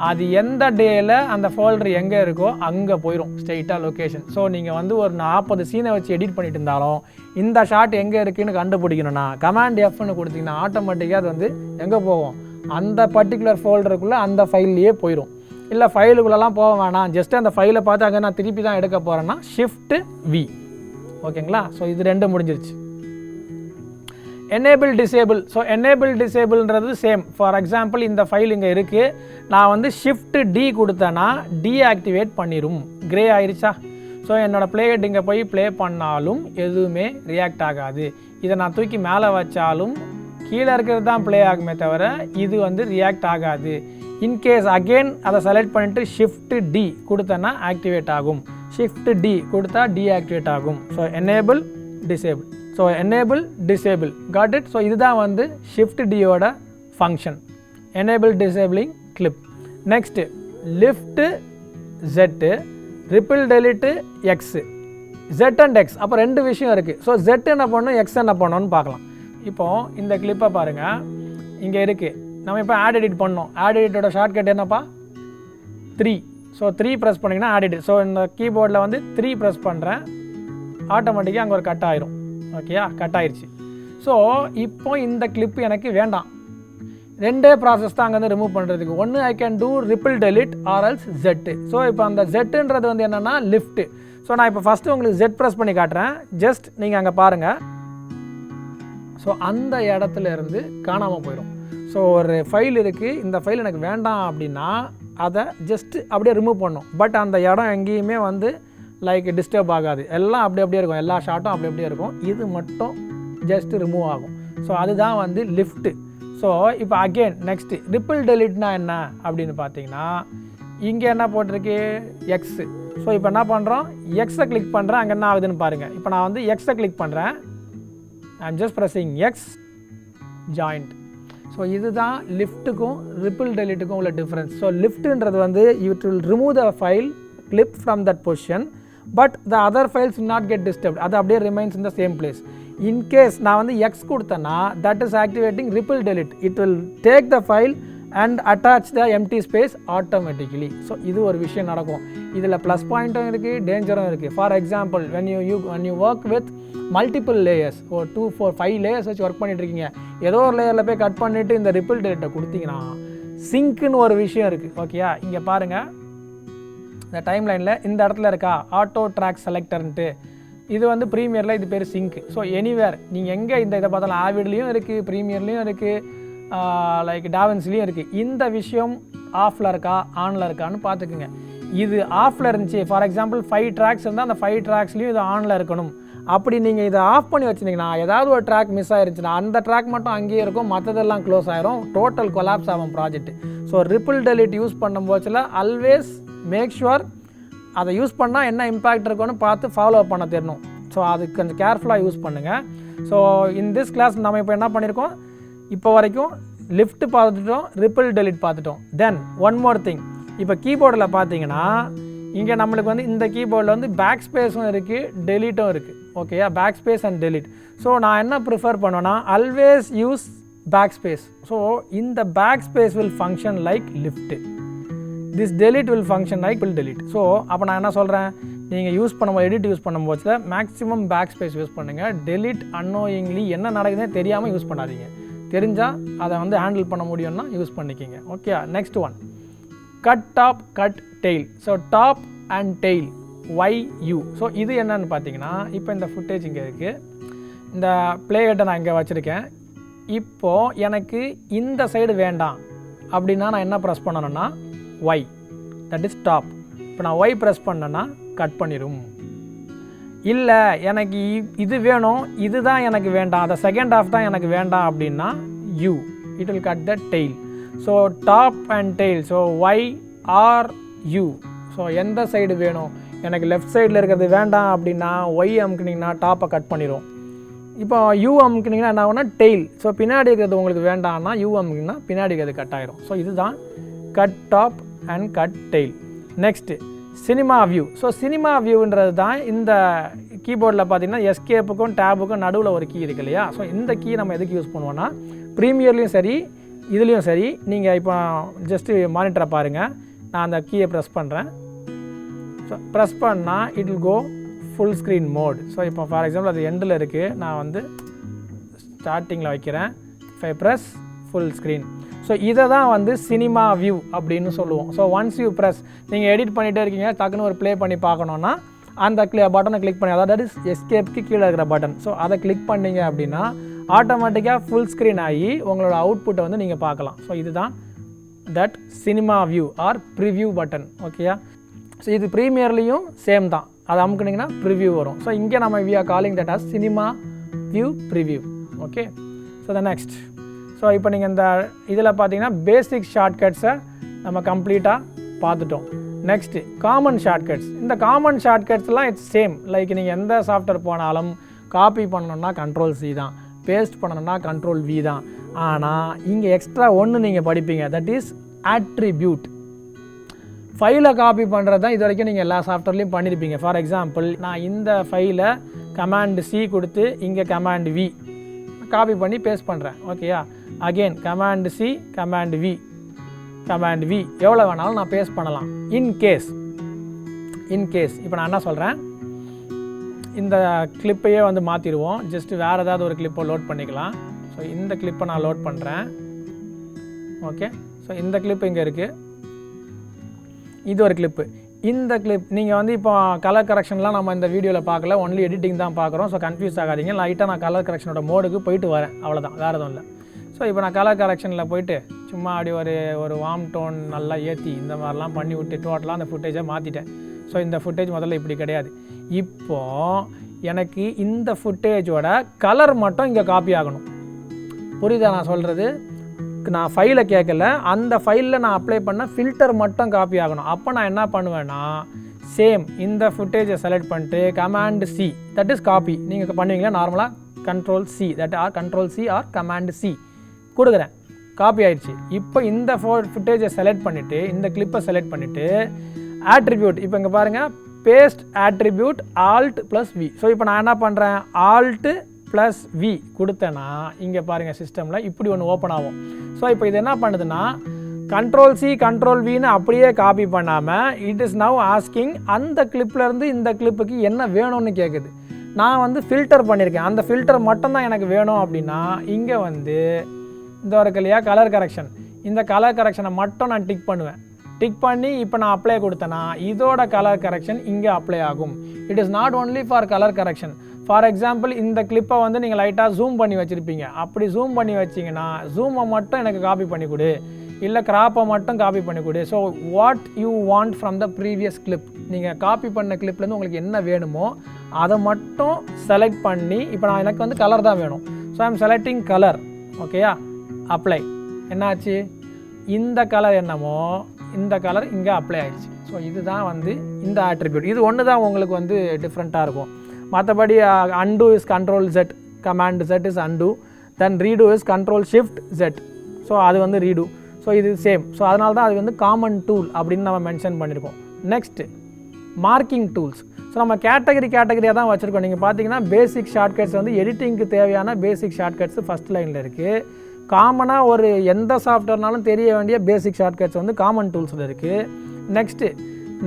அது எந்த டேயில் அந்த ஃபோல்டர் எங்கே இருக்கோ அங்கே போயிடும் ஸ்ட்ரெயிட்டாக லொக்கேஷன். ஸோ நீங்கள் வந்து ஒரு 40 சீனை வச்சு எடிட் பண்ணிட்டு இருந்தாலும் இந்த ஷாட் எங்கே இருக்குதுன்னு கண்டுபிடிக்கணும்னா கமாண்ட் எஃப்னு கொடுத்தீங்கன்னா ஆட்டோமேட்டிக்காக அது வந்து எங்கே போகும், அந்த பர்டிகுலர் ஃபோல்டருக்குள்ளே அந்த ஃபைல்லையே போயிடும். இல்லை ஃபைலுக்குள்ளெல்லாம் போக வேணாம், ஜஸ்ட்டு அந்த ஃபைலை பார்த்து அங்கே நான் திருப்பி தான் எடுக்க போகிறேன்னா ஷிஃப்ட் வி. ஓகேங்களா? ஸோ இது 2 முடிஞ்சிருச்சு. Enable disable. ஸோ எனேபிள் டிசேபிள்ன்றது சேம். ஃபார் எக்ஸாம்பிள் இந்த ஃபைல் இங்கே இருக்குது, நான் வந்து ஷிஃப்ட் டி கொடுத்தேன்னா டீஆக்டிவேட் பண்ணிடும். கிரே ஆயிடுச்சா? ஸோ என்னோடய பிளேஹெட் இங்கே போய் ப்ளே பண்ணாலும் எதுவுமே ரியாக்ட் ஆகாது. இதை நான் தூக்கி மேலே வச்சாலும் கீழே இருக்கிறது தான் ப்ளே ஆகுமே தவிர இது வந்து ரியாக்ட் ஆகாது. இன்கேஸ் அகெயின் அதை செலக்ட் பண்ணிவிட்டு ஷிஃப்ட் டி கொடுத்தேன்னா ஆக்டிவேட் ஆகும், ஷிஃப்ட் டி கொடுத்தா டீஆக்டிவேட் ஆகும். So enable disable. So enable disable, got it. So இதுதான் வந்து ஷிஃப்ட் டியோட ஃபங்க்ஷன், எனேபிள் டிசேபிளிங் clip. Next lift Z, ripple delete X, Z and X. அப்போ 2 விஷயம் இருக்குது. ஸோ ஜெட் என்ன பண்ணணும், எக்ஸ் என்ன பண்ணணும்னு பார்க்கலாம். இப்போது இந்த கிளிப்பை பாருங்கள், இங்கே இருக்குது. நம்ம இப்போ ஆட் எடிட் பண்ணோம். ஆட் எடிட்டோட ஷார்ட்கட் என்னப்பா 3. ஸோ 3 ப்ரெஸ் பண்ணிங்கன்னா ஆட் எடிட். ஸோ இந்த கீபோர்டில் வந்து 3 ப்ரெஸ் பண்ணுறேன், ஆட்டோமேட்டிக்காக அங்கே ஒரு கட் ஆயிரும். ஓகேயா? கட் ஆயிடுச்சு. ஸோ இப்போ இந்த கிளிப்பு எனக்கு வேண்டாம். 2 ப்ராசஸ் தான் அங்கேருந்து ரிமூவ் பண்ணுறதுக்கு. ஒன்று I can do ripple delete or else jet. So இப்போ அந்த ஜெட்டுன்றது வந்து என்னென்னா லிஃப்ட்டு. ஸோ நான் இப்போ ஃபஸ்ட்டு உங்களுக்கு ஜெட் ப்ரெஸ் பண்ணி காட்டுறேன், ஜஸ்ட் நீங்கள் அங்கே பாருங்கள். ஸோ அந்த இடத்துல இருந்து காணாமல் போயிடும். ஸோ ஒரு ஃபைல் இருக்குது, இந்த ஃபைல் எனக்கு வேண்டாம் அப்படின்னா அதை ஜஸ்ட்டு அப்படியே ரிமூவ் பண்ணணும். பட் அந்த இடம் எங்கேயுமே வந்து லைக் டிஸ்டர்ப் ஆகாது, எல்லாம் அப்படியே இருக்கும், எல்லா ஷாட்டும் அப்படியே இருக்கும். இது மட்டும் ஜஸ்ட்டு ரிமூவ் ஆகும். ஸோ அதுதான் வந்து லிஃப்ட்டு. ஸோ இப்போ அகெயின் நெக்ஸ்ட்டு ரிப்பிள் டெலிட்னா என்ன அப்படின்னு பார்த்தீங்கன்னா இங்கே என்ன போட்டிருக்கு எக்ஸு. ஸோ இப்போ என்ன பண்ணுறோம், எக்ஸை கிளிக் பண்ணுறேன், அங்கே என்ன ஆகுதுன்னு பாருங்கள். இப்போ நான் வந்து எக்ஸை கிளிக் பண்ணுறேன், I'm just pressing X joint. So இதுதான் லிஃப்ட்டுக்கும் ரிப்பிள் டெலிட்டுக்கும் உள்ள டிஃப்ரென்ஸ். ஸோ லிஃப்ட்டுன்றது வந்து it will remove the file clip from that position, but the other files will not get disturbed. அது அப்படியே remains in the same place. In case நான் வந்து X கொடுத்தேன்னா that is activating ripple delete. It will take the file and attach the empty space automatically. So இது ஒரு விஷயம் நடக்கும். இதில் ப்ளஸ் பாயிண்ட்டும் இருக்குது, டேஞ்சரும் இருக்குது. For example when you work with multiple layers, ஒரு 2 4 5 லேயர்ஸ் வச்சு ஒர்க் பண்ணிட்டு இருக்கீங்க, ஏதோ ஒரு லேயரில் போய் கட் பண்ணிவிட்டு இந்த ரிப்பிள் டெலிட்டை கொடுத்தீங்கன்னா சிங்க்னு ஒரு விஷயம் இருக்குது. ஓகேயா, இங்கே பாருங்கள் இந்த டைம்லைனில் இந்த இடத்துல இருக்கா ஆட்டோ ட்ராக் செலக்டர்ன்ட்டு, இது வந்து ப்ரீமியரில் இது பேர் சிங்க். ஸோ எனிவேர் நீங்கள் எங்கே இந்த இதை பார்த்தாலும் ஆவிட்லேயும் இருக்குது, ப்ரீமியர்லேயும் இருக்குது, லைக் டாவின்ஸ்லேயும் இருக்குது. இந்த விஷயம் ஆஃபில் இருக்கா ஆனில் இருக்கான்னு பார்த்துக்குங்க. இது ஆஃபில் இருந்துச்சு, ஃபார் எக்ஸாம்பிள் 5 ட்ராக்ஸ் இருந்தால் அந்த 5 ட்ராக்ஸ்லேயும் இது ஆனில் இருக்கணும். அப்படி நீங்கள் இதை ஆஃப் பண்ணி வச்சுருந்தீங்கன்னா ஏதாவது ஒரு ட்ராக் மிஸ் ஆயிருச்சுன்னா அந்த ட்ராக் மட்டும் அங்கேயே இருக்கும், மற்றதெல்லாம் க்ளோஸ் ஆயிரும், டோட்டல் கொலாப்ஸ் ஆகும் project. So ripple delete use பண்ணும்போதுல ஆல்வேஸ் மேக் ஷுவர் அதை யூஸ் பண்ணால் என்ன இம்பேக்ட் இருக்குன்னு பார்த்து ஃபாலோ பண்ண தெரியணும். ஸோ அதுக்கு கொஞ்சம் கேர்ஃபுல்லாக யூஸ் பண்ணுங்கள். ஸோ இன் திஸ் கிளாஸ் நம்ம இப்போ என்ன பண்ணியிருக்கோம், இப்போ வரைக்கும் லிஃப்ட் பார்த்துட்டோம், ரிப்பிள் டெலிட் பார்த்துட்டோம். தென் ஒன் மோர் திங், இப்போ கீபோர்டில் பார்த்தீங்கன்னா இங்கே நம்மளுக்கு வந்து இந்த கீபோர்டில் வந்து பேக் ஸ்பேஸும் இருக்குது, டெலீட்டும் இருக்குது. ஓகேயா, backspace and delete. So நான் என்ன ப்ரிஃபர் பண்ணுவேன்னா always use backspace. So இந்த backspace will function like lift, this delete will function like will delete. So அப்போ நான் என்ன சொல்கிறேன், நீங்கள் யூஸ் பண்ணும்போது எடிட் யூஸ் பண்ணும்போது மேக்ஸிமம் பேக் ஸ்பேஸ் யூஸ் பண்ணுங்கள். டெலிட் அன்னோயிங்லி என்ன நடக்குதுன்னே தெரியாமல் யூஸ் பண்ணாதீங்க. தெரிஞ்சால் அதை வந்து ஹேண்டில் பண்ண முடியும்னா யூஸ் பண்ணிக்கிங்க. Okay, next one cut top cut tail. So top and tail YU. So இது என்னன்னு பார்த்தீங்கன்னா இப்போ இந்த ஃபுட்டேஜ் இங்கே இருக்குது, இந்த பிளேஹெட்டை நான் இங்கே வச்சுருக்கேன். இப்போது எனக்கு இந்த சைடு வேண்டாம் அப்படின்னா நான் என்ன ப்ரெஸ் பண்ணணும்னா Y, தட் இஸ் டாப். இப்போ நான் Y ப்ரெஸ் பண்ணேன்னா கட் பண்ணிடும். இல்லை எனக்கு இது வேணும், இதுதான் எனக்கு வேண்டாம், அந்த செகண்ட் ஹாஃப் தான் எனக்கு வேண்டாம் அப்படின்னா U, it will cut the tail. So top and tail, so Y or U. So எந்த சைடு வேணும், எனக்கு லெஃப்ட் சைடில் இருக்கிறது வேண்டாம் அப்படின்னா Y அமுக்குனிங்கன்னா டாப்பை கட் பண்ணிடும். இப்போ U அமுக்குனிங்கன்னா என்ன ஆகும்னா டெய்ல். ஸோ பின்னாடி இருக்கிறது உங்களுக்கு வேண்டாம்னா U அமுக்குனிங்கன்னா பின்னாடி இருக்கிறது கட் ஆகிடும். ஸோ இதுதான் cut top and cut tail. Next cinema view. So cinema வியூன்றது தான் இந்த கீபோர்டில் பார்த்தீங்கன்னா எஸ்கேப்புக்கும் டேபுக்கும் நடுவில் ஒரு கீ இருக்கு இல்லையா. ஸோ இந்த கீ நம்ம எதுக்கு யூஸ் பண்ணுவோன்னா ப்ரீமியர்லேயும் சரி இதுலேயும் சரி, நீங்கள் இப்போ ஜஸ்ட்டு மானிட்டரை பாருங்கள், நான் அந்த கீயை ப்ரெஸ் பண்ணுறேன். ஸோ ப்ரெஸ் பண்ணால் it will go full screen mode. So இப்போ ஃபார் எக்ஸாம்பிள் அது எண்டில் இருக்குது, நான் வந்து ஸ்டார்டிங்கில் வைக்கிறேன், ப்ரெஸ் ஃபுல் ஸ்க்ரீன். ஸோ இதை தான் வந்து சினிமா வியூ அப்படின்னு சொல்லுவோம். ஸோ ஒன்ஸ் யூ ப்ரெஸ், நீங்கள் எடிட் பண்ணிகிட்டே இருக்கீங்க, டக்குன்னு ஒரு ப்ளே பண்ணி பார்க்கணுன்னா அந்த பட்டனை கிளிக் பண்ணி, அதாவது எஸ்கேப்க்கு கீழே இருக்கிற பட்டன், ஸோ அதை கிளிக் பண்ணிங்க அப்படின்னா ஆட்டோமேட்டிக்காக ஃபுல் ஸ்க்ரீன் ஆகி உங்களோட அவுட்புட்டை வந்து நீங்கள் பார்க்கலாம். ஸோ இதுதான் that cinema view R preview button. ஓகேயா, ஸோ இது ப்ரீமியர்லேயும் சேம் தான், அதை அமுக்குனிங்கன்னா ப்ரிவ்யூ வரும். ஸோ இங்கே நம்ம we are calling that as cinema view preview. Okay, so the next. So இப்போ நீங்கள் இந்த இதில் பார்த்தீங்கன்னா பேசிக் ஷார்ட்கட்ஸை நம்ம கம்ப்ளீட்டாக பார்த்துட்டோம். Next common shortcuts. இந்த காமன் ஷார்ட்கட்ஸ்லாம் இட்ஸ் சேம், லைக் நீங்கள் எந்த சாஃப்ட்வேர் போனாலும் காப்பி பண்ணணுன்னா Ctrl+C தான், பேஸ்ட் பண்ணணுன்னா Ctrl+V தான். ஆனால் இங்கே எக்ஸ்ட்ரா ஒன்று நீங்கள் படிப்பீங்க, தட் இஸ் ஆட்ரிபியூட். ஃபைலை காப்பி பண்ணுறது தான் இது வரைக்கும் நீங்கள் எல்லா சாஃப்ட்வேர்லேயும் பண்ணியிருப்பீங்க. ஃபார் எக்ஸாம்பிள் நான் இந்த ஃபைலை Command+C கொடுத்து இங்கே Command+V காப்பி பண்ணி பேஸ்ட் பண்ணுறேன். ஓகேயா, அகெயின் Command+C Command+V எவ்வளோ வேணாலும் நான் பேஸ்ட் பண்ணலாம். இன்கேஸ் இப்போ நான் என்ன சொல்கிறேன், இந்த கிளிப்பையே வந்து மாற்றிடுவோம், ஜஸ்ட்டு வேறு ஏதாவது ஒரு கிளிப்பை லோட் பண்ணிக்கலாம். ஸோ இந்த கிளிப்பை நான் லோட் பண்ணுறேன். ஓகே, ஸோ இந்த கிளிப் இங்கே இருக்குது, இது ஒரு கிளிப்பு. இந்த கிளிப் நீங்கள் வந்து இப்போ கலர் கரெக்ஷன்லாம் நம்ம இந்த வீடியோவில் பார்க்கல, ஒன்லி எடிட்டிங் தான் பார்க்குறோம். ஸோ கன்ஃபியூஸ் ஆகாதீங்க, லைட்டாக நான் கலர் கரெக்ஷனோட மோடுக்கு போயிட்டு வரேன், அவ்வளோதான், வேறு எதுவும் இல்லை. ஸோ இப்போ நான் கலர் கரெக்ஷனில் போயிட்டு சும்மா அப்படி ஒரு வார்ம் டோன் நல்லா ஏற்றி இந்த மாதிரிலாம் பண்ணி விட்டு டோட்டலாக அந்த ஃபுட்டேஜை மாற்றிட்டேன். ஸோ இந்த ஃபுட்டேஜ் முதல்ல இப்படி கிடையாது. இப்போது எனக்கு இந்த ஃபுட்டேஜோட கலர் மட்டும் இங்கே காப்பி ஆகணும். புரியுதா நான் சொல்கிறது? நான் ஃபைலை கேட்கல, அந்த ஃபைலில் நான் அப்ளை பண்ண ஃபில்டர் மட்டும் காப்பி ஆகணும். அப்போ நான் என்ன பண்ணுவேன்னா சேம் இந்த ஃபுட்டேஜை செலக்ட் பண்ணிட்டு Command+C, தட் இஸ் காப்பி. நீங்கள் பண்ணுவீங்களா நார்மலாக Ctrl+C, that R Ctrl+C R Command+C கொடுக்குறேன், காப்பி ஆயிடுச்சு. இப்போ இந்த ஃபுட்டேஜை செலக்ட் பண்ணிவிட்டு இந்த கிளிப்பை செலக்ட் பண்ணிவிட்டு ஆட்ரிபியூட், இப்போ இங்கே பாருங்கள் பேஸ்ட் ஆட்ரிபியூட் Alt+V. ஸோ இப்போ நான் என்ன பண்ணுறேன், Alt+V கொடுத்தேன்னா இங்கே பாருங்கள் சிஸ்டமில் இப்படி ஒன்று ஓப்பன் ஆகும். ஸோ இப்போ இது என்ன பண்ணுதுன்னா கண்ட்ரோல் சி கண்ட்ரோல் வின்னு அப்படியே காப்பி பண்ணாமல் இட் இஸ் நவ் ஆஸ்கிங் அந்த கிளிப்லேருந்து இந்த கிளிப்புக்கு என்ன வேணும்னு கேட்குது. நான் வந்து ஃபில்டர் பண்ணியிருக்கேன், அந்த ஃபில்டர் மட்டும்தான் எனக்கு வேணும் அப்படின்னா இங்கே வந்து இந்த ஒரு இல்லையா கலர் கரெக்ஷன், இந்த கலர் கரெக்ஷனை மட்டும் நான் டிக் பண்ணுவேன். டிக் பண்ணி இப்போ நான் அப்ளை கொடுத்தேன்னா இதோட கலர் கரெக்ஷன் இங்கே அப்ளை ஆகும். It is not only for colour correction. For example இந்த கிளிப்பை வந்து நீங்கள் லைட்டாக ஜூம் பண்ணி வச்சுருப்பீங்க. அப்படி ஜூம் பண்ணி வச்சிங்கன்னா ஜூமை மட்டும் எனக்கு காப்பி பண்ணி கொடு, இல்லை கிராப்பை மட்டும் காப்பி பண்ணி கொடு. So what you want from the previous clip, நீங்கள் காப்பி பண்ண கிளிப்லேருந்து உங்களுக்கு என்ன வேணுமோ அதை மட்டும் செலக்ட் பண்ணி இப்போ நான் எனக்கு வந்து கலர் தான் வேணும். So I am selecting colour. ஓகேயா, அப்ளை. என்னாச்சு, இந்த கலர் என்னமோ இந்த கலர் இங்கே அப்ளை ஆகிடுச்சு. ஸோ இதுதான் வந்து இந்த ஆட்ரிபியூட். இது ஒன்று தான் உங்களுக்கு வந்து டிஃப்ரெண்ட்டாக இருக்கும். மற்றபடி undo is control Z, command Z is undo, then read is control shift Z. So அது வந்து ரீடு. ஸோ இது சேம். ஸோ அதனால தான் அது வந்து காமன் டூல் அப்படின்னு நம்ம மென்ஷன் பண்ணியிருக்கோம். Next marking tools. ஸோ நம்ம கேட்டகரியாக தான் வச்சுருக்கோம். நீங்கள் பார்த்தீங்கன்னா பேசிக் ஷார்ட்கட்ஸ் வந்து எடிட்டிங்க்கு தேவையான பேசிக் ஷார்ட்கட்ஸ் ஃபஸ்ட் லைனில் இருக்குது. காமனாக ஒரு எந்த சாஃப்ட்வேர்னாலும் தெரிய வேண்டிய பேசிக் ஷார்ட்கட்ஸ் வந்து காமன் டூல்ஸில் இருக்குது. நெக்ஸ்ட்டு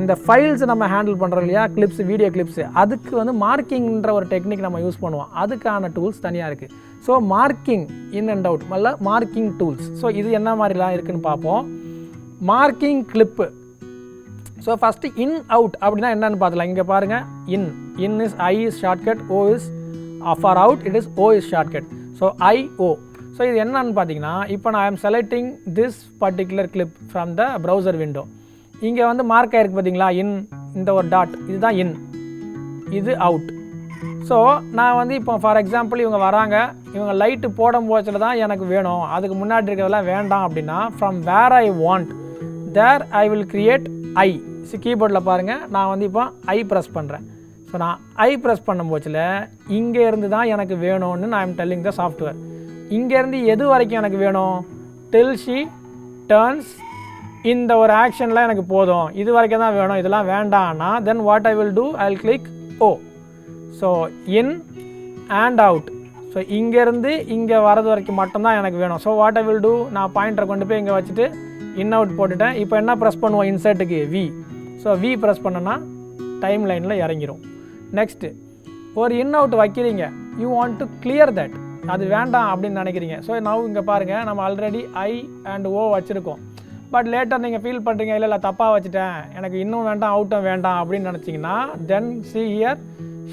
இந்த ஃபைல்ஸ் நம்ம ஹேண்டில் பண்ணுறோம் இல்லையா, கிளிப்ஸ், வீடியோ கிளிப்ஸு, அதுக்கு வந்து மார்க்கிங்ன்ற ஒரு டெக்னிக் நம்ம யூஸ் பண்ணுவோம். அதுக்கான டூல்ஸ் தனியாக இருக்குது. So marking in and out மல்ல மார்க்கிங் டூல்ஸ். ஸோ இது என்ன மாதிரிலாம் இருக்குதுன்னு பார்ப்போம். Marking clip. So first in out அப்படின்னா என்னென்னு பார்த்துலாம். இங்கே பாருங்கள், in is I is shortcut, O is for out, it is O is shortcut. So IO. So இது என்னன்னு பார்த்தீங்கன்னா இப்போ நான் I'm selecting this particular clip from the browser window. இங்கே வந்து மார்க் ஆகிருக்கு பார்த்தீங்களா, இந்த ஒரு டாட், இதுதான் இன், இது அவுட். ஸோ நான் வந்து இப்போ ஃபார் எக்ஸாம்பிள் இவங்க வராங்க, இவங்க லைட்டு போடும் போச்சில் தான் எனக்கு வேணும், அதுக்கு முன்னாடி இருக்கிறதெல்லாம் வேண்டாம் அப்படின்னா from where I want there I will create I. கீபோர்டில் பாருங்கள், நான் வந்து இப்போ ஐ ப்ரெஸ் பண்ணுறேன். ஸோ நான் ஐ ப்ரெஸ் பண்ணும் போச்சில் இங்கே இருந்து தான் எனக்கு வேணும்னு நான் ஐம் டெல்லிங் த சாஃப்ட்வேர். இங்கேருந்து எது வரைக்கும் எனக்கு வேணும், டில் ஷி டர்ன்ஸ், இந்த ஒரு ஆக்ஷனில் எனக்கு போதும், இது வரைக்கும் தான் வேணும், இதெல்லாம் வேண்டாம்னா then what I will do, I will click O. So in and out. So இங்கேருந்து இங்கே வரது வரைக்கும் மட்டும்தான் எனக்கு வேணும். So what I will do, நான் பாயிண்டரை கொண்டு போய் இங்கே வச்சுட்டு இன் அவுட் போட்டுட்டேன். இப்போ என்ன ப்ரெஸ் பண்ணுவோம், இன்சர்ட்டுக்கு வி. ஸோ வி ப்ரெஸ் பண்ணோன்னா டைம் லைனில் இறங்கிடும். நெக்ஸ்ட்டு ஒரு இன் அவுட் வைக்கிறீங்க, you want to clear that, அது வேண்டாம் அப்படின்னு நினைக்கிறீங்க. ஸோ நான் இங்கே பாருங்கள், நம்ம ஆல்ரெடி ஐ அண்ட் ஓ வச்சுருக்கோம். பட் லேட்டர் நீங்கள் ஃபீல் பண்ணுறீங்க, இல்லை தப்பாக வச்சுட்டேன், எனக்கு இன்னும் வேண்டாம் அவுட்டும் வேண்டாம் அப்படின்னு நினச்சிங்கன்னா then see here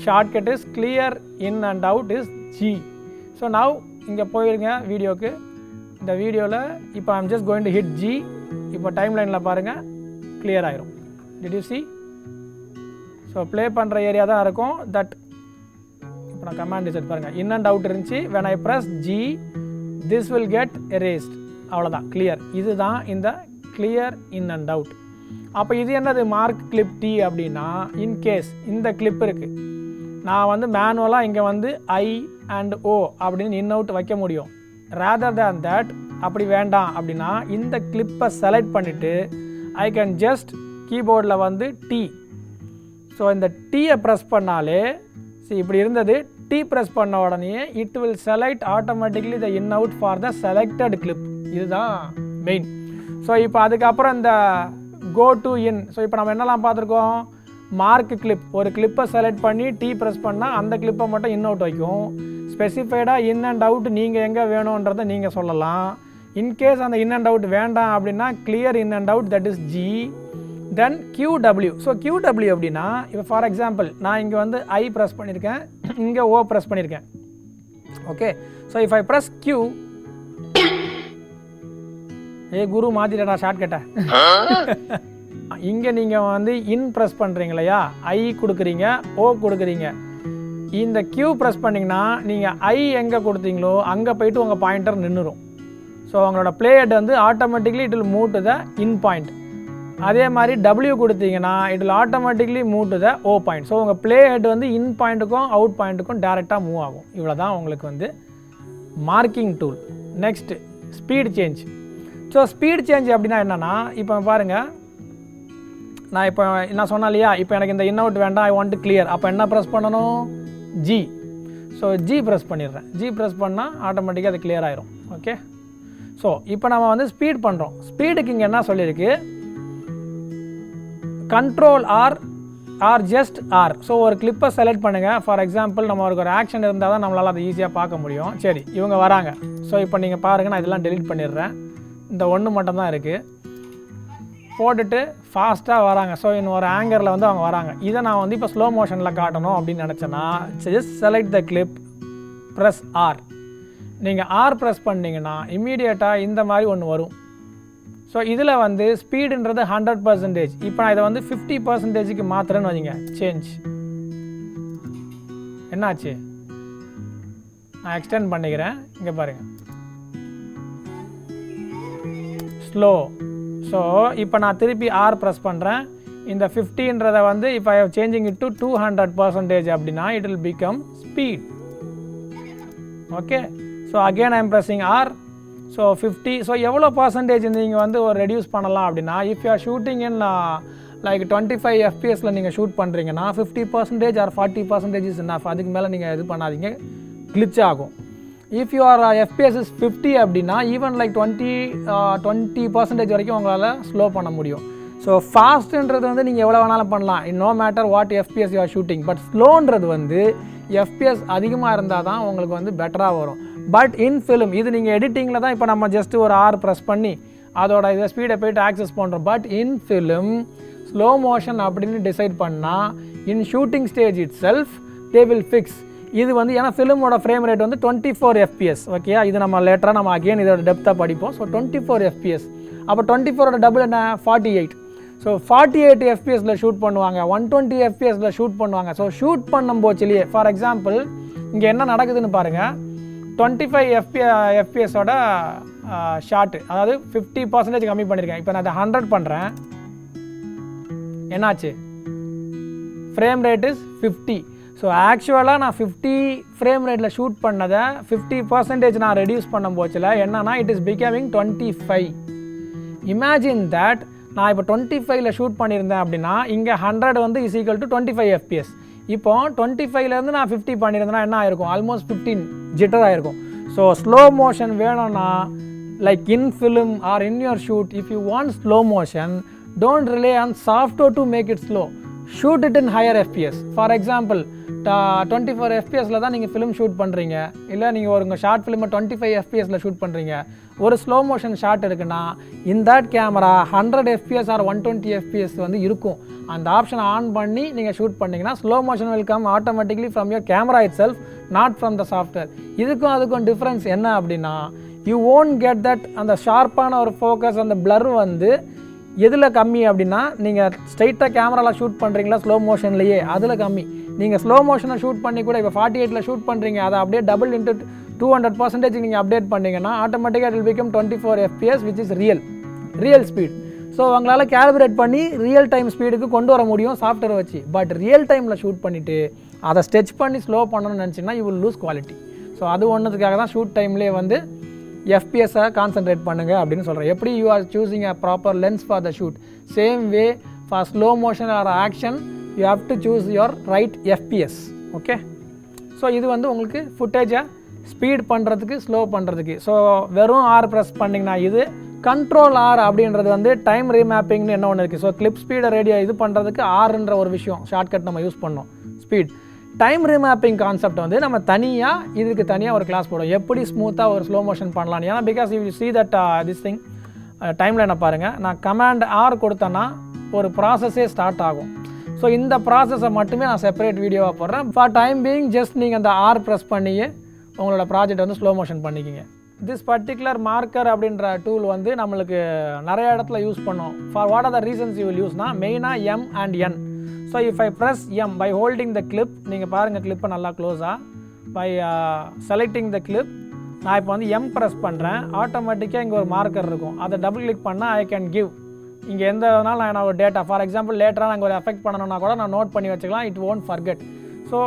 shortcut is clear in and out is G. So now இங்கே போயிருங்க வீடியோக்கு. இந்த வீடியோவில் இப்போ I'm just going to hit G. இப்போ டைம் லைனில் பாருங்கள், கிளியர் ஆயிரும். Did you see? So play பண்ணுற ஏரியா தான் இருக்கும் தட். இப்போ நான் கமாண்ட் செட் பாருங்கள், இன் அண்ட் அவுட் இருந்துச்சு. when I press G this will get erased. அவ்வளோதான், கிளியர். இதுதான் இந்த கிளியர் இன் அண்ட் அவுட். அப்போ இது என்னது, மார்க் கிளிப் T அப்படின்னா இன்கேஸ் இந்த கிளிப் இருக்குது, நான் வந்து மேனுவலாக இங்கே வந்து I அண்ட் O அப்படின்னு இன் அவுட் வைக்க முடியும். ரேதர் தேன் தட் அப்படி வேண்டாம் அப்படின்னா இந்த கிளிப்பை செலக்ட் பண்ணிவிட்டு ஐ கேன் ஜஸ்ட் கீபோர்டில் வந்து T. ஸோ இந்த டீயை ப்ரெஸ் பண்ணாலே இப்படி இருந்தது, T ப்ரெஸ் பண்ண உடனே it will select automatically the in out for the selected clip. இதுதான் மெயின். ஸோ இப்போ அதுக்கப்புறம் இந்த கோ டு இன். ஸோ இப்போ நம்ம என்னெல்லாம் பார்த்துருக்கோம், மார்க் கிளிப், ஒரு கிளிப்பை செலக்ட் பண்ணி T ப்ரெஸ் பண்ணால் அந்த கிளிப்பை மட்டும் இன் அவுட் வைக்கும். ஸ்பெசிஃபைடாக இன் அண்ட் அவுட் நீங்கள் எங்கே வேணுன்றதை நீங்கள் சொல்லலாம். இன்கேஸ் அந்த இன் அண்ட் அவுட் வேண்டாம் அப்படின்னா clear in and out, that is G. Then QW. So QW அப்படின்னா இப்போ ஃபார் எக்ஸாம்பிள் நான் இங்கே வந்து I ப்ரெஸ் பண்ணியிருக்கேன், இங்கே O ப்ரெஸ் பண்ணியிருக்கேன். Okay, so if I press Q, குரு மாற்றிட்டா ஷார்ட்கட்டை. இங்கே நீங்கள் வந்து இன் ப்ரெஸ் பண்ணுறீங்க இல்லையா, I கொடுக்குறீங்க, O கொடுக்குறீங்க. இந்த Q ப்ரெஸ் பண்ணிங்கன்னா நீங்கள் I எங்கே கொடுத்தீங்களோ அங்கே போய்ட்டு உங்கள் பாயிண்டர் நின்றுடும். ஸோ உங்களோட ப்ளே ஹெட் வந்து automatically it will move to the in point. அதே மாதிரி W கொடுத்தீங்கன்னா it will automatically move to the O point. So உங்கள் ப்ளே ஹெட் வந்து இன் பாயிண்ட்டுக்கும் அவுட் பாயிண்ட்டுக்கும் டேரெக்டாக மூவ் ஆகும். இவ்வளோ தான் உங்களுக்கு வந்து marking tool. Next speed change. So speed change அப்படின்னா என்னென்னா, இப்போ பாருங்கள், நான் சொன்னேன் இல்லையா, இப்போ எனக்கு இந்த இன் அவுட் வேண்டாம், ஐ வாண்ட் டு கிளியர். அப்போ என்ன ப்ரெஸ் பண்ணணும், G. ஸோ G ப்ரெஸ் பண்ணிடுறேன். G ப்ரெஸ் பண்ணால் ஆட்டோமேட்டிக்காக அது கிளியர் ஆயிரும். ஓகே, ஸோ ஸோ இப்போ நம்ம வந்து ஸ்பீட் பண்ணுறோம். ஸ்பீடுக்கு இங்கே என்ன சொல்லியிருக்கு, control R just R. So ஒரு கிளிப்பை செலக்ட் பண்ணுங்கள். ஃபார் எக்ஸாம்பிள் நம்ம ஒரு ஆக்ஷன் இருந்தால் தான் நம்மளால் அதை ஈஸியாக பார்க்க முடியும். சரி, இவங்க வராங்க. ஸோ இப்போ நீங்கள் பாருங்கள், நான் இதெல்லாம் டெலீட் பண்ணிடுறேன். இந்த ஒன்று மட்டும் தான் இருக்குது. போட்டுட்டு ஃபாஸ்ட்டாக வராங்க. ஸோ இன்னும் ஒரு ஆங்கரில் வந்து அவங்க வராங்க. இதை நான் வந்து இப்போ ஸ்லோ மோஷனில் காட்டணும் அப்படின்னு நினச்சேன்னா just select the clip, press R. நீங்கள் ஆர் ப்ரெஸ் பண்ணிங்கன்னா இம்மீடியட்டாக இந்த மாதிரி ஒன்று வரும். ஸோ இதில் வந்து ஸ்பீடுன்றது 100%. இப்போ நான் இதை வந்து 50%க்கு மாத்திரன்னு வைங்க. சேஞ்ச் என்னாச்சு, நான் எக்ஸ்டெண்ட் பண்ணிக்கிறேன். இங்கே பாருங்கள், ஸ்லோ. ஸோ இப்போ நான் திருப்பி ஆர் ப்ரெஸ் பண்ணுறேன். இந்த 50ன்றதை வந்து இப்போ I have changing it to 200% அப்படின்னா it will become speed. Okay, so again I am pressing R. So 50. So எவ்வளோ பர்சன்டேஜ் நீங்கள் வந்து ஒரு ரெடியூஸ் பண்ணலாம் அப்படின்னா, if you are shooting in like 25 FPS நீங்கள் ஷூட் பண்ணுறீங்கன்னா 50% ஆர் 40% இஸ் இனஃப். அதுக்கு மேலே நீங்கள் இது பண்ணாதீங்க, கிளிச் ஆகும். If you R FPS is 50 அப்படின்னா ஈவன் லைக் 20% வரைக்கும் உங்களால் ஸ்லோ பண்ண முடியும். ஸோ ஃபாஸ்ட்டுன்றது வந்து நீங்கள் எவ்வளோ வேணாலும் பண்ணலாம், no matter what FPS you are shooting. But ஸ்லோன்றது வந்து FPS அதிகமாக இருந்தால் தான் உங்களுக்கு வந்து பெட்டராக வரும். பட் இன் ஃபிலிம் இது நீங்கள் எடிட்டிங்கில் தான் இப்போ நம்ம ஜஸ்ட் ஒரு ஆர் ப்ரெஸ் பண்ணி அதோட இதை ஸ்பீடை போய்ட்டு ஆக்சஸ் பண்ணுறோம். But in film slow motion அப்படின்னு டிசைட் பண்ணால் இன் shooting stage it self they will fix. இது வந்து ஏன்னா ஃபிலிமோட ஃப்ரேம் ரேட் வந்து 24 FPS. ஓகே, இது நம்ம லேட்டராக நம்ம அகெயின் இதோட டெப்த்தாக படிப்போம். So 24 FPS. அப்போ 24ஓட டபுள் என்ன, 48. ஸோ 48 FPSல ஷூட் பண்ணுவாங்க, 120 FPSல ஷூட் பண்ணுவாங்க. ஸோ ஷூட் பண்ணும் போச்சுலேயே ஃபார் எக்ஸாம்பிள் இங்கே என்ன நடக்குதுன்னு பாருங்கள். 25 FPSோட ஷார்ட்டு, அதாவது 50% கம்மி பண்ணியிருக்கேன். இப்போ நான் அதை 100 பண்ணுறேன். என்னாச்சு, ஃப்ரேம் ரேட் இஸ் 50. ஸோ ஆக்சுவலாக நான் 50 ஃப்ரேம் ரேட்டில் ஷூட் பண்ணதை 50% நான் ரெடியூஸ் பண்ணும் போச்சில் என்னன்னா it is becoming 25. Imagine that நான் இப்போ 25ல் ஷூட் பண்ணியிருந்தேன் அப்படின்னா இங்கே 100 வந்து இஸ் ஈக்குவல் டு 25 FPS. இப்போ 25லேருந்து நான் 50 பண்ணியிருந்தேன்னா என்ன ஆயிருக்கும், ஆல்மோஸ்ட் 15 ஜிட்டர் ஆயிருக்கும். ஸோ ஸ்லோ மோஷன் வேணும்னா like in film or in your shoot, if you want slow motion don't rely on software to make it slow, shoot it in higher FPS. For example 24 FPSல தான் நீங்கள் film shoot பண்ணுறீங்க, இல்லை நீங்கள் ஒரு உங்கள் short ஃபிலிமை 25 FPSல shoot பண்ணுறீங்க. ஒரு ஸ்லோ மோஷன் ஷாட் இருக்குன்னா in that camera 100 FPS or 120 FPS வந்து இருக்கும். அந்த ஆப்ஷனை ஆன் பண்ணி நீங்கள் ஷூட் பண்ணிங்கன்னா slow motion will come automatically from your camera it self, not from the software. இதுக்கும் அதுக்கும் டிஃப்ரென்ஸ் என்ன அப்படின்னா யூ ஓன்ட் கெட் தட் அந்த ஷார்ப்பான ஒரு ஃபோக்கஸ், அந்த பிளர் வந்து எதில் கம்மி அப்படின்னா நீங்கள் ஸ்ட்ரைட்டாக கேமராவில் ஷூட் பண்ணுறீங்களா ஸ்லோ மோஷன்லேயே அதில் கம்மி. நீங்கள் ஸ்லோ மோஷனை ஷூட் பண்ணி கூட இப்போ 48ல் ஷூட் பண்ணுறீங்க, அதை அப்படியே டபுள் இன்ட்டு 200% நீங்கள் அப்டேட் பண்ணிங்கன்னா ஆட்டோமேட்டிக்காக it will become 24 FPS which is real speed. So அவங்களால கேல்குலேட் பண்ணி ரியல் டைம் ஸ்பீடுக்கு கொண்டு வர முடியும் சாஃப்ட்வேர் வச்சு. பட் ரியல் டைமில் ஷூட் பண்ணிவிட்டு அதை ஸ்டெச் பண்ணி ஸ்லோ பண்ணணும்னு நினச்சிங்கன்னா you will lose quality. So அது ஒன்றுத்துக்காக தான் ஷூட் டைம்லேயே வந்து FPSஐ கான்சன்ட்ரேட் பண்ணுங்கள் அப்படின்னு சொல்கிறேன். எப்படி you are choosing a proper lens for the shoot, same way for slow motion R action you have to choose your right FPS. Okay, so இது வந்து உங்களுக்கு ஃபுட்டேஜை ஸ்பீட் பண்ணுறதுக்கு ஸ்லோ பண்ணுறதுக்கு. ஸோ வெறும் ஆர் ப்ரெஸ் பண்ணிங்கன்னா இது கண்ட்ரோல் ஆர் அப்படின்றது வந்து டைம் ரீமேப்பிங்னு என்ன ஒன்று இருக்குது. ஸோ கிளிப் ஸ்பீடை ரேடியோ இது பண்ணுறதுக்கு ஆர்ன்ற ஒரு விஷயம் ஷார்ட்கட் நம்ம யூஸ் பண்ணோம். ஸ்பீட் டைம் ரீமேப்பிங் கான்செப்ட் வந்து நம்ம இதுக்கு தனியாக ஒரு கிளாஸ் போடும், எப்படி ஸ்மூத்தாக ஒரு ஸ்லோ மோஷன் பண்ணலாம். ஏன்னா because you see that this thing டைமில் என்ன பாருங்கள், நான் கமாண்ட் ஆர் கொடுத்தேன்னா ஒரு ப்ராசஸே ஸ்டார்ட் ஆகும். ஸோ இந்த ப்ராசஸை மட்டுமே நான் செப்பரேட் வீடியோவாக போடுறேன். ஃபார் டைம் பீயிங் ஜஸ்ட் நீங்கள் அந்த ஆர் ப்ரெஸ் பண்ணியே உங்களோட ப்ராஜெக்ட் வந்து ஸ்லோ மோஷன் பண்ணிக்கிங்க. திஸ் பர்டிகுலர் மார்க்கர் அப்படின்ற டூல் வந்து நம்மளுக்கு நிறைய இடத்துல யூஸ் பண்ணோம். For what are the reasons you will யூஸ்னா மெயினாக M and N. So if I press M by holding the clip, நீங்கள் பாருங்கள் கிளிப்பை நல்லா க்ளோஸாக, பை செலக்டிங் த கிளிப் நான் இப்போ வந்து M ப்ரெஸ் பண்ணுறேன், ஆட்டோமேட்டிக்காக இங்கே ஒரு மார்க்கர் இருக்கும், அதை டபுள் கிளிக் பண்ணால் ஐ கேன் கிவ் இங்கே எந்த வேணாலும் நான் ஒரு டேட்டா ஃபார் எக்ஸாம்பிள் லேட்டராக நாங்கள் ஒரு எஃபெக்ட் பண்ணணும்னா கூட நான் நோட் பண்ணி வச்சுக்கலாம், இட் ஓன்ட் ஃபர்கெட். ஸோ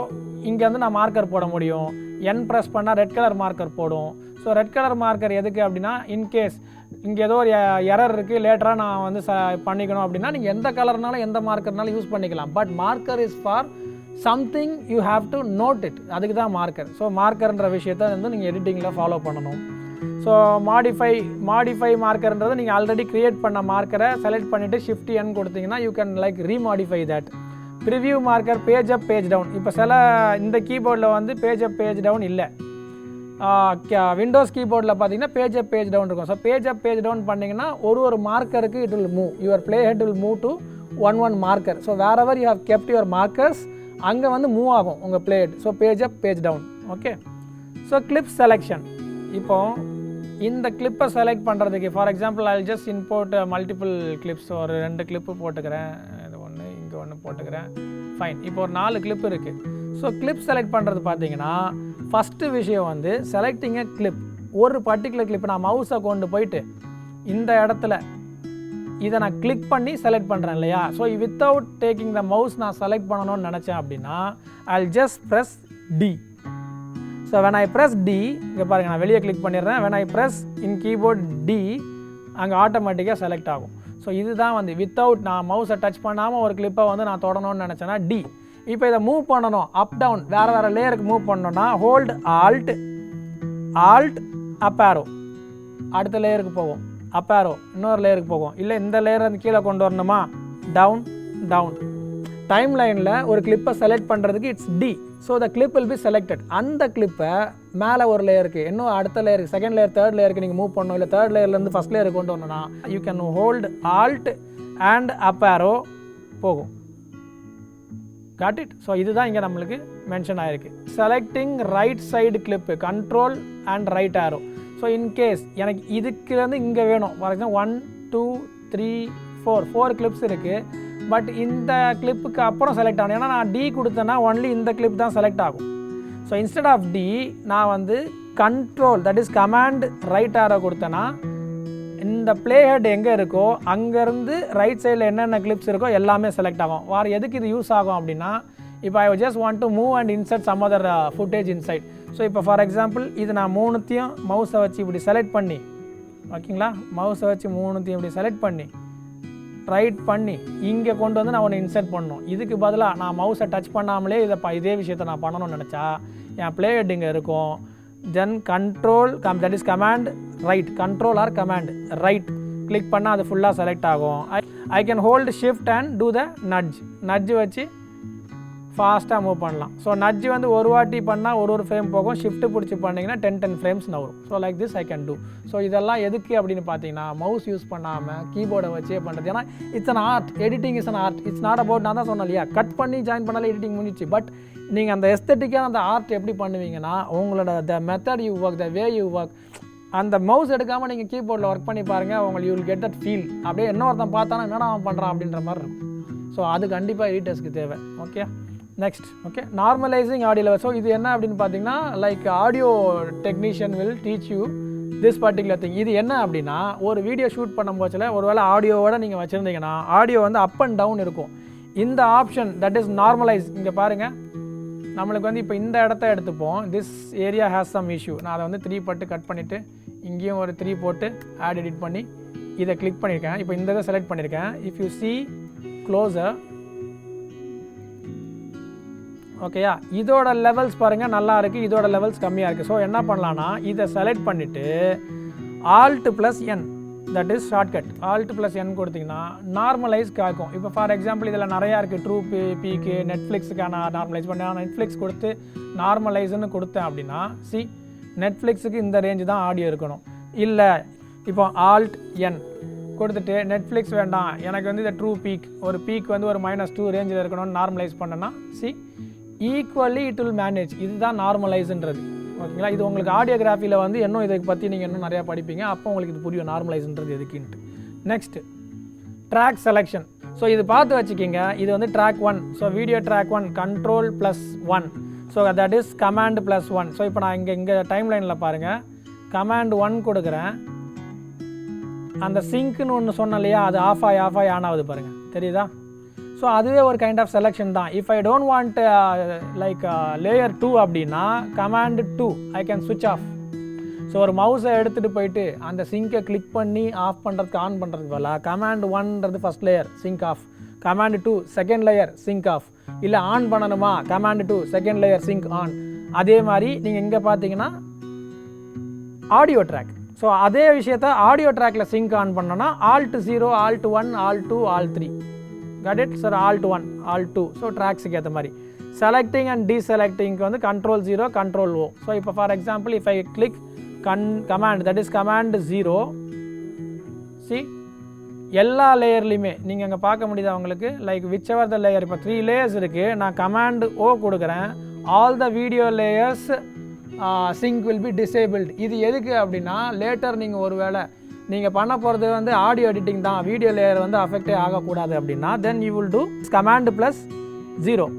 இங்கே வந்து நான் மார்க்கர் போட முடியும். N ப்ரெஸ் பண்ணால் ரெட் கலர் மார்க்கர் போடும். ஸோ ரெட் கலர் மார்க்கர் எதுக்கு அப்படின்னா இன்கேஸ் இங்கே ஏதோ ஒரு எரர் இருக்குது லேட்டராக நான் வந்து பண்ணிக்கணும் அப்படின்னா நீங்கள் எந்த கலர்னாலும் எந்த மார்க்கர்னாலும் யூஸ் பண்ணிக்கலாம். But marker is for something you have to note it, அதுக்கு தான் மார்க்கர். ஸோ மார்க்கர்ன்ற விஷயத்தை வந்து நீங்கள் எடிட்டிங்கில் ஃபாலோ பண்ணணும். ஸோ மாடிஃபை மார்க்கர்ன்றது நீங்கள் ஆல்ரெடி க்ரியேட் பண்ண மார்க்கரை செலக்ட் பண்ணிவிட்டு ஷிஃப்ட் என் கொடுத்தீங்கன்னா you can like remodify that. Preview marker page up page down. இப்போ சில இந்த கீபோர்டில் வந்து பேஜ் அப் பேஜ் டவுன் இல்லை, விண்டோஸ் கீபோர்டில் பார்த்தீங்கன்னா பேஜ் அப் பேஜ் டவுன் இருக்கும். So page up page down பண்ணிங்கன்னா ஒரு மார்க்கருக்கு it will move, your playhead will move to one marker. So wherever you have kept your markers அங்கே வந்து move ஆகும் உங்கள் playhead. So page up page down. Okay. So clip selection. இப்போ இந்த கிளிப்பை select பண்ணுறதுக்கு for example I just import multiple clips, ஒரு 2 clip போட்டுக்கிறேன், இது ஒன்று இங்கே ஒன்று போட்டுக்கிறேன். ஃபைன். இப்போ ஒரு 4 கிளிப் இருக்குது. ஸோ கிளிப் செலக்ட் பண்ணுறது பார்த்தீங்கன்னா ஃபஸ்ட்டு விஷயம் வந்து செலக்டிங் எ கிளிப். ஒரு பர்டிகுலர் கிளிப் நான் மவுஸை கொண்டு போயிட்டு இந்த இடத்துல இதை நான் கிளிக் பண்ணி செலக்ட் பண்ணுறேன் இல்லையா. So without taking the mouse நான் செலக்ட் பண்ணணும்னு நினச்சேன் அப்படின்னா I just press T. So when I press D, இங்கே பாருங்கள் நான் வெளியே கிளிக் பண்ணிடுறேன். when I press in keyboard D அங்கே ஆட்டோமேட்டிக்காக செலக்ட் ஆகும். ஸோ இதுதான் வந்து வித்தவுட் நான் மவுஸை டச் பண்ணாமல் ஒரு கிளிப்பை வந்து நான் தொடணும்னு நினச்சேன்னா டி. இப்போ இதை மூவ் பண்ணணும் அப் டவுன் வேறு லேயருக்கு மூவ் பண்ணணும்னா ஹோல்டு ஆல்ட் அப் ஆரோ, அடுத்த லேயருக்கு போகும், அப் ஆரோ இன்னொரு லேயருக்கு போகும். இல்லை இந்த லேயர் வந்து கீழே கொண்டு வரணுமா டவுன். டைம் லைனில் ஒரு கிளிப்பை செலக்ட் பண்ணுறதுக்கு it's T. So the clip will be selected. அந்த கிளிப்பை மேலே ஒரு லேயருக்கு இன்னும் அடுத்த லேயருக்கு செகண்ட் லேயர் தேர்ட் லேயருக்கு நீங்கள் மூவ் பண்ணணும். இல்லை தேர்ட் லேயர்லேருந்து ஃபஸ்ட் லேயருக்கு கொண்டு வரணும்னா you can hold alt and up arrow போகும். Got it. ஸோ இதுதான் இங்கே நம்மளுக்கு மென்ஷன் ஆகிருக்கு. Selecting right side clip control and right arrow. So in case எனக்கு இதுக்குலேருந்து இங்கே வேணும், ஃபார் எக்ஸாம்பிள் 1 2 3 4 கிளிப்ஸ் இருக்குது. பட் இந்த கிளிப்புக்கு அப்புறம் செலக்ட் ஆகணும். ஏன்னா நான் டி கொடுத்தேன்னா ஒன்லி இந்த கிளிப் தான் செலக்ட் ஆகும். ஸோ இன்ஸ்டெட் ஆஃப் டி நான் வந்து control that is command right arrow கொடுத்தேன்னா இந்த பிளே ஹெட் எங்கே இருக்கோ அங்கேருந்து ரைட் சைடில் என்னென்ன கிளிப்ஸ் இருக்கோ எல்லாமே செலக்ட் ஆகும். வேறு எதுக்கு இது யூஸ் ஆகும் அப்படின்னா இப்போ I just want to move and insert some other footage inside. So இப்போ ஃபார் எக்ஸாம்பிள் இது நான் 3த்தையும் மவுஸை வச்சு இப்படி செலக்ட் பண்ணி, ஓகேங்களா, மவுஸை வச்சு 3த்தையும் இப்படி செலக்ட் பண்ணி ரைட் பண்ணி இங்கே கொண்டு வந்து நான் ஒன்று இன்சர்ட் பண்ணணும். இதுக்கு பதிலாக நான் மவுஸை டச் பண்ணாமலே இதே விஷயத்தை நான் பண்ணணும்னு நினச்சா என் பிளே ஹெட் இங்கே இருக்கும். Then control that is command right, control or command right click பண்ணால் அது ஃபுல்லாக செலக்ட் ஆகும். I can hold shift and do the nudge வச்சு ஃபாஸ்ட்டாக மூவ் பண்ணலாம். ஸோ நட்ஜ் வந்து ஒரு வாட்டி பண்ணால் ஒரு ஃப்ரேம் போகும், ஷிஃப்ட்டு பிடிச்சி பண்ணிங்கன்னா 10 ஃப்ரேம்ஸ் நவரும். So like this I can do. So இதெல்லாம் எதுக்கு அப்படின்னு பார்த்தீங்கன்னா மவுஸ் யூஸ் பண்ணாமல் கீபோர்டை வச்சே பண்ணுறது. ஏன்னா it's an art, editing is an art. It's not about, நான் தான் சொன்னேன் இல்லையா, கட் பண்ணி ஜாயின் பண்ணாலே எடிட்டிங் முடிஞ்சிச்சு. பட் நீங்கள் அந்த எஸ்தட்டிக்கான அந்த ஆர்ட் எப்படி பண்ணுவீங்கன்னா உங்களோட த method you work, the way you work, அந்த மவுஸ் எடுக்காமல் நீங்கள் கீபோர்டில் ஒர்க் பண்ணி பாருங்கள், உங்களுக்கு you will get that feel. அப்படியே இன்னொருத்தன் பார்த்தானா என்னடா அவன் பண்ணுறான் அப்படின்ற மாதிரி இருக்கும். ஸோ அது கண்டிப்பாக எடிட்டர்ஸ்க்கு தேவை. Okay, next. Okay, normalising audio level. So இது என்ன அப்படின்னு பார்த்தீங்கன்னா like audio technician will teach you this particular thing. இது என்ன அப்படின்னா ஒரு வீடியோ ஷூட் பண்ணும் போச்சில் ஒருவேளை ஆடியோவோட நீங்கள் வச்சுருந்தீங்கன்னா ஆடியோ வந்து அப் அண்ட் டவுன் இருக்கும். இந்த ஆப்ஷன் தட் இஸ் நார்மலைஸ். இங்கே பாருங்கள், நம்மளுக்கு வந்து இப்போ இந்த இடத்த எடுத்துப்போம். This area has some issue. நான் அதை வந்து 3 பட்டு கட் பண்ணிவிட்டு இங்கேயும் ஒரு 3 போட்டு ஆட் எடிட் பண்ணி இதை கிளிக் பண்ணியிருக்கேன். இப்போ இந்த இதை செலக்ட் பண்ணியிருக்கேன். இஃப் யூ சி க்ளோஸர், ஓகேயா, இதோட லெவல்ஸ் பாருங்கள் நல்லா இருக்குது, இதோட லெவல்ஸ் கம்மியாக இருக்குது. ஸோ என்ன பண்ணலான்னா இதை செலக்ட் பண்ணிவிட்டு Alt+N that is shortcut. Alt+N கொடுத்திங்கன்னா நார்மலைஸ் காக்கும். இப்போ ஃபார் எக்ஸாம்பிள் இதில் நிறையா இருக்குது, ட்ரூ பீக்கு, நெட்ஃப்ளிக்ஸுக்கான நார்மலைஸ் பண்ணி நெட்ஃப்ளிக்ஸ் கொடுத்து நார்மலைஸ்ன்னு கொடுத்தேன் அப்படின்னா நெட்ஃப்ளிக்ஸுக்கு இந்த ரேஞ்சு தான் ஆடியோ இருக்கணும். இல்லை இப்போ Alt+N கொடுத்துட்டு நெட்ஃப்ளிக்ஸ் வேண்டாம், எனக்கு வந்து இந்த ட்ரூ பீக், ஒரு பீக் வந்து ஒரு -2 ரேஞ்சில் இருக்கணும்னு நார்மலைஸ் பண்ணேன்னா ஈக்குவலி இட் வில் மேனேஜ். இதுதான் நார்மலைஸ்ன்றது. ஓகேங்களா, இது உங்களுக்கு ஆடியோகிராஃபியில் வந்து இன்னும் இதை பற்றி நீங்கள் இன்னும் நிறையா படிப்பீங்க, அப்போ உங்களுக்கு இது புரியும் நார்மலைஸ்ன்றது எதுக்குன்ட்டு. Next track selection. ஸோ இது பார்த்து வச்சுக்கிங்க, இது வந்து track 1. So video track 1 Ctrl+1. So that is Command+1. So இப்போ நான் இங்கே டைம் லைனில் பாருங்கள், Command+1 கொடுக்குறேன். அந்த சிங்க்னு ஒன்று சொன்னேன் இல்லையா, அது ஆஃப் ஆகி ஆன் ஆகுது பாருங்கள், தெரியுதா? ஸோ அதுவே ஒரு கைண்ட் ஆஃப் செலெக்ஷன் தான். If I don't want like layer 2 அப்படின்னா Command+2 ஐ கேன் ஸ்விட்ச் ஆஃப். ஸோ ஒரு மவுஸை எடுத்துகிட்டு போயிட்டு அந்த சிங்கை கிளிக் பண்ணி ஆஃப் பண்ணுறதுக்கு ஆன் பண்ணுறதுக்கு பதிலாக Command+1ன்றது first layer sync off, Command+2 second layer sync off. இல்லை ஆன் பண்ணணுமா Command+2 second layer sink on. அதே மாதிரி நீங்கள் இங்கே பார்த்தீங்கன்னா ஆடியோ ட்ராக். ஸோ அதே விஷயத்தை ஆடியோ ட்ராக்கில் சிங்க் ஆன் பண்ணோன்னா Alt 0, Alt 1, Alt 2, Alt 3. Got it? Sir Alt 1, Alt 2. So ட்ராக்ஸுக்கு ஏற்ற மாதிரி செலக்டிங் அண்ட் டீசெலக்டிங்க்கு வந்து Control 0, Control O. ஸோ இப்போ for example if I click command, that is command 0, see எல்லா லேயர்லையுமே நீங்கள் அங்கே பார்க்க முடியுது அவங்களுக்கு like whichever the layer. இப்போ 3 லேயர்ஸ் இருக்குது, நான் command O கொடுக்குறேன், all the video layers sync will be disabled. இது எதுக்கு அப்படின்னா லேட்டர் நீங்கள் ஒரு வேளை நீங்கள் பண்ண போகிறது வந்து ஆடியோ எடிட்டிங் தான், வீடியோ லேயர் வந்து அஃபெக்டே ஆகக்கூடாது அப்படின்னா then you will do command plus 0.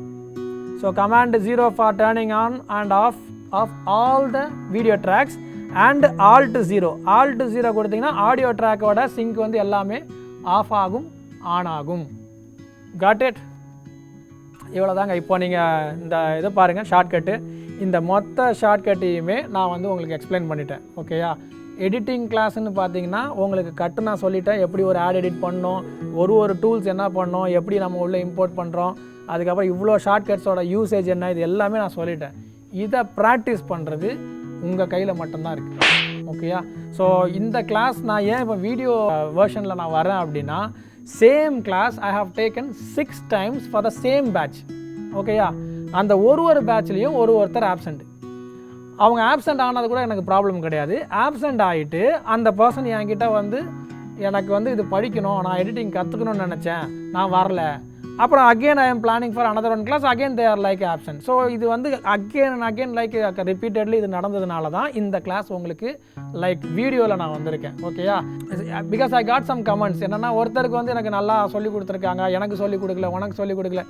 So command 0 for turning on and half all the video tracks and Alt 0. Alt 0 கொடுத்தீங்கன்னா ஆடியோ ட்ராக்கோட சிங்க் வந்து எல்லாமே ஆஃப் ஆகும், ஆன் ஆகும். Got it? இவ்வளோ தாங்க. இப்போ நீங்கள் இந்த இதை பாருங்கள் ஷார்ட்கட்டு. இந்த மொத்த ஷார்ட்கட்டையுமே நான் வந்து உங்களுக்கு எக்ஸ்பிளைன் பண்ணிட்டேன். ஓகேயா? எடிட்டிங் கிளாஸ்ன்னு பார்த்தீங்கன்னா உங்களுக்கு கட்டு நான் சொல்லிட்டேன், எப்படி ஒரு ஆட் எடிட் பண்ணணும், ஒரு டூல்ஸ் என்ன பண்ணணும், எப்படி நம்ம உள்ளே இம்போர்ட் பண்ணுறோம், அதுக்கப்புறம் இவ்வளோ ஷார்ட்கட்ஸோட யூசேஜ் என்ன, இது எல்லாமே நான் சொல்லிட்டேன். இதை ப்ராக்டிஸ் பண்ணுறது உங்கள் கையில் மட்டும்தான் இருக்குது. ஓகேயா? ஸோ இந்த கிளாஸ் நான் ஏன் இப்போ வீடியோ வெர்ஷனில் நான் வரேன் அப்படின்னா same class I have taken 6 times for the same batch. ஓகேயா? அந்த ஒரு பேட்ச்லேயும் ஒருத்தர் ஆப்சண்ட். அவங்க ஆப்சண்ட் ஆனது கூட எனக்கு ப்ராப்ளம் கிடையாது. ஆப்சண்ட் ஆகிட்டு அந்த பர்சன் என்கிட்ட வந்து எனக்கு வந்து இது படிக்கணும், நான் எடிட்டிங் கற்றுக்கணும்னு நினச்சேன், நான் வரல, அப்புறம் again I M planning for another one class, again they are like absent. So இது வந்து again and again like repeatedly இது நடந்ததுனால தான் இந்த கிளாஸ் உங்களுக்கு லைக் வீடியோவில் நான் வந்திருக்கேன். ஓகேயா? Because I got some comments. என்னென்னா ஒருத்தருக்கு வந்து எனக்கு நல்லா சொல்லி கொடுத்துருக்காங்க, எனக்கு சொல்லிக் கொடுக்கல, உனக்கு சொல்லிக் கொடுக்கல.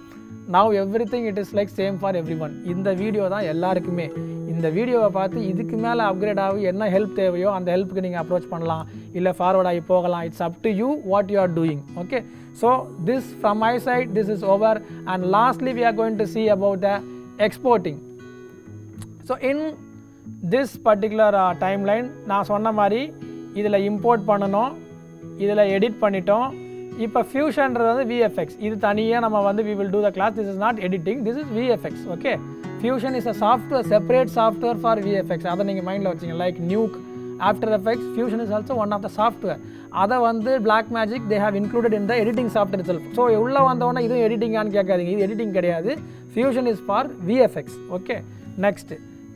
Now everything it is like same for everyone. இந்த வீடியோ தான் எல்லாருக்குமே. இந்த வீடியோவை பார்த்து இதுக்கு மேலே அப்கிரேட் ஆகி என்ன ஹெல்ப் தேவையோ அந்த ஹெல்ப்புக்கு நீங்கள் அப்ரோச் பண்ணலாம், இல்லை ஃபார்வர்ட் ஆகி போகலாம். It's up to you what you are doing. Okay? So this from my side, this is over, and lastly we are going to see about the exporting. So in this particular timeline நான் சொன்ன மாதிரி இதில் import பண்ணணும், இதில் edit பண்ணிட்டோம். இப்போ ஃபியூஷன்றது வந்து VFX, இது தனியாக நம்ம வந்து we will do the class. This is not editing, this is VFX. okay? Fusion is a software, separate software for VFX. அதை நீங்கள் மைண்டில் வச்சிங்க. Like Nuke, After Effects, Fusion is also one of the software. அதை வந்து Blackmagic they have included in the editing software itself. So உள்ளே வந்தோடனே இதுவும் எடிட்டிங்கான்னு கேட்காதீங்க, இது எடிட்டிங் கிடையாது. Fusion is for VFX. okay? Next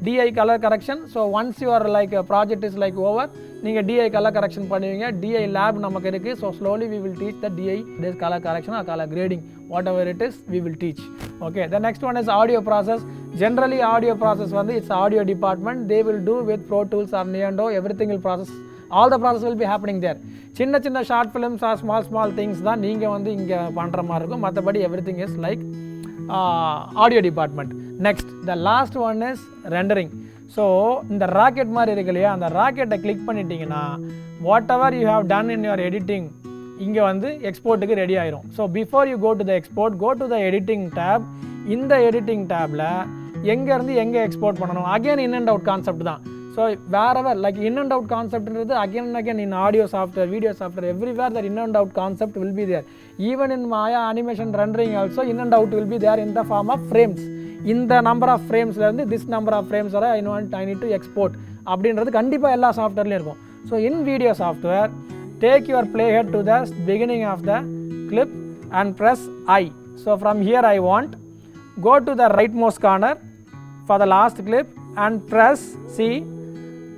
DI color correction. So once your like project is like over, நீங்கள் DI color correction பண்ணுவீங்க. DI lab நமக்கு இருக்குது. So slowly we will teach the DI, this color correction or color grading, whatever it is we will teach. okay? The next one is audio process. Generally audio process வந்து it's audio department, they will do with Pro Tools or Neondo, everything will process, all the process will be happening there. சின்ன short films or small things தான் நீங்கள் வந்து இங்கே பண்ணுற மாதிரி இருக்கும். மற்றபடி everything is like audio department. Next the last one is rendering. So இந்த ராக்கெட் மாதிரி இருக்கு இல்லையா, அந்த ராக்கெட்டை கிளிக் பண்ணிட்டீங்கன்னா whatever you have done in your editing இங்கே வந்து எக்ஸ்போர்ட்டுக்கு ரெடி ஆயிரும். So before you go to the export, go to the editing tab. இந்த எடிட்டிங் டேப்பில் எங்கேருந்து எங்கே எக்ஸ்போர்ட் பண்ணணும், again in and out concept தான். So whatever like in and out கான்செப்ட்ன்றது again and again in audio software, video software, everywhere that in and out concept will be there. Even in Maya animation rendering also in and out will be there in the form of frames. இந்த number of ஃப்ரேம்ஸ்லேருந்து this number of frames வரை I need to export அப்படின்றது கண்டிப்பாக எல்லா சாஃப்ட்வேர்லையும் இருக்கும். So in video software, take your playhead to the beginning of the clip and press I. So from here I want, go to the rightmost corner for the last clip and press C.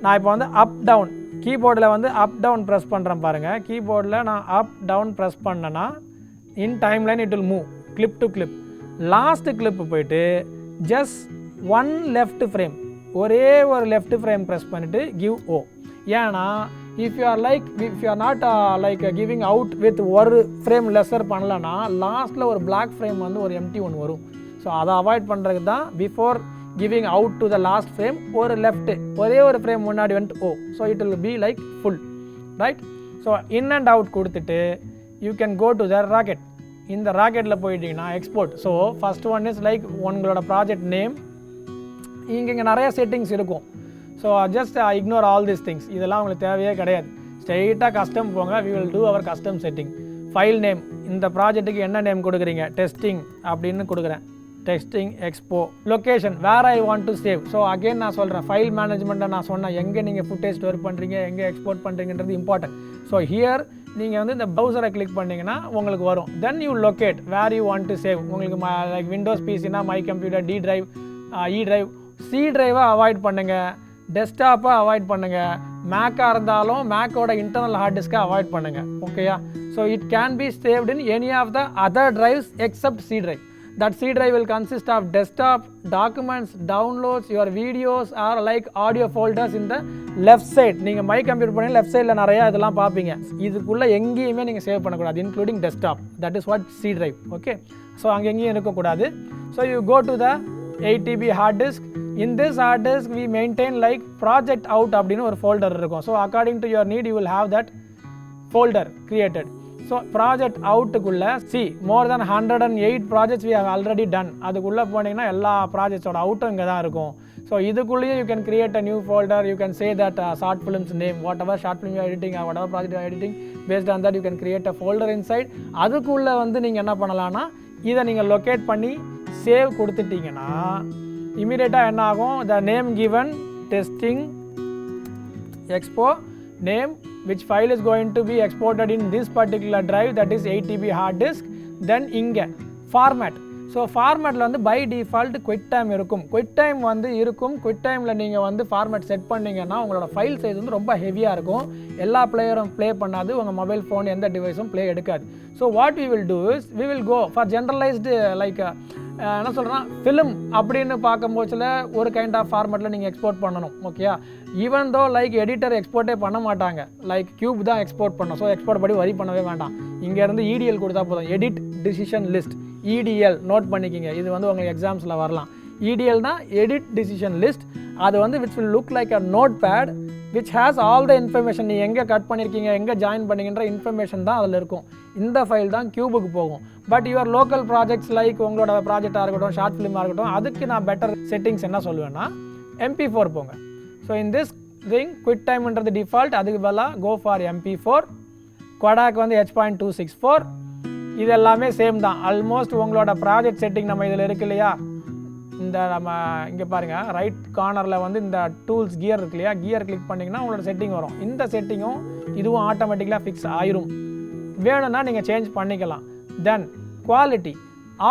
நான் இப்போ வந்து up down கீபோர்டில் வந்து அப் down press பண்ணுறேன் பாருங்கள். கீபோர்டில் நான் அப் down press பண்ணேன்னா in timeline it will move clip to clip. Last clip போயிட்டு ஜஸ்ட் ஒன் லெஃப்ட் ஃப்ரேம், ஒரே ஒரு லெஃப்ட் ஃப்ரேம் ப்ரெஸ் பண்ணிவிட்டு கிவ் ஓ. ஏன்னா if you are not like giving out with ஒரு ஃப்ரேம் லெஸர் பண்ணலன்னா லாஸ்ட்டில் ஒரு பிளாக் ஃப்ரேம் வந்து ஒரு எம்டி ஒன்று வரும். ஸோ அதை அவாய்ட் பண்ணுறதுக்கு தான் before giving out to the last frame ஒரு லெஃப்ட்டு ஒரே ஒரு ஃப்ரேம் முன்னாடி வந்துட்டு O. So it will be like full right. So in and out கொடுத்துட்டு you can go to the rocket. இந்த ராக்கெட்டில் போயிட்டீங்கன்னா export. So first one is like உங்களோட ப்ராஜெக்ட் நேம். இங்கே நிறைய செட்டிங்ஸ் இருக்கும். So just ignore all these things, இதெல்லாம் உங்களுக்கு தேவையே கிடையாது. ஸ்ட்ரெயிட்டாக கஸ்டம் போங்க, we will do our custom setting. File name, இந்த ப்ராஜெக்ட்டுக்கு என்ன நேம் கொடுக்குறீங்க, டெஸ்டிங் அப்படின்னு கொடுக்குறேன். Testing expo location where I want to save. So again நான் சொல்கிறேன், ஃபைல் மேனேஜ்மெண்ட்டை நான் சொன்னேன், எங்கே நீங்கள் ஃபுட்டேஜ் ஸ்டோர் பண்ணுறீங்க, எங்கே எக்ஸ்போர்ட் பண்ணுறீங்கன்றது இம்பார்ட்டன்ட். ஸோ ஹியர் நீங்கள் வந்து இந்த ப்ரௌசரை கிளிக் பண்ணிங்கன்னா உங்களுக்கு வரும். Then you locate where you want to save. உங்களுக்கு லைக் விண்டோஸ் பிசினா my computer, D drive, E drive, C டிரைவை அவாய்ட் பண்ணுங்கள், டெஸ்க்டாப்பை அவாய்ட் பண்ணுங்கள், மேக்காக இருந்தாலும் மேக்கோட இன்டர்னல் ஹார்ட் டிஸ்க்கை அவாய்ட் பண்ணுங்கள். ஓகேயா? So it can be saved in any of the other drives except C drive. That C drive will consist of desktop, documents, downloads, your videos or like audio folders in the left side. நீங்கள் my computer பண்ணி left சைடில் நிறையா இதெல்லாம் பார்ப்பீங்க. இதுக்குள்ளே எங்கேயுமே நீங்கள் save பண்ணக்கூடாது, including desktop. That is what C drive. Okay, so அங்கே எங்கேயும் இருக்கக்கூடாது. So you go to the 8 TB hard disk. In this hard disk we maintain like project out அப்படின்னு ஒரு ஃபோல்டர் இருக்கும். So according to your need you will have that folder created. So project அவுட்டுக்குள்ளே more than 108 projects we have already done. அதுக்குள்ளே போனீங்கன்னா எல்லா ப்ராஜெக்ட்ஸோட அவுட்டும் இங்கே தான் இருக்கும். ஸோ இதுக்குள்ளேயே you can create a new folder. You can say that short films name, whatever short film editing, whatever project editing, based on that you can create a folder inside. அதுக்குள்ளே வந்து நீங்கள் என்ன பண்ணலான்னா இதை நீங்கள் locate பண்ணி save கொடுத்துட்டிங்கன்னா இமீடியட்டாக என்ன ஆகும், the name given testing expo name, which file is going to be exported in this particular drive, that is 8 TB hard disk. Then இங்கே format. ஸோ ஃபார்மேட்டில் வந்து பை டிஃபால்ட் குவிக் டைம் இருக்கும். Quick time வந்து இருக்கும். Quick டைமில் நீங்கள் வந்து format set பண்ணிங்கன்னா உங்களோட ஃபைல் சைஸ் வந்து ரொம்ப ஹெவியாக இருக்கும். எல்லா பிளேயரும் ப்ளே பண்ணாது, உங்கள் மொபைல் ஃபோன் எந்த டிவைஸும் ப்ளே எடுக்காது. So what we will do is we will go for generalized like என்ன சொல்கிறேன்னா ஃபிலிம் அப்படின்னு பார்க்கும்போதுல ஒரு கைண்ட் ஆஃப் ஃபார்மேட்டில் நீங்கள் எக்ஸ்போர்ட் பண்ணணும். ஓகேயா? ஈவன் தோ லைக் எடிட்டர் எக்ஸ்போர்ட்டே பண்ண மாட்டாங்க, லைக் கியூப் தான் எக்ஸ்போர்ட் பண்ணணும். ஸோ எக்ஸ்போர்ட் படி வரி பண்ணவே வேண்டாம். இங்கேருந்து EDL கொடுத்தா போதும், edit decision list. EDL note பண்ணிக்கிங்க, இது வந்து உங்களுக்கு எக்ஸாம்ஸில் வரலாம். EDLனா எடிட் டிசிஷன் லிஸ்ட். அது வந்து which will look like a notepad which has all the information. நீ எங்கே கட் பண்ணியிருக்கீங்க, எங்கே ஜாயின் பண்ணிங்கன்ற இன்ஃபர்மேஷன் தான் அதில் இருக்கும். இந்த ஃபைல் தான் கியூபுக்கு போகும். But your local projects like உங்களோட ப்ராஜெக்டாக இருக்கட்டும், ஷார்ட் ஃபிலிமாக இருக்கட்டும், அதுக்கு நான் பெட்டர் செட்டிங்ஸ் என்ன சொல்லுவேன்னா MP4 போங்க. So in this thing quick டைம்ன்றது டிஃபால்ட், அதுக்கு பதிலாக கோ ஃபார் MP4. கொடாக் வந்து H.264. இது எல்லாமே சேம் தான். ஆல்மோஸ்ட் உங்களோட ப்ராஜெக்ட் செட்டிங் நம்ம இதில் இருக்கு இல்லையா, இந்த நம்ம இங்கே பாருங்கள் ரைட் கார்னரில் வந்து இந்த டூல்ஸ் கியர் இருக்கு இல்லையா, கியர் கிளிக் பண்ணிங்கன்னா உங்களோட செட்டிங் வரும். இந்த செட்டிங்கும் இதுவும் ஆட்டோமேட்டிக்கலாக ஃபிக்ஸ் ஆயிரும். வேணும்னா நீங்கள் சேஞ்ச் பண்ணிக்கலாம். தென் குவாலிட்டி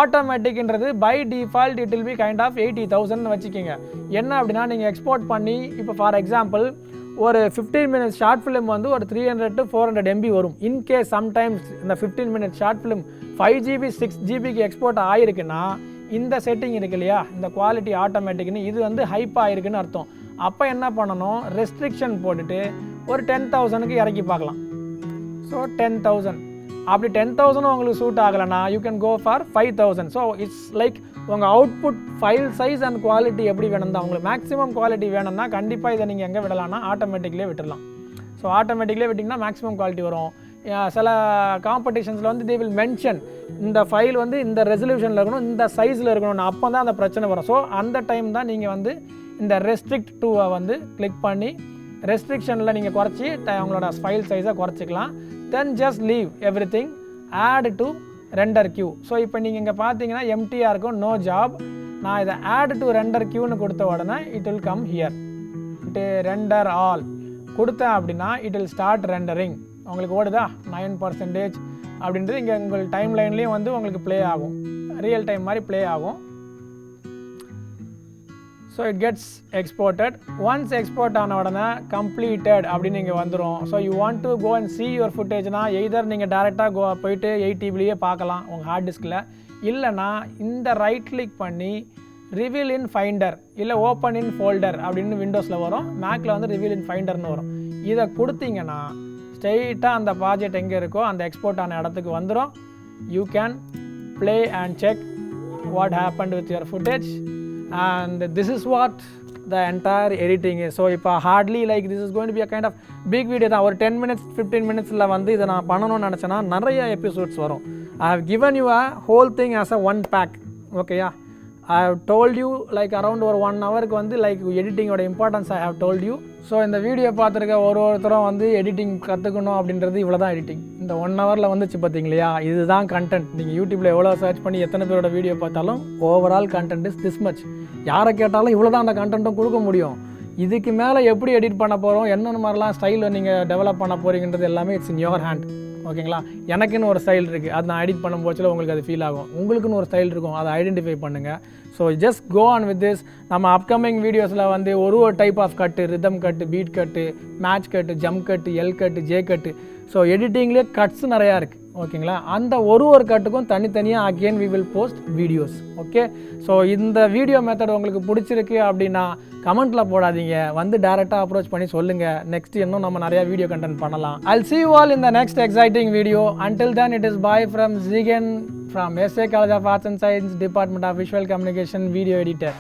ஆட்டோமேட்டிக்ன்றது by default it will be kind of 80,000 வச்சுக்கிங்க. என்ன அப்படின்னா நீங்கள் எக்ஸ்போர்ட் பண்ணி இப்போ ஃபார் எக்ஸாம்பிள் ஒரு 15 minutes ஷார்ட் ஃபிலிம் வந்து ஒரு 300 to 400 MB வரும். இன்கேஸ் சம்டைம்ஸ் இந்த 15 minutes ஷார்ட் ஃபிலிம் 5 GB 6 GBக்கு எக்ஸ்போர்ட் ஆகிருக்குன்னா இந்த செட்டிங் இருக்கு இல்லையா, இந்த குவாலிட்டி ஆட்டோமேட்டிக்னு இது வந்து ஹைப் ஆகிருக்குன்னு அர்த்தம். அப்போ என்ன பண்ணணும், ரெஸ்ட்ரிக்ஷன் போட்டுட்டு ஒரு 10,000க்கு இறக்கி பார்க்கலாம். ஸோ 10,000 அப்படி 10,000 உங்களுக்கு சூட் ஆகலைன்னா you can go for 5,000. So it's like உங்கள் output file size and quality எப்படி வேணும் தான். உங்களுக்கு மேக்ஸிமம் குவாலிட்டி வேணும்னா கண்டிப்பாக இதை நீங்கள் எங்கே விடலாம்னா ஆட்டோமேட்டிக்லேயே விட்டுடலாம். ஸோ ஆட்டோமேட்டிக்லேயே விட்டிங்கன்னா மேக்ஸிமம் குவாலிட்டி வரும். சில காம்படிஷன்ஸில் வந்து தே வில் மென்ஷன் இந்த ஃபைல் வந்து இந்த ரெசல்யூஷனில் இருக்கணும், இந்த சைஸில் இருக்கணும்னு, அப்போ தான் அந்த பிரச்சனை வரும். ஸோ அந்த டைம் தான் நீங்கள் வந்து இந்த ரெஸ்ட்ரிக்ட் டூவை வந்து கிளிக் பண்ணி ரெஸ்ட்ரிக்ஷனில் நீங்கள் குறைச்சி உங்களோட ஃபைல் சைஸை குறைச்சிக்கலாம். Then just leave everything, add to render queue. So இப்போ நீங்கள் இங்கே பார்த்தீங்கன்னா எம்டியாக இருக்கும், நோ ஜாப். நான் இதை ஆட் டு ரெண்டர் கியூன்னு கொடுத்த உடனே it will come here. Render all கொடுத்தேன் அப்படின்னா இட் வில் ஸ்டார்ட் ரெண்டரிங். உங்களுக்கு ஓடுதா 9% அப்படின்றது இங்கே உங்கள் டைம் லைன்லேயும் வந்து உங்களுக்கு ப்ளே ஆகும், ரியல் டைம் மாதிரி ப்ளே ஆகும். So it gets exported. Once export ஆன உடனே கம்ப்ளீட்டட் அப்படின்னு இங்கே வந்துடும். So you want to go and see your ஃபுட்டேஜ்னா எய்தர் நீங்கள் டேரெக்டாக போயிட்டு 8 TBலேயே பார்க்கலாம் உங்கள் ஹார்ட் டிஸ்கில், இல்லைனா இந்த ரைட் கிளிக் பண்ணி ரிவீல் இன் ஃபைண்டர் இல்லை ஓப்பன் இன் ஃபோல்டர் அப்படின்னு விண்டோஸில் வரும். மேக்கில் வந்து ரிவீல் இன் ஃபைண்டர்னு வரும். இதை கொடுத்தீங்கன்னா ஸ்ட்ரெயிட்டாக அந்த ப்ராஜெக்ட் எங்கே இருக்கோ அந்த எக்ஸ்போர்ட் ஆன இடத்துக்கு வந்துடும். You can play and check what happened with your footage. And this is what the entire editing is. So இப்போ hardly like this is going to be a kind of big video தான். ஒரு 10 minutes 15 minutesல வந்து இதை நான் பண்ணணும்னு நினச்சேன்னா நிறைய episodes வரும். I have given you a whole thing as a one pack. ஓகேயா? I have told you like around ஒரு 1 ஹவருக்கு வந்து லைக் எடிட்டிங்கோட importance I have told you. So இந்த வீடியோ பார்த்துருக்க ஒருத்தரும் வந்து எடிட்டிங் கற்றுக்கணும் அப்படின்றது இவ்வளோ தான் எடிட்டிங். இந்த 1 ஹவரில் வந்துச்சு பார்த்தீங்களா, இதுதான் கண்டென்ட். நீங்கள் யூடியூப்பில் எவ்வளோ சர்ச் பண்ணி எத்தனை பேரோட வீடியோ பார்த்தாலும் overall content is this much. யாரை கேட்டாலும் இவ்வளோ தான் அந்த கண்டென்ட்டும் கொடுக்க முடியும். இதுக்கு மேலே எப்படி எடிட் பண்ண போகிறோம், என்னென்ன மாதிரிலாம் ஸ்டைலில் நீங்கள் டெவலப் பண்ண போகிறீங்கன்றது எல்லாமே இட்ஸ் இன் யோர் ஹேண்ட். ஓகேங்களா? எனக்குன்னு ஒரு ஸ்டைல் இருக்குது, அது நான் எடிட் பண்ணும் போச்சில் உங்களுக்கு அது ஃபீல் ஆகும். உங்களுக்குன்னு ஒரு ஸ்டைல் இருக்கும், அதை ஐடென்டிஃபை பண்ணுங்கள். So just go on with this. நம்ம அப்கமிங் வீடியோஸில் வந்து ஒரு type of cut, rhythm cut, beat cut, match cut, jump cut, L cut, J cut. So எடிட்டிங்லேயே கட்ஸ் நிறையா இருக்குது. ஓகேங்களா? அந்த ஒரு கட்டுக்கும் தனித்தனியாக again we will post videos. Okay, so இந்த வீடியோ மெத்தட் உங்களுக்கு பிடிச்சிருக்கு அப்படின்னா கமெண்ட்டில் போடாதீங்க, வந்து டேரெக்டாக அப்ரோச் பண்ணி சொல்லுங்கள். நெக்ஸ்ட் இன்னும் நம்ம நிறையா வீடியோ கண்டென்ட் பண்ணலாம். I'll see you all in the next exciting video. Until then, it is bye from Zigen from SA College of Arts and Science, Department of Visual Communication, video editor.